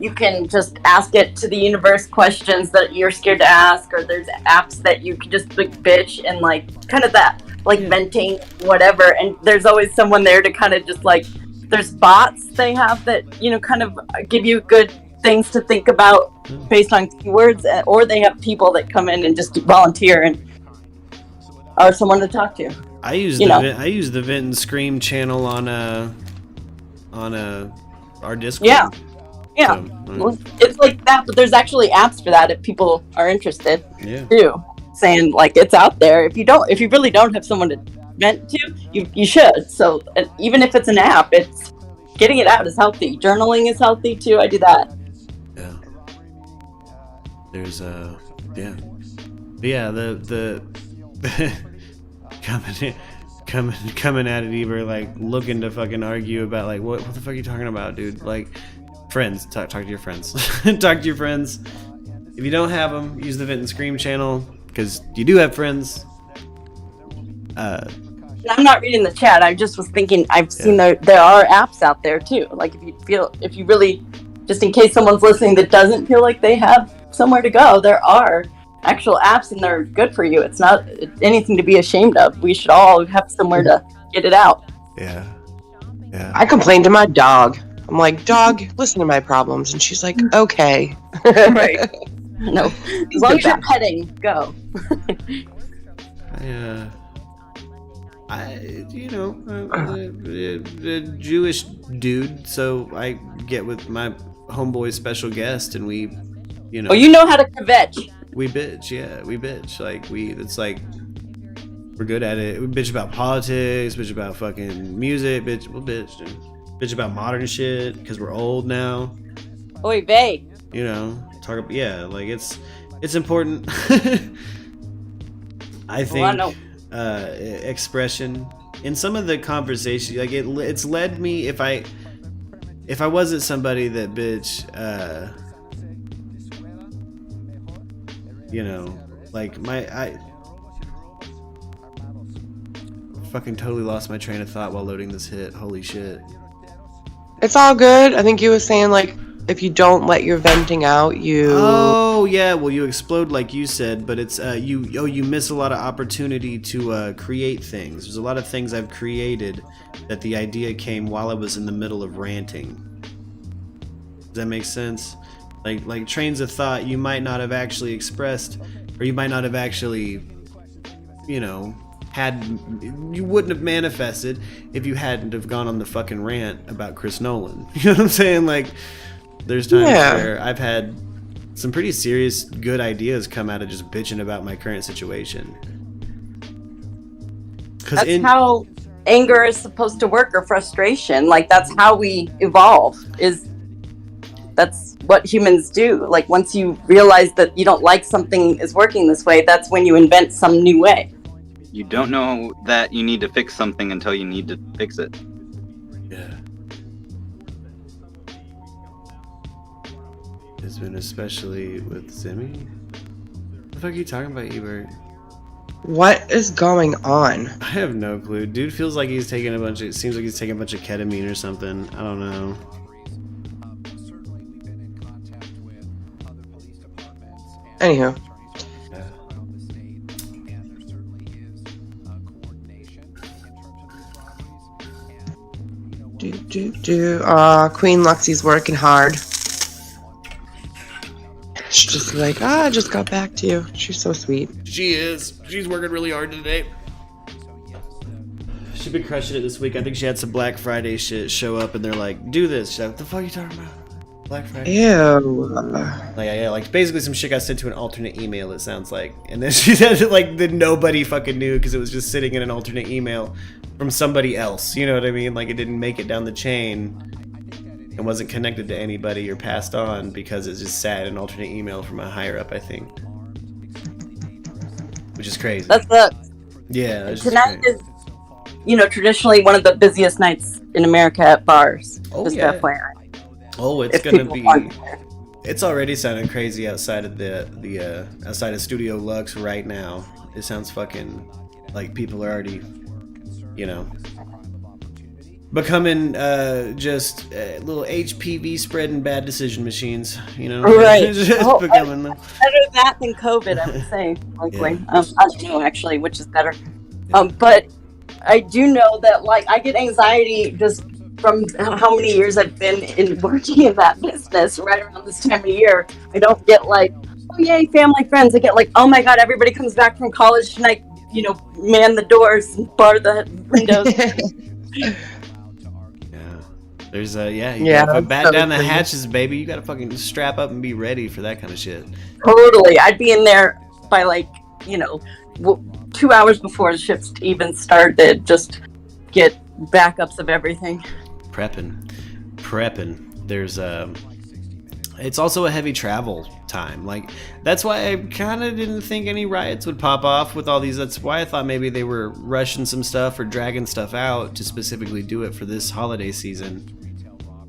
you can just ask it to the universe questions that you're scared to ask, or there's apps that you can just like bitch and like kind of that like venting whatever, and there's always someone there to kind of just like, there's bots they have that, you know, kind of give you good things to think about based on keywords, or they have people that come in and just volunteer and are someone to talk to. I use the Vent and Scream channel on our Discord. Yeah. Yeah, well, it's like that, but there's actually apps for that if people are interested. Yeah. Too, saying like it's out there. If you really don't have someone to vent to, you should. So even if it's an app, it's getting it out is healthy. Journaling is healthy too. I do that. Yeah. There's the coming at it, Eber, like looking to fucking argue about like what the fuck are you talking about, dude? Like, friends, talk to your friends. Talk to your friends. If you don't have them, use the Vent and Scream channel because you do have friends. I'm not reading the chat. I just was thinking. I've seen there are apps out there too. Like if you really, just in case someone's listening that doesn't feel like they have somewhere to go, there are actual apps and they're good for you. It's not anything to be ashamed of. We should all have somewhere to get it out. Yeah. I complained to my dog. I'm like, dog, listen to my problems, and she's like, okay. Right. No, as long as you're petting, go. A Jewish dude, so I get with my homeboy's special guest, and we, Oh, you know how to kvetch. We bitch, yeah, we bitch. Like it's like we're good at it. We bitch about politics, bitch about fucking music, we'll bitch, dude. Bitch about modern shit because we're old now. Oy vey. You know, talk about like it's important. I think expression in some of the conversation, like it's led me if I wasn't somebody that bitch, like I fucking totally lost my train of thought while loading this hit. Holy shit. It's all good. I think you were saying like if you don't let your venting out, you. Oh yeah, well you explode like you said, but it's you miss a lot of opportunity to create things. There's a lot of things I've created that the idea came while I was in the middle of ranting. Does that make sense? Like trains of thought you might not have actually expressed, or you might not have actually, you wouldn't have manifested if you hadn't have gone on the fucking rant about Chris Nolan. You know what I'm saying? Like, there's times where I've had some pretty serious good ideas come out of just bitching about my current situation. That's how anger is supposed to work, or frustration. Like, that's how we evolve. That's what humans do. Like, once you realize that you don't like something is working this way, that's when you invent some new way. You don't know that you need to fix something until you need to fix it. Yeah. It's been especially with Zimmy. What the fuck are you talking about, Ebert? What is going on? I have no clue. Dude feels like he's taking it seems like he's taking a bunch of ketamine or something. I don't know. Anywho. Queen Luxie's working hard. She's just like, I just got back to you. She's so sweet. She is. She's working really hard today. She's been crushing it this week. I think she had some Black Friday shit show up, and they're like, do this. She's like, what the fuck are you talking about? Black Friday? Ew. Like basically some shit got sent to an alternate email, it sounds like. And then she said it like that nobody fucking knew because it was just sitting in an alternate email from somebody else. You know what I mean? Like, it didn't make it down the chain and wasn't connected to anybody or passed on because it just sat in an alternate email from a higher up, I think. Which is crazy. That's the yeah. Tonight is, traditionally one of the busiest nights in America at bars. Oh, just yeah. FYI. Oh, it's gonna be. It's already sounding crazy outside of the outside of Studio Lux right now. It sounds fucking like people are already, becoming just little HPV spreading bad decision machines. Right. Just becoming better that than COVID, I would say. Frankly, I don't know actually which is better. But I do know that I get anxiety just from how many years I've been working in that business. Right around this time of year, I don't get oh yay, family, friends. I get oh my god, everybody comes back from college tonight. Man the doors and bar the windows. There's you gotta bat down the hatches, baby. You gotta fucking strap up and be ready for that kind of shit. Totally. I'd be in there by 2 hours before the ships even started, just get backups of everything. Prepping. There's it's also a heavy travel time. Like, that's why I kind of didn't think any riots would pop off with all these. That's why I thought maybe they were rushing some stuff or dragging stuff out to specifically do it for this holiday season.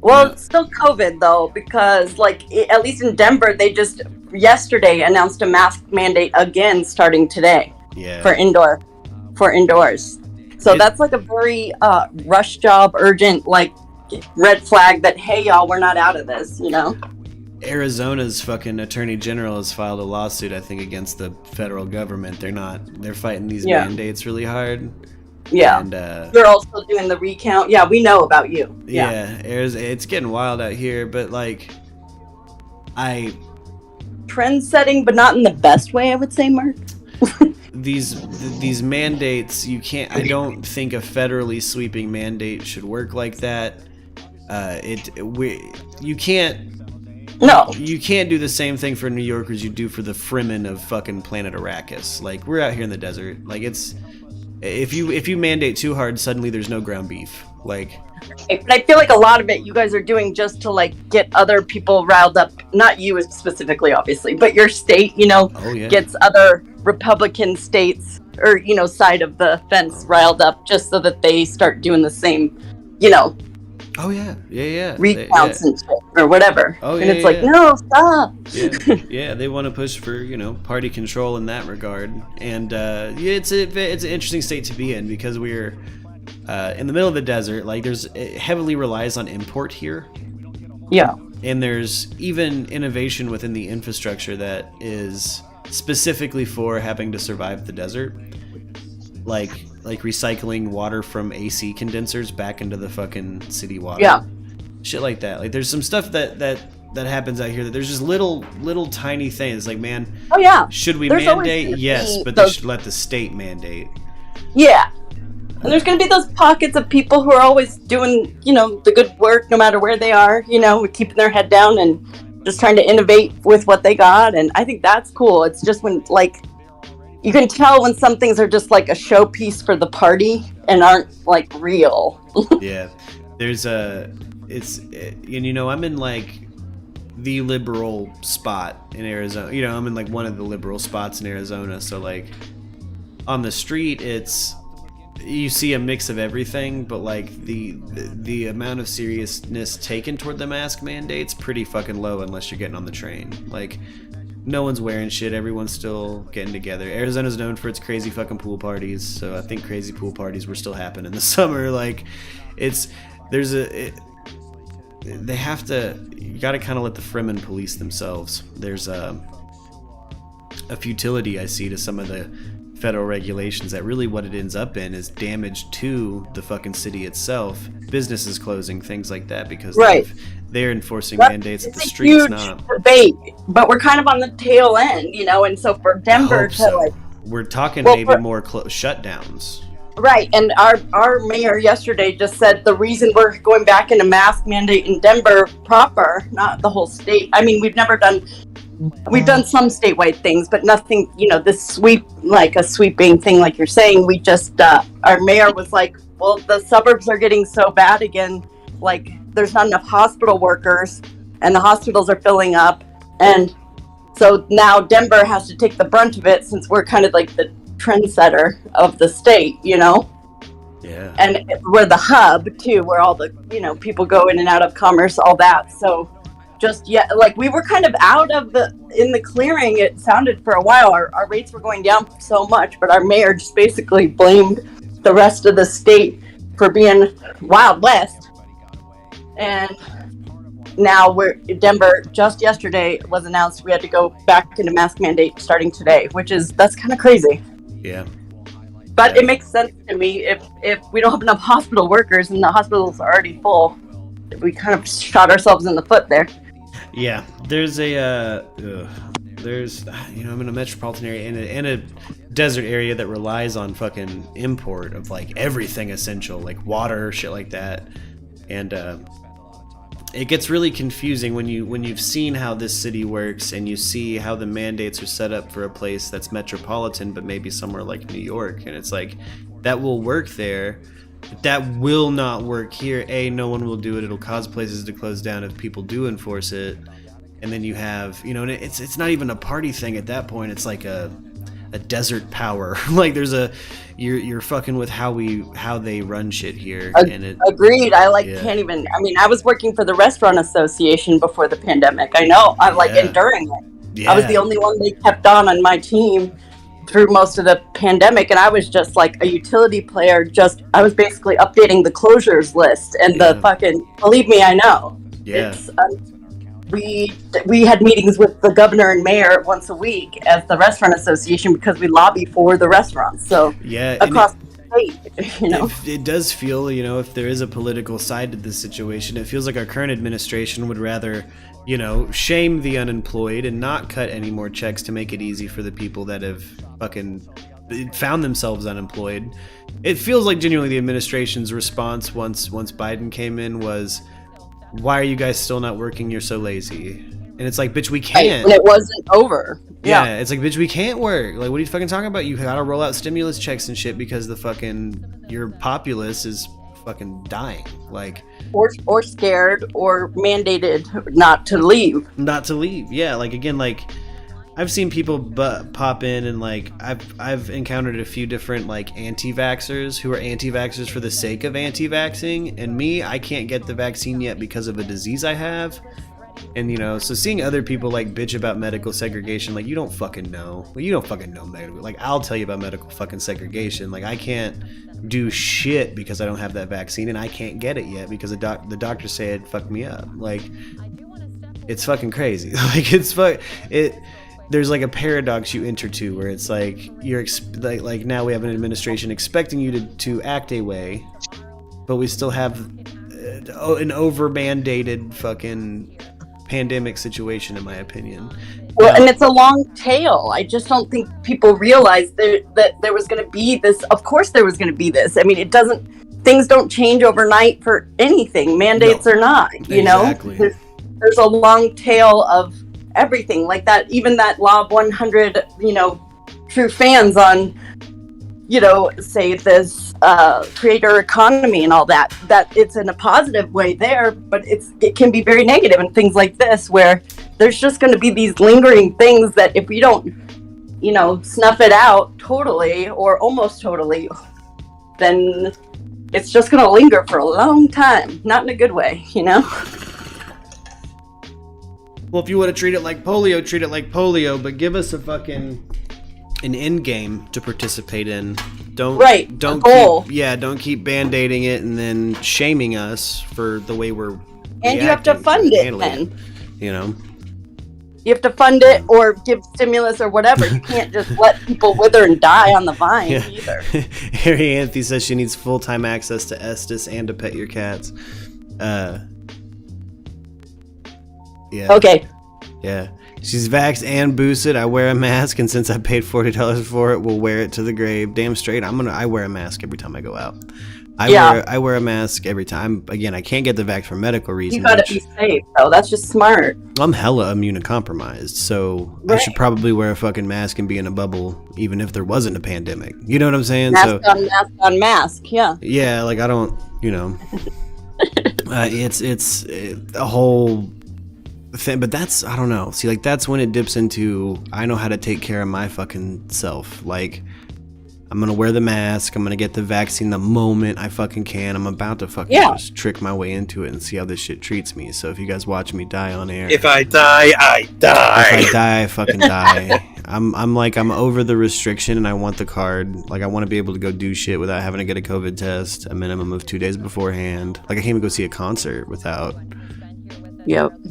Well, it's still COVID though, because like at least in Denver, they just yesterday announced a mask mandate again starting today. Yeah. For indoors. So that's like a very rush job, urgent, like red flag that, hey y'all, we're not out of this, you know? Arizona's fucking attorney general has filed a lawsuit, I think, against the federal government. They're fighting these mandates really hard. Yeah. And they're also doing the recount. Yeah, we know about you. It's getting wild out here, but like trend setting, but not in the best way, I would say, Mark. these mandates, you can't. I don't think a federally sweeping mandate should work like that. You can't. No. You can't do the same thing for New Yorkers you do for the Fremen of fucking planet Arrakis. Like, we're out here in the desert. Like, it's if you mandate too hard, suddenly there's no ground beef. Like, but I feel like a lot of it you guys are doing just to like get other people riled up. Not you specifically, obviously, but your state, you know, gets other Republican states or, you know, side of the fence riled up just so that they start doing the same, you know. Oh yeah, recounts and shit or whatever. Oh and yeah, it's like, no, stop. Yeah, they want to push for, you know, party control in that regard, and it's an interesting state to be in because we're in the middle of the desert. Like, it heavily relies on import here. Yeah, and there's even innovation within the infrastructure that is specifically for having to survive the desert, like recycling water from AC condensers back into the fucking city water. Yeah. Shit like that. Like, there's some stuff that happens out here that there's just little tiny things. Like, man, oh yeah, should we there's mandate? Yes, but they should let the state mandate. Yeah. And there's going to be those pockets of people who are always doing, you know, the good work no matter where they are, you know, keeping their head down and just trying to innovate with what they got. And I think that's cool. It's just when, like, you can tell when some things are just like a showpiece for the party and aren't like real. Yeah. There's you know, I'm in like the liberal spot in Arizona. You know, I'm in like one of the liberal spots in Arizona. So like on the street, you see a mix of everything, but like the amount of seriousness taken toward the mask mandate's pretty fucking low unless you're getting on the train. Like, no one's wearing shit. Everyone's still getting together. Arizona's known for its crazy fucking pool parties, so I think crazy pool parties were still happening in the summer. Like, you gotta kind of let the Fremen police themselves. There's a futility I see to some of the federal regulations that really what it ends up in is damage to the fucking city itself, businesses closing, things like that, because they're enforcing mandates that the street's not. Debate, but we're kind of on the tail end, you know, and so for Denver like, we're talking maybe more shutdowns. Right, and our mayor yesterday just said the reason we're going back into mask mandate in Denver proper, not the whole state. I mean, we've done some statewide things, but nothing, you know, this sweeping thing like you're saying. We just, our mayor was like, well, the suburbs are getting so bad again, like there's not enough hospital workers and the hospitals are filling up. And so now Denver has to take the brunt of it since we're kind of like the trendsetter of the state, you know? Yeah. And we're the hub too, where all the, you know, people go in and out of commerce, all that. So like we were kind of in the clearing. It sounded for a while our rates were going down so much, but our mayor just basically blamed the rest of the state for being Wild West. And now Denver, just yesterday was announced we had to go back into mask mandate starting today, that's kind of crazy. Yeah. But it makes sense to me if we don't have enough hospital workers and the hospitals are already full, we kind of shot ourselves in the foot there. Yeah, there's you know, I'm in a metropolitan area and a desert area that relies on fucking import of like everything essential, like water, shit like that, and it gets really confusing when you've seen how this city works and you see how the mandates are set up for a place that's metropolitan, but maybe somewhere like New York, and it's like that will work there. That will not work here. No one will do it. It'll cause places to close down if people do enforce it. and then you have, you know, and it's not even a party thing at that point. It's like a desert power. Like there's you're fucking with how they run shit here. Agreed. I can't even. I mean, I was working for the Restaurant Association before the pandemic. I know. I'm like enduring it. I was the only one they kept on my team through most of the pandemic, and I was just like a utility player. I was basically updating the closures list and the fucking. Believe me, I know. Yeah. It's, we had meetings with the governor and mayor once a week as the Restaurant Association because we lobby for the restaurants. So across the state, you know, it does feel, you know, if there is a political side to this situation, it feels like our current administration would rather, you know, shame the unemployed and not cut any more checks to make it easy for the people that have fucking found themselves unemployed. It feels like genuinely the administration's response once Biden came in was, why are you guys still not working? You're so lazy. And it's like, bitch, we can't. And it wasn't over. Yeah, it's like, bitch, we can't work. Like, what are you fucking talking about? You gotta roll out stimulus checks and shit because your populace is fucking dying. Like, or scared or mandated not to leave. Yeah, like again, like I've seen people pop in and like I've encountered a few different like anti-vaxxers who are anti-vaxxers for the sake of anti-vaxxing, and me, I can't get the vaccine yet because of a disease I have. And you know, so seeing other people like bitch about medical segregation, like you don't fucking know. You don't fucking know medical. Like I'll tell you about medical fucking segregation. Like I can't do shit because I don't have that vaccine, and I can't get it yet because the doctors say it fucked me up. Like it's fucking crazy. Like there's like a paradox you enter to where it's like you're like now we have an administration expecting you to act a way, but we still have an over mandated fucking pandemic situation, in my opinion. Well, and it's a long tail. I just don't think people realize that there was going to be this. Of course, there was going to be this. I mean, things don't change overnight for anything, mandates or not. You exactly. know, there's a long tail of everything like that. Even that law of 100, you know, true fans on, you know, say this creator economy and all that it's in a positive way there, but it can be very negative in things like this where there's just going to be these lingering things that if we don't, you know, snuff it out totally or almost totally, then it's just going to linger for a long time, not in a good way, you know. Well, if you want to treat it like polio, treat it like polio, but give us an end game to participate in. Don't keep band-aiding it and then shaming us for the way we're and you have to fund it then. You know, you have to fund it or give stimulus or whatever. You can't just let people wither and die on the vine either. Harry Anthony says she needs full-time access to Estes and to pet your cats. Yeah. Okay. Yeah. She's vaxxed and boosted. I wear a mask, and since I paid $40 for it, we'll wear it to the grave. Damn straight. I wear a mask every time I go out. I wear a mask every time. Again, I can't get the vax for medical reasons. You gotta be safe, though. That's just smart. I'm hella immunocompromised, so I should probably wear a fucking mask and be in a bubble, even if there wasn't a pandemic. You know what I'm saying? Mask on mask. Yeah. Yeah, like I don't, you know. It's a whole thing, but that's, I don't know. See, like that's when it dips into I know how to take care of my fucking self. Like I'm gonna wear the mask. I'm gonna get the vaccine the moment I fucking can. I'm about to fucking just trick my way into it and see how this shit treats me. So if you guys watch me die on air, if I die, I die. If I die, I fucking die. I'm over the restriction and I want the card. Like I want to be able to go do shit without having to get a COVID test a minimum of 2 days beforehand. Like I can't even go see a concert without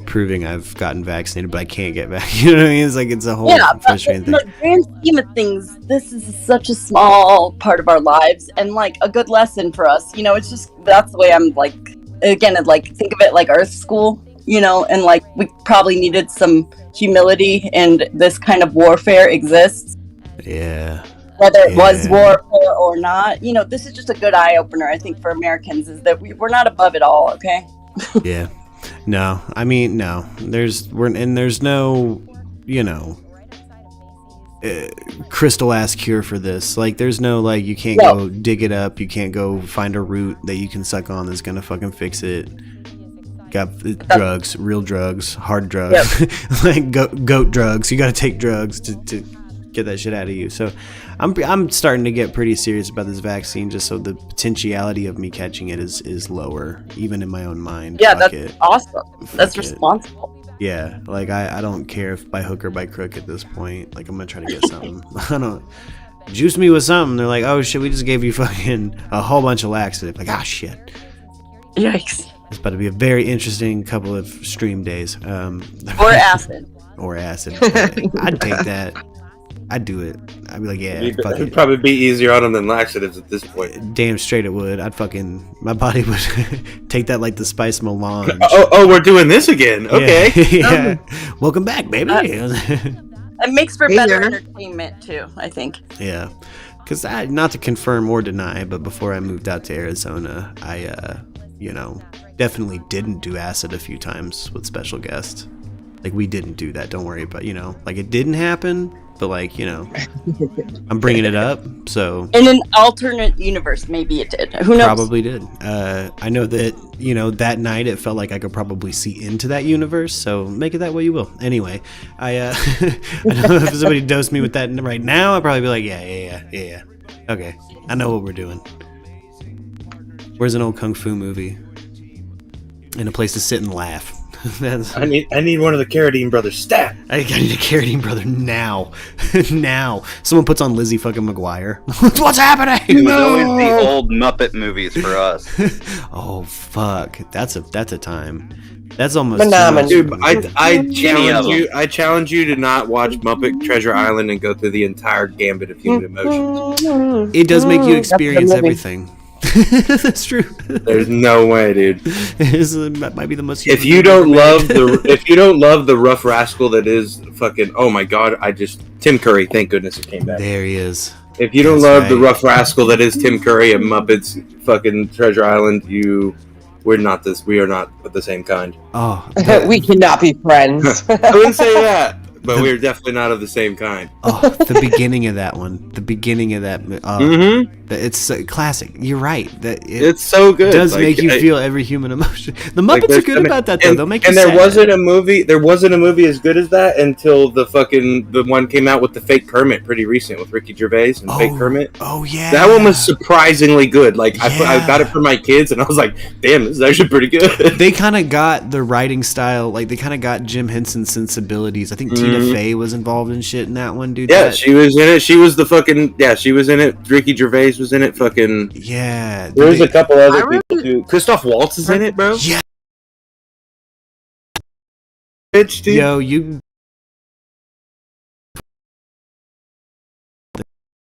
proving I've gotten vaccinated, but I can't get back. You know what I mean? It's like it's a whole frustrating thing. In the grand scheme of things, this is such a small part of our lives and like a good lesson for us. You know, it's just that's the way I'm like. Again, like think of it like Earth School. You know, and like we probably needed some humility, and this kind of warfare exists. Yeah. Whether it was warfare or not, you know, this is just a good eye opener. I think for Americans is that we're not above it all. Okay. Yeah. No, I mean, no. There's no, you know, crystal ass cure for this. Like, there's no like you can't go dig it up. You can't go find a root that you can suck on that's gonna fucking fix it. got drugs, real drugs, hard drugs, like goat drugs. You got to take drugs to get that shit out of you. So I'm starting to get pretty serious about this vaccine, just so the potentiality of me catching it is lower, even in my own mind. Yeah, that's awesome. That's responsible. Yeah, like I don't care if by hook or by crook at this point. Like I'm gonna try to get something. I don't juice me with something. They're like, oh shit, we just gave you fucking a whole bunch of laxative. Like, ah shit. Yikes. It's about to be a very interesting couple of stream days. Or acid. Or acid. I'd take that. I'd do it. I'd be like, yeah, fuck It'd it. probably be easier on them than laxatives at this point. Damn straight it would. My body would take that like the spice melange. Oh, we're doing this again. Okay. Yeah. Welcome back, baby. It makes for better entertainment too, I think. Yeah. Because not to confirm or deny, but before I moved out to Arizona, I, definitely didn't do acid a few times with special guests. Like, we didn't do that. Don't worry about, like, it didn't happen. But like, I'm bringing it up, so in an alternate universe, maybe it did. Who knows? Probably did. I know that that night it felt like I could probably see into that universe. So make it that way you will. Anyway, I don't know if somebody dosed me with that right now. I'd probably be like, yeah. Okay, I know what we're doing. Where's an old kung fu movie? And a place to sit and laugh. I need one of the Carradine brothers. Stat! I need a Carradine brother now. Now. Someone puts on Lizzie fucking McGuire. What's happening? It was always the old Muppet movies for us. Oh fuck. That's a time. That's almost dude, I challenge you to not watch Muppet Treasure Island and go through the entire gambit of human emotions. It does make you experience everything. That's true. There's no way, dude. That might be the most. If you don't love the rough rascal that is fucking, oh my god, Tim Curry. Thank goodness it came back. There he is. If you don't love the rough rascal that is Tim Curry and Muppets fucking Treasure Island, we are not of the same kind. Oh, we cannot be friends. I wouldn't say that. But we're definitely not of the same kind. Oh, the beginning of that one. The beginning of that. It's classic. You're right. It's so good. It does make you feel every human emotion. The Muppets are good about that, though. They'll make you sad. And there wasn't a movie as good as that until the one came out with the fake Kermit pretty recent with Ricky Gervais and fake Kermit. Oh, yeah. That one was surprisingly good. Like, I got it for my kids, and I was like, damn, this is actually pretty good. They kind of got the writing style. Like, they kind of got Jim Henson's sensibilities. I think Tina Fey was involved in shit in that one, dude. Yeah, she was in it. She was she was in it. Ricky Gervais was in it. Fucking yeah. There was a couple other people too. Christoph Waltz is in it, bro. Yeah. Bitch, dude. Yo, you.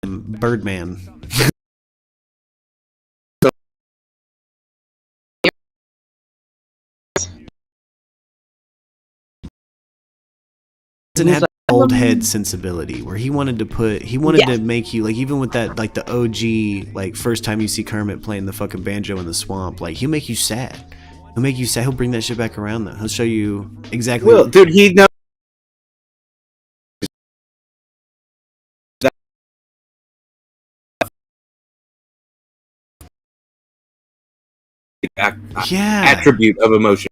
Birdman. Had that old head sensibility where he wanted to make you like, even with that, like the OG, like first time you see Kermit playing the fucking banjo in the swamp, like he'll make you sad. He'll bring that shit back around though. He'll show you exactly. Well, dude, he knows. Attribute of emotion.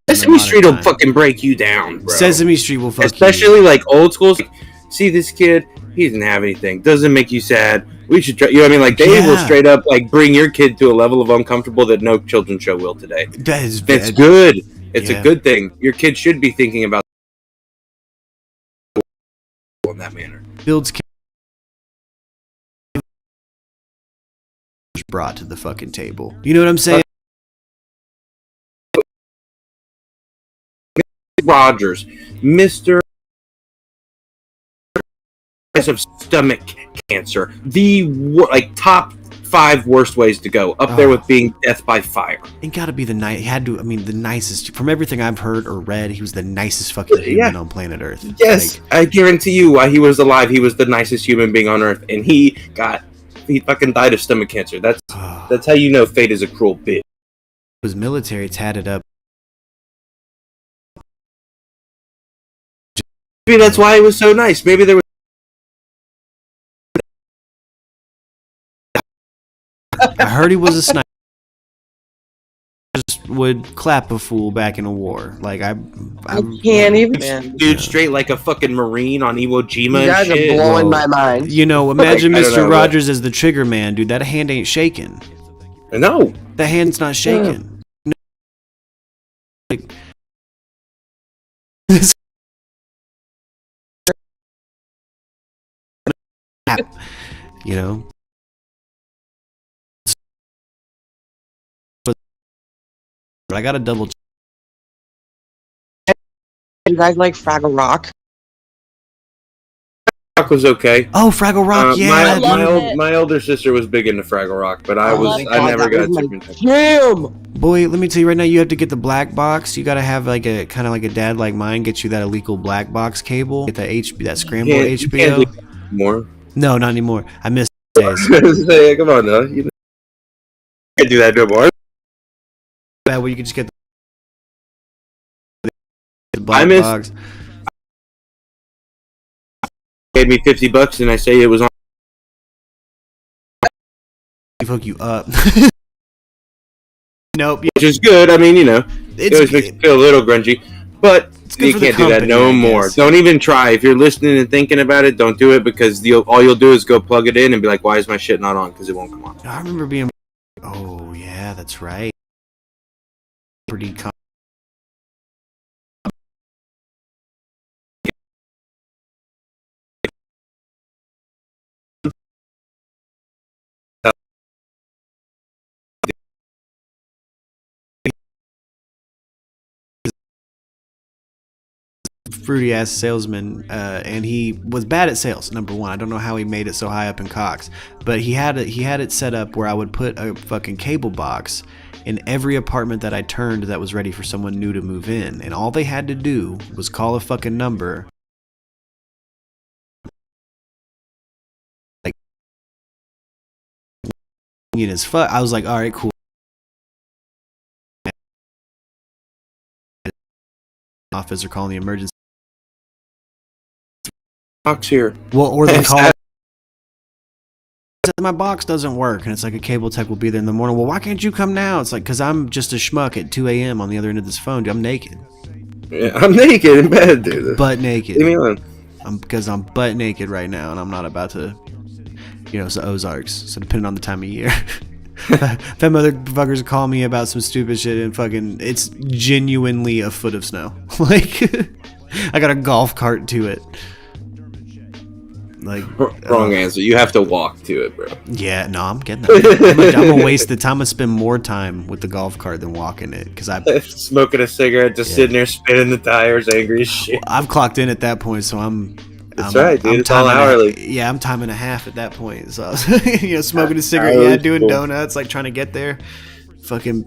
Sesame Street will fucking break you down, bro. Sesame Street will fuck especially like old school. See this kid? He doesn't have anything. Doesn't make you sad. We should try. You know what I mean? Like they will straight up like bring your kid to a level of uncomfortable that no children's show will today. It's good. It's a good thing. Your kid should be thinking about in that manner. Builds brought to the fucking table. You know what I'm saying? Rogers, Mr. of stomach cancer, the top 5 worst ways to go, up there with being death by fire. It gotta be the nicest. From everything I've heard or read, he was the nicest fucking human on planet Earth. Yes, I guarantee you, while he was alive, he was the nicest human being on Earth, and he fucking died of stomach cancer. That's how you know fate is a cruel bitch. Was military tatted up. Maybe that's why he was so nice. Maybe there was I heard he was a sniper. Just would clap a fool back in a war. Like I can't even. Dude, straight like a fucking Marine on Iwo Jima. You and guys are shit. blowing my mind. You know, imagine Like, I don't Mr. know, Rogers as the trigger man, dude. That hand ain't shaking. No, the hand's not shaking. Like, you know. But I gotta double check. You guys like Fraggle Rock? Rock was okay. Oh, Fraggle Rock, yeah. My older sister was big into Fraggle Rock, but I never got super into it. Damn. Boy, let me tell you right now, you have to get the black box. You gotta have like a kind of like a dad like mine get you that illegal black box cable. Get that scramble HBO. Can't do more. No, not anymore. I miss days. Hey, come on now. You can't do that no more. That way you can just get the black box. Paid me $50 and I say it was on. Hook you up. Nope. Which is good. I mean, you know, it always makes me feel a little grungy, but you can't do that no more. Don't even try. If you're listening and thinking about it, don't do it because all you'll do is go plug it in and be like, "Why is my shit not on?" Because it won't come on. I remember being. Oh yeah, that's right. Pretty. Fruity ass salesman, and he was bad at sales. Number one, I don't know how he made it so high up in Cox, but he had it set up where I would put a fucking cable box in every apartment that I turned that was ready for someone new to move in, and all they had to do was call a fucking number. Like, as fuck. I was like, all right, cool. Office or calling the emergency. Box here. Well, or they call. My box doesn't work, and it's like a cable tech will be there in the morning. Well, why can't you come now? It's like, because I'm just a schmuck at 2 a.m. on the other end of this phone. Dude, I'm naked. Yeah, I'm naked in bed, dude. Butt naked. Leave me alone. Because I'm butt naked right now, and I'm not about to, it's the Ozarks. So depending on the time of year. If that motherfuckers call me about some stupid shit and fucking, it's genuinely a foot of snow. Like, I got a golf cart to it. Like, wrong answer. You have to walk to it, bro. Yeah, no, I'm getting that. I'm gonna waste the time. I'm gonna spend more time with the golf cart than walking it because I'm smoking a cigarette, just sitting there spinning the tires, angry as shit. I've clocked in at that point, so I'm. That's right, dude. It's all hourly. Yeah, I'm time and a half at that point. So, smoking a cigarette, doing donuts, like trying to get there. Fucking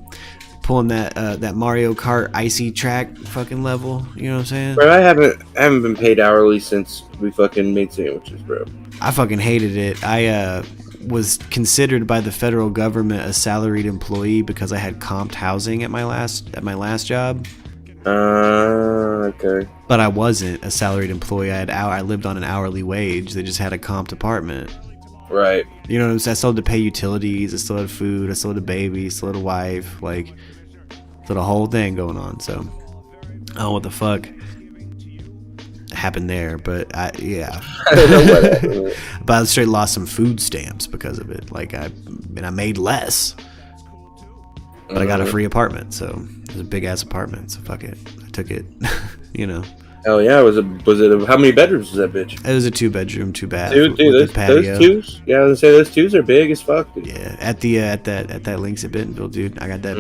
pulling that Mario Kart icy track fucking level. You know what I'm saying? Bro, I haven't been paid hourly since we fucking made sandwiches, bro. I fucking hated it. I was considered by the federal government a salaried employee because I had comped housing at my last job. Okay. But I wasn't a salaried employee. I lived on an hourly wage. They just had a comped apartment. Right. You know what I'm saying? I still had to pay utilities. I still had food. I still had a baby. Still had a wife. Like, so the whole thing going on. So, I don't know what the fuck happened there, but I don't know what happened. But I straight lost some food stamps because of it. Like, I made less. But I got a free apartment, so it was a big ass apartment. So fuck it, I took it. Hell yeah! Was it? How many bedrooms was that bitch? It was a 2-bedroom, 2-bath. Dude, those twos. Yeah, I was gonna say those twos are big as fuck. Dude. Yeah, at that Links at Bentonville, dude. I got that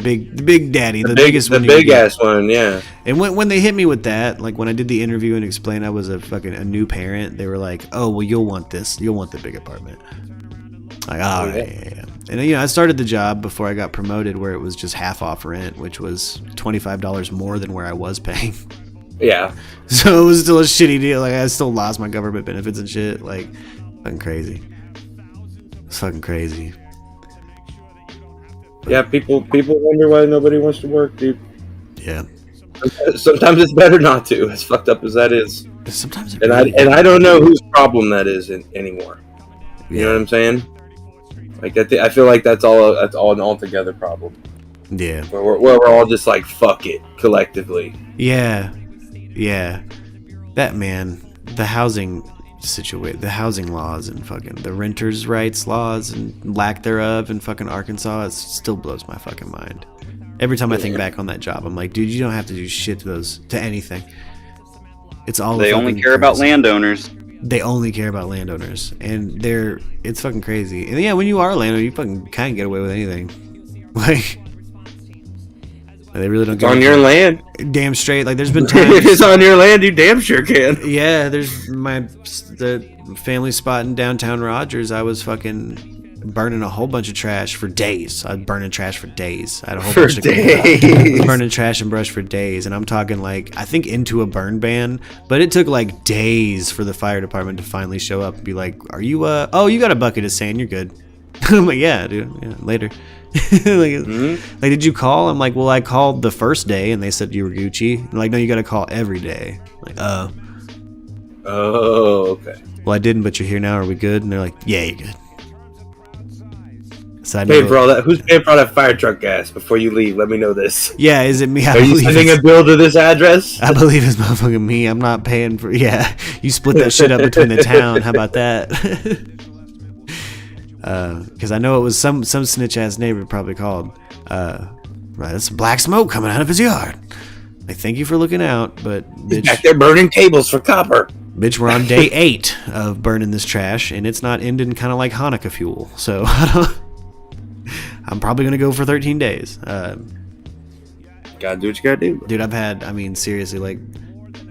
big daddy, the biggest one. The big ass one, yeah. And when they hit me with that, like when I did the interview and explained I was a new parent, they were like, "Oh, well, you'll want this. You'll want the big apartment." Like, all right, yeah. And I started the job before I got promoted, where it was just half off rent, which was $25 more than where I was paying. Yeah. So it was still a shitty deal. Like, I still lost my government benefits and shit. Like, fucking crazy. It's fucking crazy. Yeah, people wonder why nobody wants to work, dude. Yeah. Sometimes it's better not to, as fucked up as that is. Sometimes I don't know whose problem that is anymore. You know what I'm saying? Like I feel like that's all an altogether problem. Yeah. Where we're all just like fuck it collectively. Yeah. That man, the housing situation, the housing laws and fucking the renters' rights laws and lack thereof in fucking Arkansas, it still blows my fucking mind. Every time I think back on that job, I'm like, dude, you don't have to do shit to anything. It's all they only care about landowners. They only care about landowners, and it's fucking crazy. And yeah, when you are a landowner, you fucking kind of get away with anything. Like, they really don't. It's on your land. Damn straight. Like, there's been times. If it's on your land, you damn sure can. Yeah, there's the family spot in downtown Rogers. I was fucking burning a whole bunch of trash for days. I was burning trash for days. I had a whole bunch of days. Burning trash and brush for days, and I'm talking like I think into a burn ban. But it took like days for the fire department to finally show up and be like, "Are you oh, you got a bucket of sand? You're good." I'm like, "Yeah, dude. Yeah, later." like, did you call? I'm like, well, I called the first day and they said you were Gucci. I'm like, no, you got to call every day. I'm like, oh, okay. Well, I didn't, but you're here now. Are we good? And they're like, yeah, you're good. So paying for all that? Who's paying for all that fire truck gas before you leave? Let me know this. Yeah, is it me? Are you sending a bill to this address? I believe it's motherfucking me. I'm not paying for. Yeah, you split that shit up between the town. How about that? Because I know it was some snitch ass neighbor probably called. Right, there's some black smoke coming out of his yard. Like, thank you for looking out, but bitch, back there burning cables for copper. Bitch, we're on day 8 of burning this trash, and it's not ending kind of like Hanukkah fuel. So I'm probably gonna go for 13 days. Gotta do what you gotta do, dude. I've had, I mean, seriously, like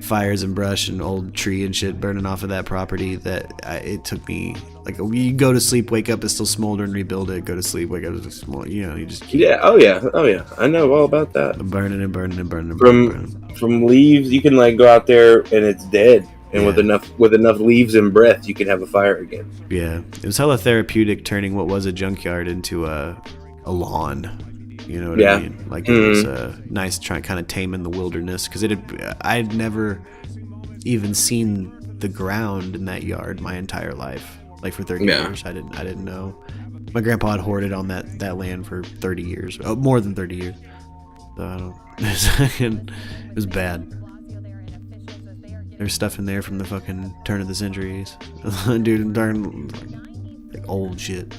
fires and brush and old tree and shit burning off of that property that it took me, like, you go to sleep, wake up, it's still smoldering, rebuild it, go to sleep, wake up, it's small, you know, you just keep oh yeah, I know all about that. Burning and burning and burning and burning. From leaves, you can like go out there and it's dead, and with enough leaves and breath, you can have a fire again. Yeah, it was hella therapeutic turning what was a junkyard into a lawn. You know what I mean? Like, it was nice trying kind of taming the wilderness, because I had never even seen the ground in that yard my entire life. Like, for 30 years, I didn't know. My grandpa had hoarded on that land for 30 years, more than 30 years. So I don't. It was bad. There's stuff in there from the fucking turn of the centuries, dude. Darn, like old shit.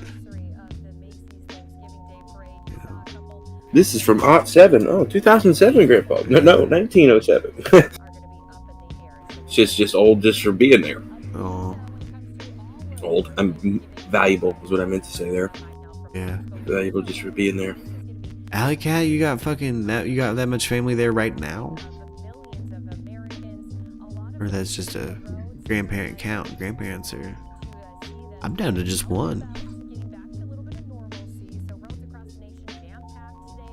This is from 07. Oh, 2007, Grandpa. No, 1907. It's just old just for being there. Oh. Old. I'm valuable is what I meant to say there. Yeah. Valuable just for being there. Alley Cat, you got that much family there right now? Or that's just a grandparent count? Grandparents are... I'm down to just one.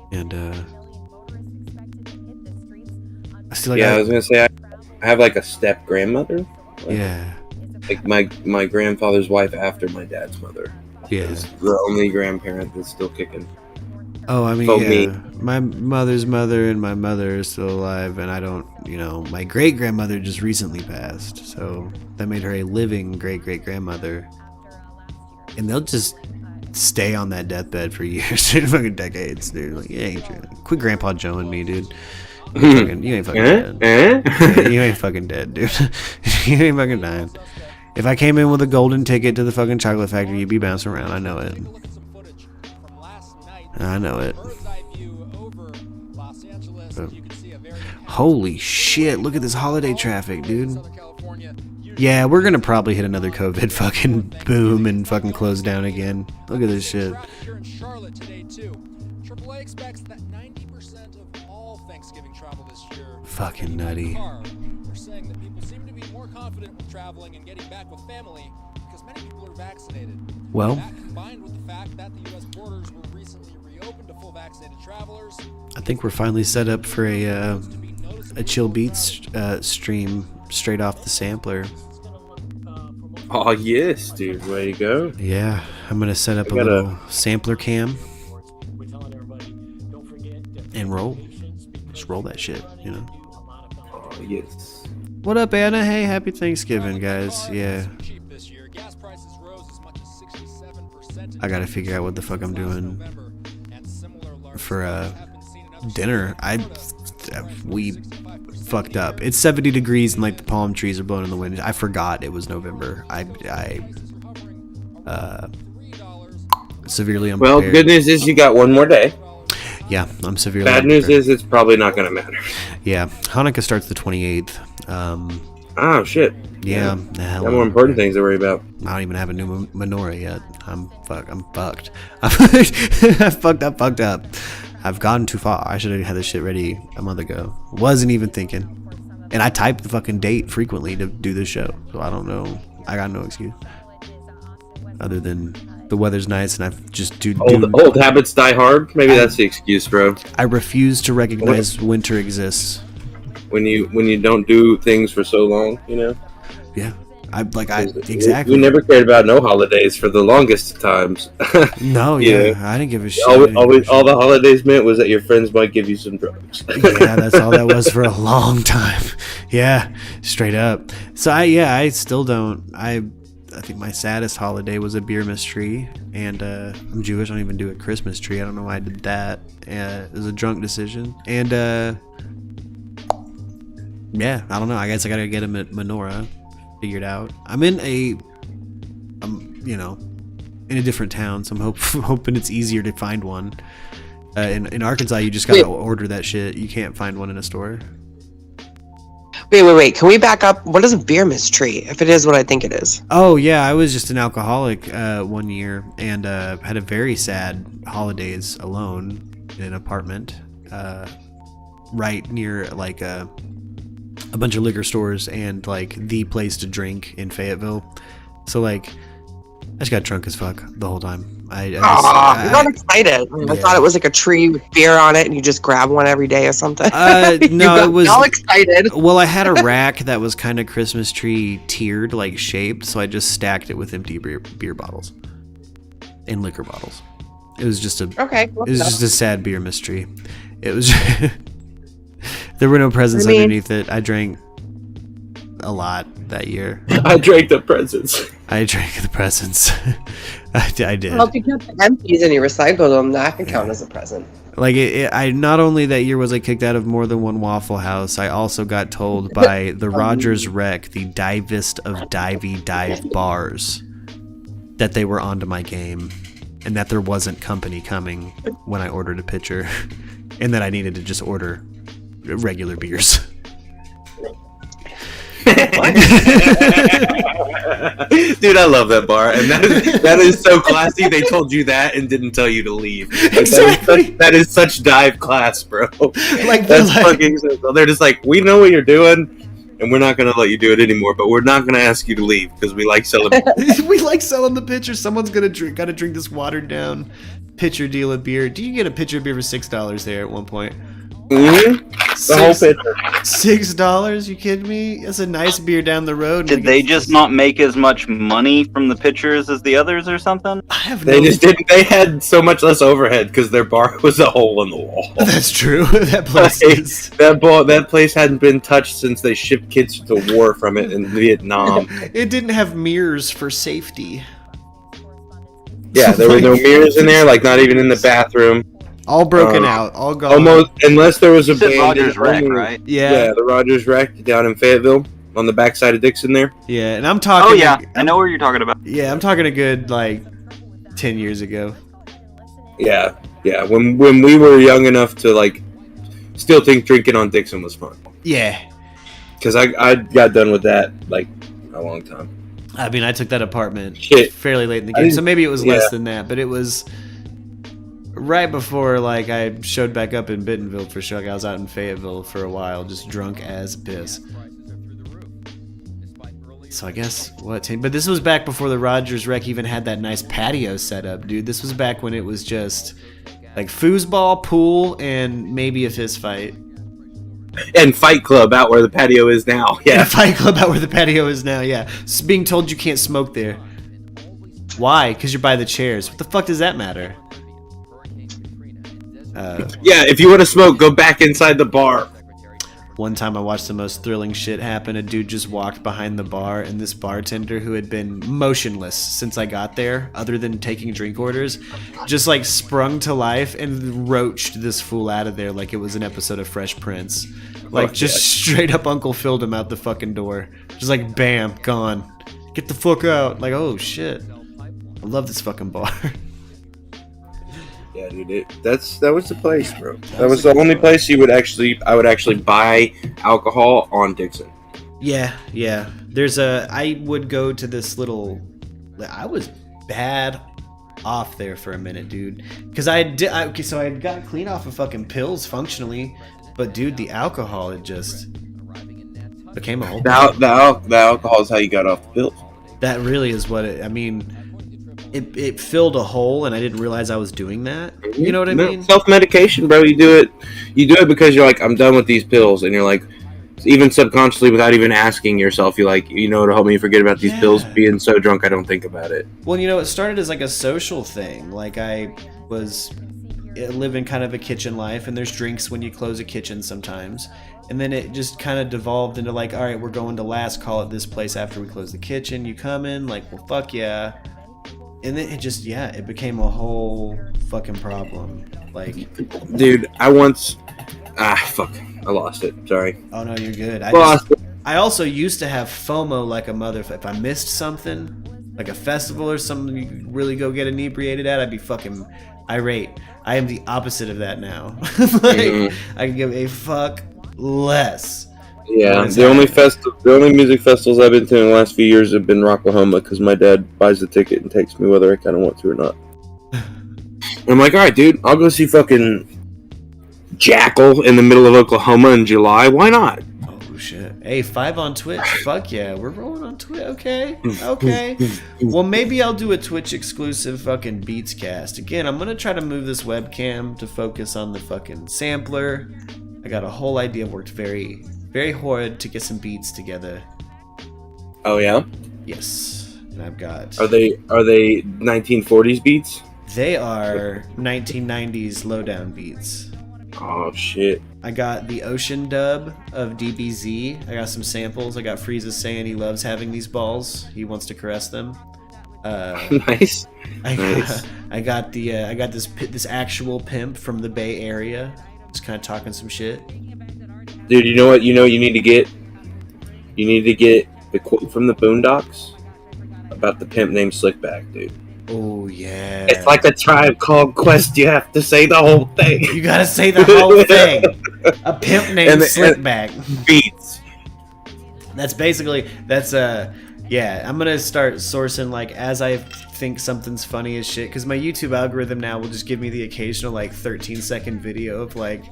And I still like I was gonna say I have like a step grandmother. Yeah. Like my grandfather's wife after my dad's mother. Yeah. Is the only grandparent that's still kicking. Oh, I mean, my mother's mother and my mother are still alive, and I don't, my great grandmother just recently passed, so that made her a living great grandmother. And they'll just stay on that deathbed for years, fucking decades, dude. Like, yeah, quit Grandpa Joe and me, dude. You ain't fucking dead. Yeah, you ain't fucking dead, dude. You ain't fucking dying. If I came in with a golden ticket to the fucking chocolate factory, you'd be bouncing around. I know it. I know it. But, holy shit, look at this holiday traffic, dude. Yeah, we're gonna probably hit another COVID fucking boom and fucking close down again. Look at this shit. Fucking nutty. We're saying that people seem to be more confident with traveling and getting back with family because many people are vaccinated. Well, that combined with the fact that the U.S. borders were recently reopened to full vaccinated travelers. I think we're finally set up for a Chill Beats stream straight off the sampler. Oh yes, dude, way to go. Yeah, I'm gonna set up a little sampler cam and roll. Just roll that shit, Oh yes. What up, Anna? Hey, happy Thanksgiving, guys. Yeah. I gotta figure out what the fuck I'm doing for dinner. We fucked up. It's 70 degrees and like the palm trees are blowing in the wind. I forgot it was November. I severely unprepared. Well, good news is you got one more day. Yeah, I'm severely Bad news is it's probably not going to matter. Yeah, Hanukkah starts the 28th. Oh, shit. Yeah. Got more important things to worry about. I don't even have a new menorah yet. I'm fucked. I fucked up. I've gone too far. I should have had this shit ready a month ago. Wasn't even thinking. And I type the fucking date frequently to do this show. So I don't know. I got no excuse. Other than the weather's nice and I've just old habits die hard. Maybe that's the excuse, bro. I refuse to recognize winter exists. When you don't do things for so long, you know. Yeah, exactly. We never cared about no holidays for the longest times. No, yeah, I didn't give a shit. All the holidays meant was that your friends might give you some drugs. Yeah, that's all that was for a long time. Yeah, straight up. So I still don't. I think my saddest holiday was a beer tree, and I'm Jewish. I don't even do a Christmas tree. I don't know why I did that. It was a drunk decision, and yeah, I don't know. I guess I gotta get a menorah figured out. I'm in in a different town, so I'm hoping it's easier to find one. In Arkansas, you just gotta order that shit. You can't find one in a store. Wait. Can we back up? What is a beer tree? If it is what I think it is. Oh yeah, I was just an alcoholic one year and had a very sad holidays alone in an apartment right near like a bunch of liquor stores and like the place to drink in Fayetteville. So like I just got drunk as fuck the whole time. I got excited. Yeah. I thought it was like a tree with beer on it and you just grab one every day or something. No, it was all excited. Well, I had a rack that was kind of Christmas tree tiered, like shaped, so I just stacked it with empty beer bottles and liquor bottles. It was just just a sad beer mystery. It was there were no presents underneath it. I drank a lot that year. I drank the presents. I drank the presents. I did. Well, if you kept the empties and you recycled them, that can count as a present. Like I not only that year was I kicked out of more than one Waffle House, I also got told by the Rogers Rec, the divest of divey dive bars, that they were onto my game and that there wasn't company coming when I ordered a pitcher and that I needed to just order regular beers. Dude, I love that bar, and that is so classy. They told you that and didn't tell you to leave. Like, Exactly. That is such dive class, bro. Like that's fucking. They're just like, we know what you're doing, and we're not gonna let you do it anymore. But we're not gonna ask you to leave because we like selling. We like selling the pitcher. Someone's gotta drink this watered down pitcher deal of beer. Do you get a pitcher of beer for $6 there at one point? Mm-hmm. The whole pitcher. $6? You kidding me? That's a nice beer down the road. Did they just not make as much money from the pitchers as the others or something? They just didn't. They had so much less overhead because their bar was a hole in the wall. That's true. That place is... that place hadn't been touched since they shipped kids to war from it in Vietnam. It didn't have mirrors for safety. Yeah, there were no mirrors in there. Like not even in the bathroom. All broken out, all gone. Almost, unless there was a Rogers Rec, right? Yeah, the Rogers Rec down in Fayetteville on the backside of Dixon there. Yeah, and I'm talking. Oh yeah, I know where you're talking about. Yeah, I'm talking a good like 10 years ago. Yeah. When we were young enough to like still think drinking on Dixon was fun. Yeah. Because I got done with that like a long time. I mean, I took that apartment Shit. fairly late in the game, so maybe it was less than that, but it was right before like I showed back up in Bentonville for show. Like, I was out in Fayetteville for a while, just drunk as piss. So I guess but this was back before the Rogers Rec even had that nice patio set up, dude. This was back when it was just like foosball, pool, and maybe a fist fight. And Fight Club out where the patio is now. Yeah. And Fight Club out where the patio is now. Yeah. It's being told you can't smoke there. Why? Because you're by the chairs. What the fuck does that matter? Yeah, if you want to smoke, go back inside the bar. One time I watched the most thrilling shit happen. A dude just walked behind the bar, and this bartender who had been motionless since I got there, other than taking drink orders, just like sprung to life and roached this fool out of there like it was an episode of Fresh Prince. Like, just straight up Uncle Phil'd him out the fucking door. Just like, bam, gone. Get the fuck out. Like, oh shit. I love this fucking bar. Yeah, dude, that was the place, bro. That was the only place I would actually buy alcohol on Dixon. Yeah. I would go to this little. I was bad off there for a minute, dude, because so I had got clean off of fucking pills functionally, but dude, the alcohol had just became a whole. The alcohol is how you got off the pills. That really is what it. I mean. It filled a hole, and I didn't realize I was doing that. You know what I mean? Self-medication, bro. You do it because you're like, I'm done with these pills, and you're like, even subconsciously, without even asking yourself, you're like, to help me forget about these pills. Being so drunk, I don't think about it. Well, it started as like a social thing. Like I was living kind of a kitchen life, and there's drinks when you close a kitchen sometimes. And then it just kind of devolved into like, all right, we're going to last call at this place after we close the kitchen. You come in, like, well, fuck yeah. And then it just, it became a whole fucking problem. Like, dude, I lost it. Sorry. Oh no, you're good. I also used to have FOMO like a mother. If I missed something, like a festival or something, you could really go get inebriated at, I'd be fucking irate. I am the opposite of that now. I can give a fuck less. Yeah, the only music festivals I've been to in the last few years have been Rocklahoma, because my dad buys the ticket and takes me whether I kind of want to or not. And I'm like, all right, dude, I'll go see fucking Jackal in the middle of Oklahoma in July. Why not? Oh shit! Hey, 5 on Twitch. Fuck yeah, we're rolling on Twitch. Okay. Well, maybe I'll do a Twitch exclusive fucking Beats cast. Again, I'm gonna try to move this webcam to focus on the fucking sampler. I got a whole idea. Worked very hard to get some beats together. Oh yeah? Yes. And I've got. Are they 1940s beats? They are 1990s lowdown beats. Oh shit. I got the Ocean dub of DBZ. I got some samples. I got Frieza saying he loves having these balls. He wants to caress them. Nice. I got this actual pimp from the Bay Area. Just kind of talking some shit. Dude, you know what? You need to get. You need to get the quote from the Boondocks about the pimp named Slickback, dude. Oh yeah. It's like a Tribe Called Quest. You have to say the whole thing. You gotta say the whole thing. A pimp named Slickback. Beats. That's I'm gonna start sourcing like as I think something's funny as shit, because my YouTube algorithm now will just give me the occasional like 13-second video of like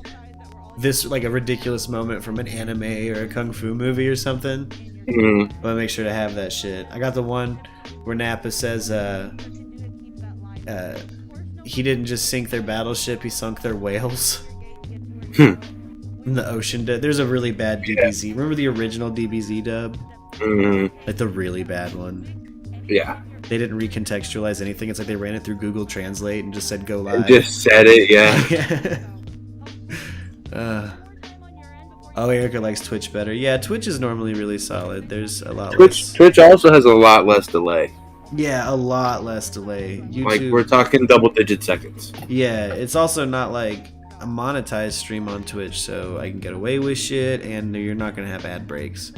this, like a ridiculous moment from an anime or a kung fu movie or something. Mm-hmm. But I'll make sure to have that shit. I got the one where Nappa says he didn't just sink their battleship, he sunk their whales. In the ocean dub. There's a really bad DBZ. Remember the original DBZ dub? Mm-hmm. Like the really bad one. Yeah. They didn't recontextualize anything. It's like they ran it through Google Translate and just said go live. And just said it, yeah. Erica likes Twitch better. Yeah, Twitch is normally really solid. There's a lot less. Twitch also has a lot less delay. Yeah, a lot less delay. YouTube, like we're talking double-digit seconds. Yeah, it's also not like a monetized stream on Twitch, so I can get away with shit, and you're not gonna have ad breaks.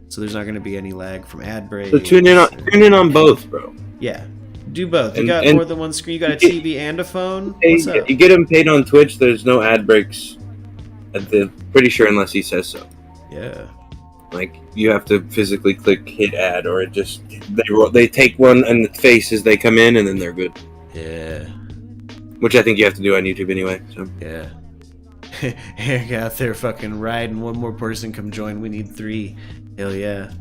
So there's not gonna be any lag from ad breaks. So tune in on both, bro. Yeah, do both. You got more than one screen. You got a TV and a phone. What's up? You get them paid on Twitch. There's no ad breaks. Pretty sure, unless he says so. Yeah. Like you have to physically click hit ad, or it just they take one in the face as they come in, and then they're good. Yeah. Which I think you have to do on YouTube anyway. So. Yeah. Eric out there fucking riding. One more person come join. We need 3. Hell yeah.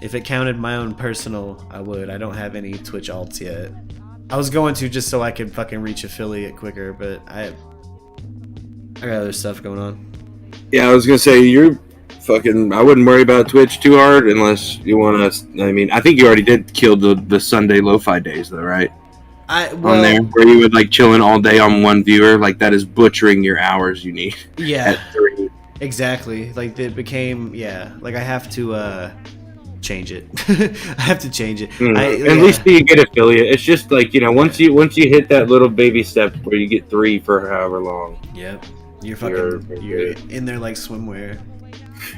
If it counted my own personal, I would. I don't have any Twitch alts yet. I was going to just so I could fucking reach affiliate quicker, but I got other stuff going on. Yeah, I was gonna say you're fucking. I wouldn't worry about Twitch too hard unless you want to. I mean, I think you already did kill the Sunday lo-fi days, though, right? On there, where you would like chilling all day on one viewer, like that is butchering your hours you need. Yeah. At 3. Exactly. Like it became, yeah. Like I have to change it. I have to change it. At least you get affiliate. It's just like, you know, once you hit that little baby step where you get 3 for however long. Yep. You're in there like swimwear.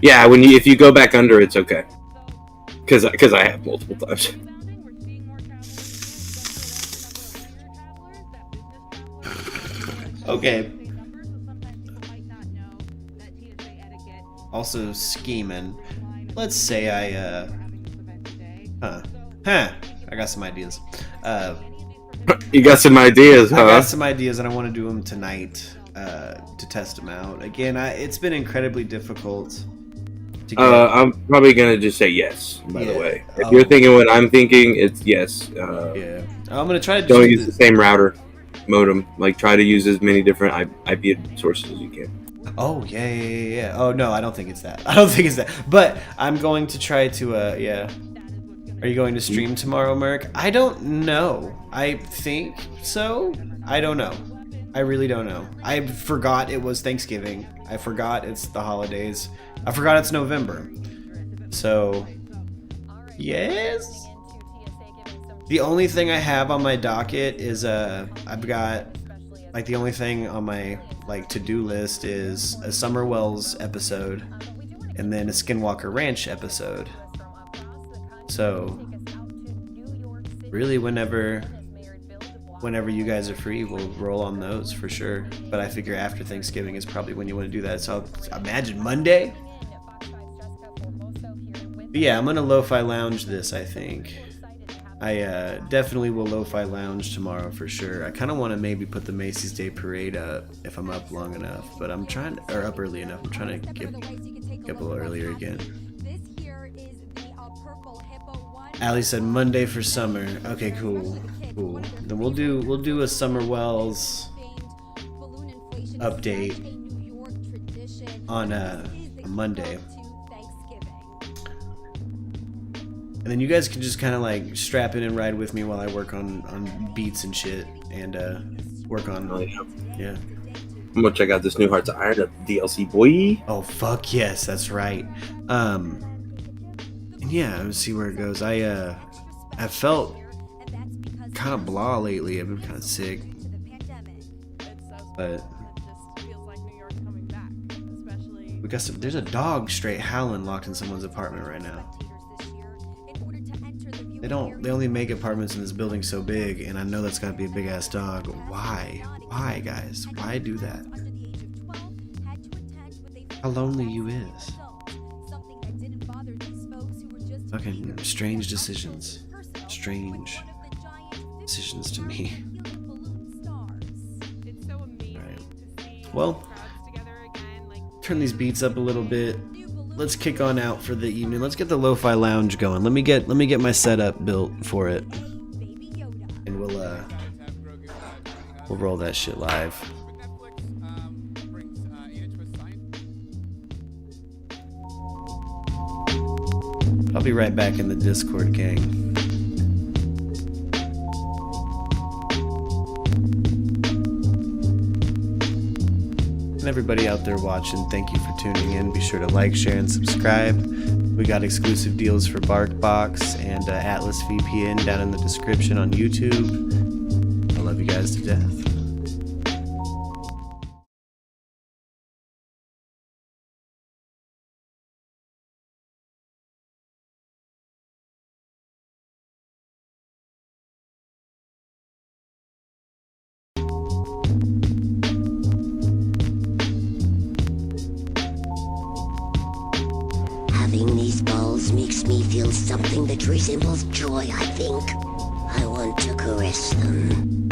Yeah, if you go back under, it's okay. Because I have multiple times. Okay. Also scheming. Let's say I I got some ideas. You got some ideas, huh? I got some ideas, and I want to do them tonight to test them out. Again, it's been incredibly difficult to get. I'm probably gonna just say yes. By the way, if you're thinking what I'm thinking, it's yes. Yeah, I'm gonna try to don't use the same router modem. Like, try to use as many different IP sources as you can. Oh yeah. Oh no, I don't think it's that. But I'm going to try to. Yeah. Are you going to stream tomorrow, Merc? I don't know. I think so. I don't know. I really don't know. I forgot it was Thanksgiving. I forgot it's the holidays. I forgot it's November. So, yes. The only thing I have on my docket is I've got like the only thing on my like to-do list is a Summer Wells episode and then a Skinwalker Ranch episode. So, really, whenever you guys are free, we'll roll on those for sure. But I figure after Thanksgiving is probably when you want to do that. So, I'll imagine Monday. But yeah, I'm gonna lo-fi lounge this. I think I definitely will lo-fi lounge tomorrow for sure. I kind of want to maybe put the Macy's Day Parade up if I'm up long enough, but up early enough. I'm trying to get up a little earlier again. Allie said Monday for summer. Okay, cool. Then we'll do a Summer Wells update on a Monday. And then you guys can just kind of like strap in and ride with me while I work on beats and shit and work on yeah. I'm gonna check out this new Hearts of Iron DLC, boy. Oh fuck yes, that's right. And yeah, let's see where it goes. I felt kind of blah lately. I've been kind of sick, but we got some. There's a dog straight howling locked in someone's apartment right now. They only make apartments in this building so big, and I know that's got to be a big ass dog. Why guys? Why do that? How lonely you is. Fucking strange decisions to me. Alright. Well, turn these beats up a little bit. Let's kick on out for the evening. Let's get the lo-fi lounge going. Let me get my setup built for it. And we'll roll that shit live. I'll be right back in the Discord, gang. And everybody out there watching, thank you for tuning in. Be sure to like, share, and subscribe. We got exclusive deals for BARKBOX and Atlas VPN down in the description on YouTube. I love you guys to death. Having these balls makes me feel something that resembles joy, I think. I want to caress them.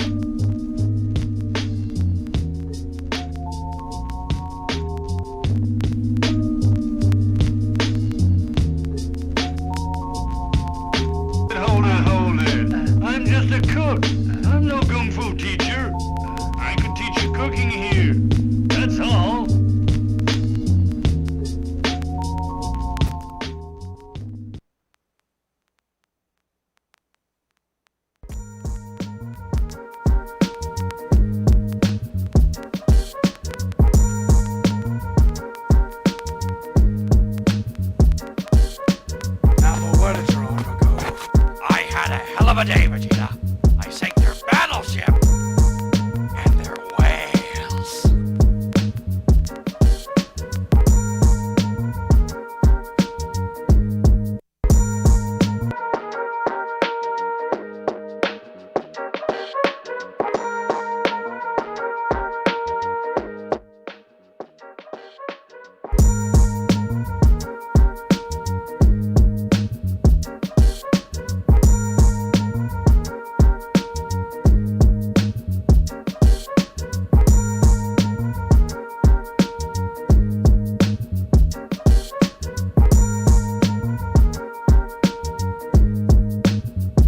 Hold it. I'm just a cook. I'm no kung fu teacher. I can teach you cooking here.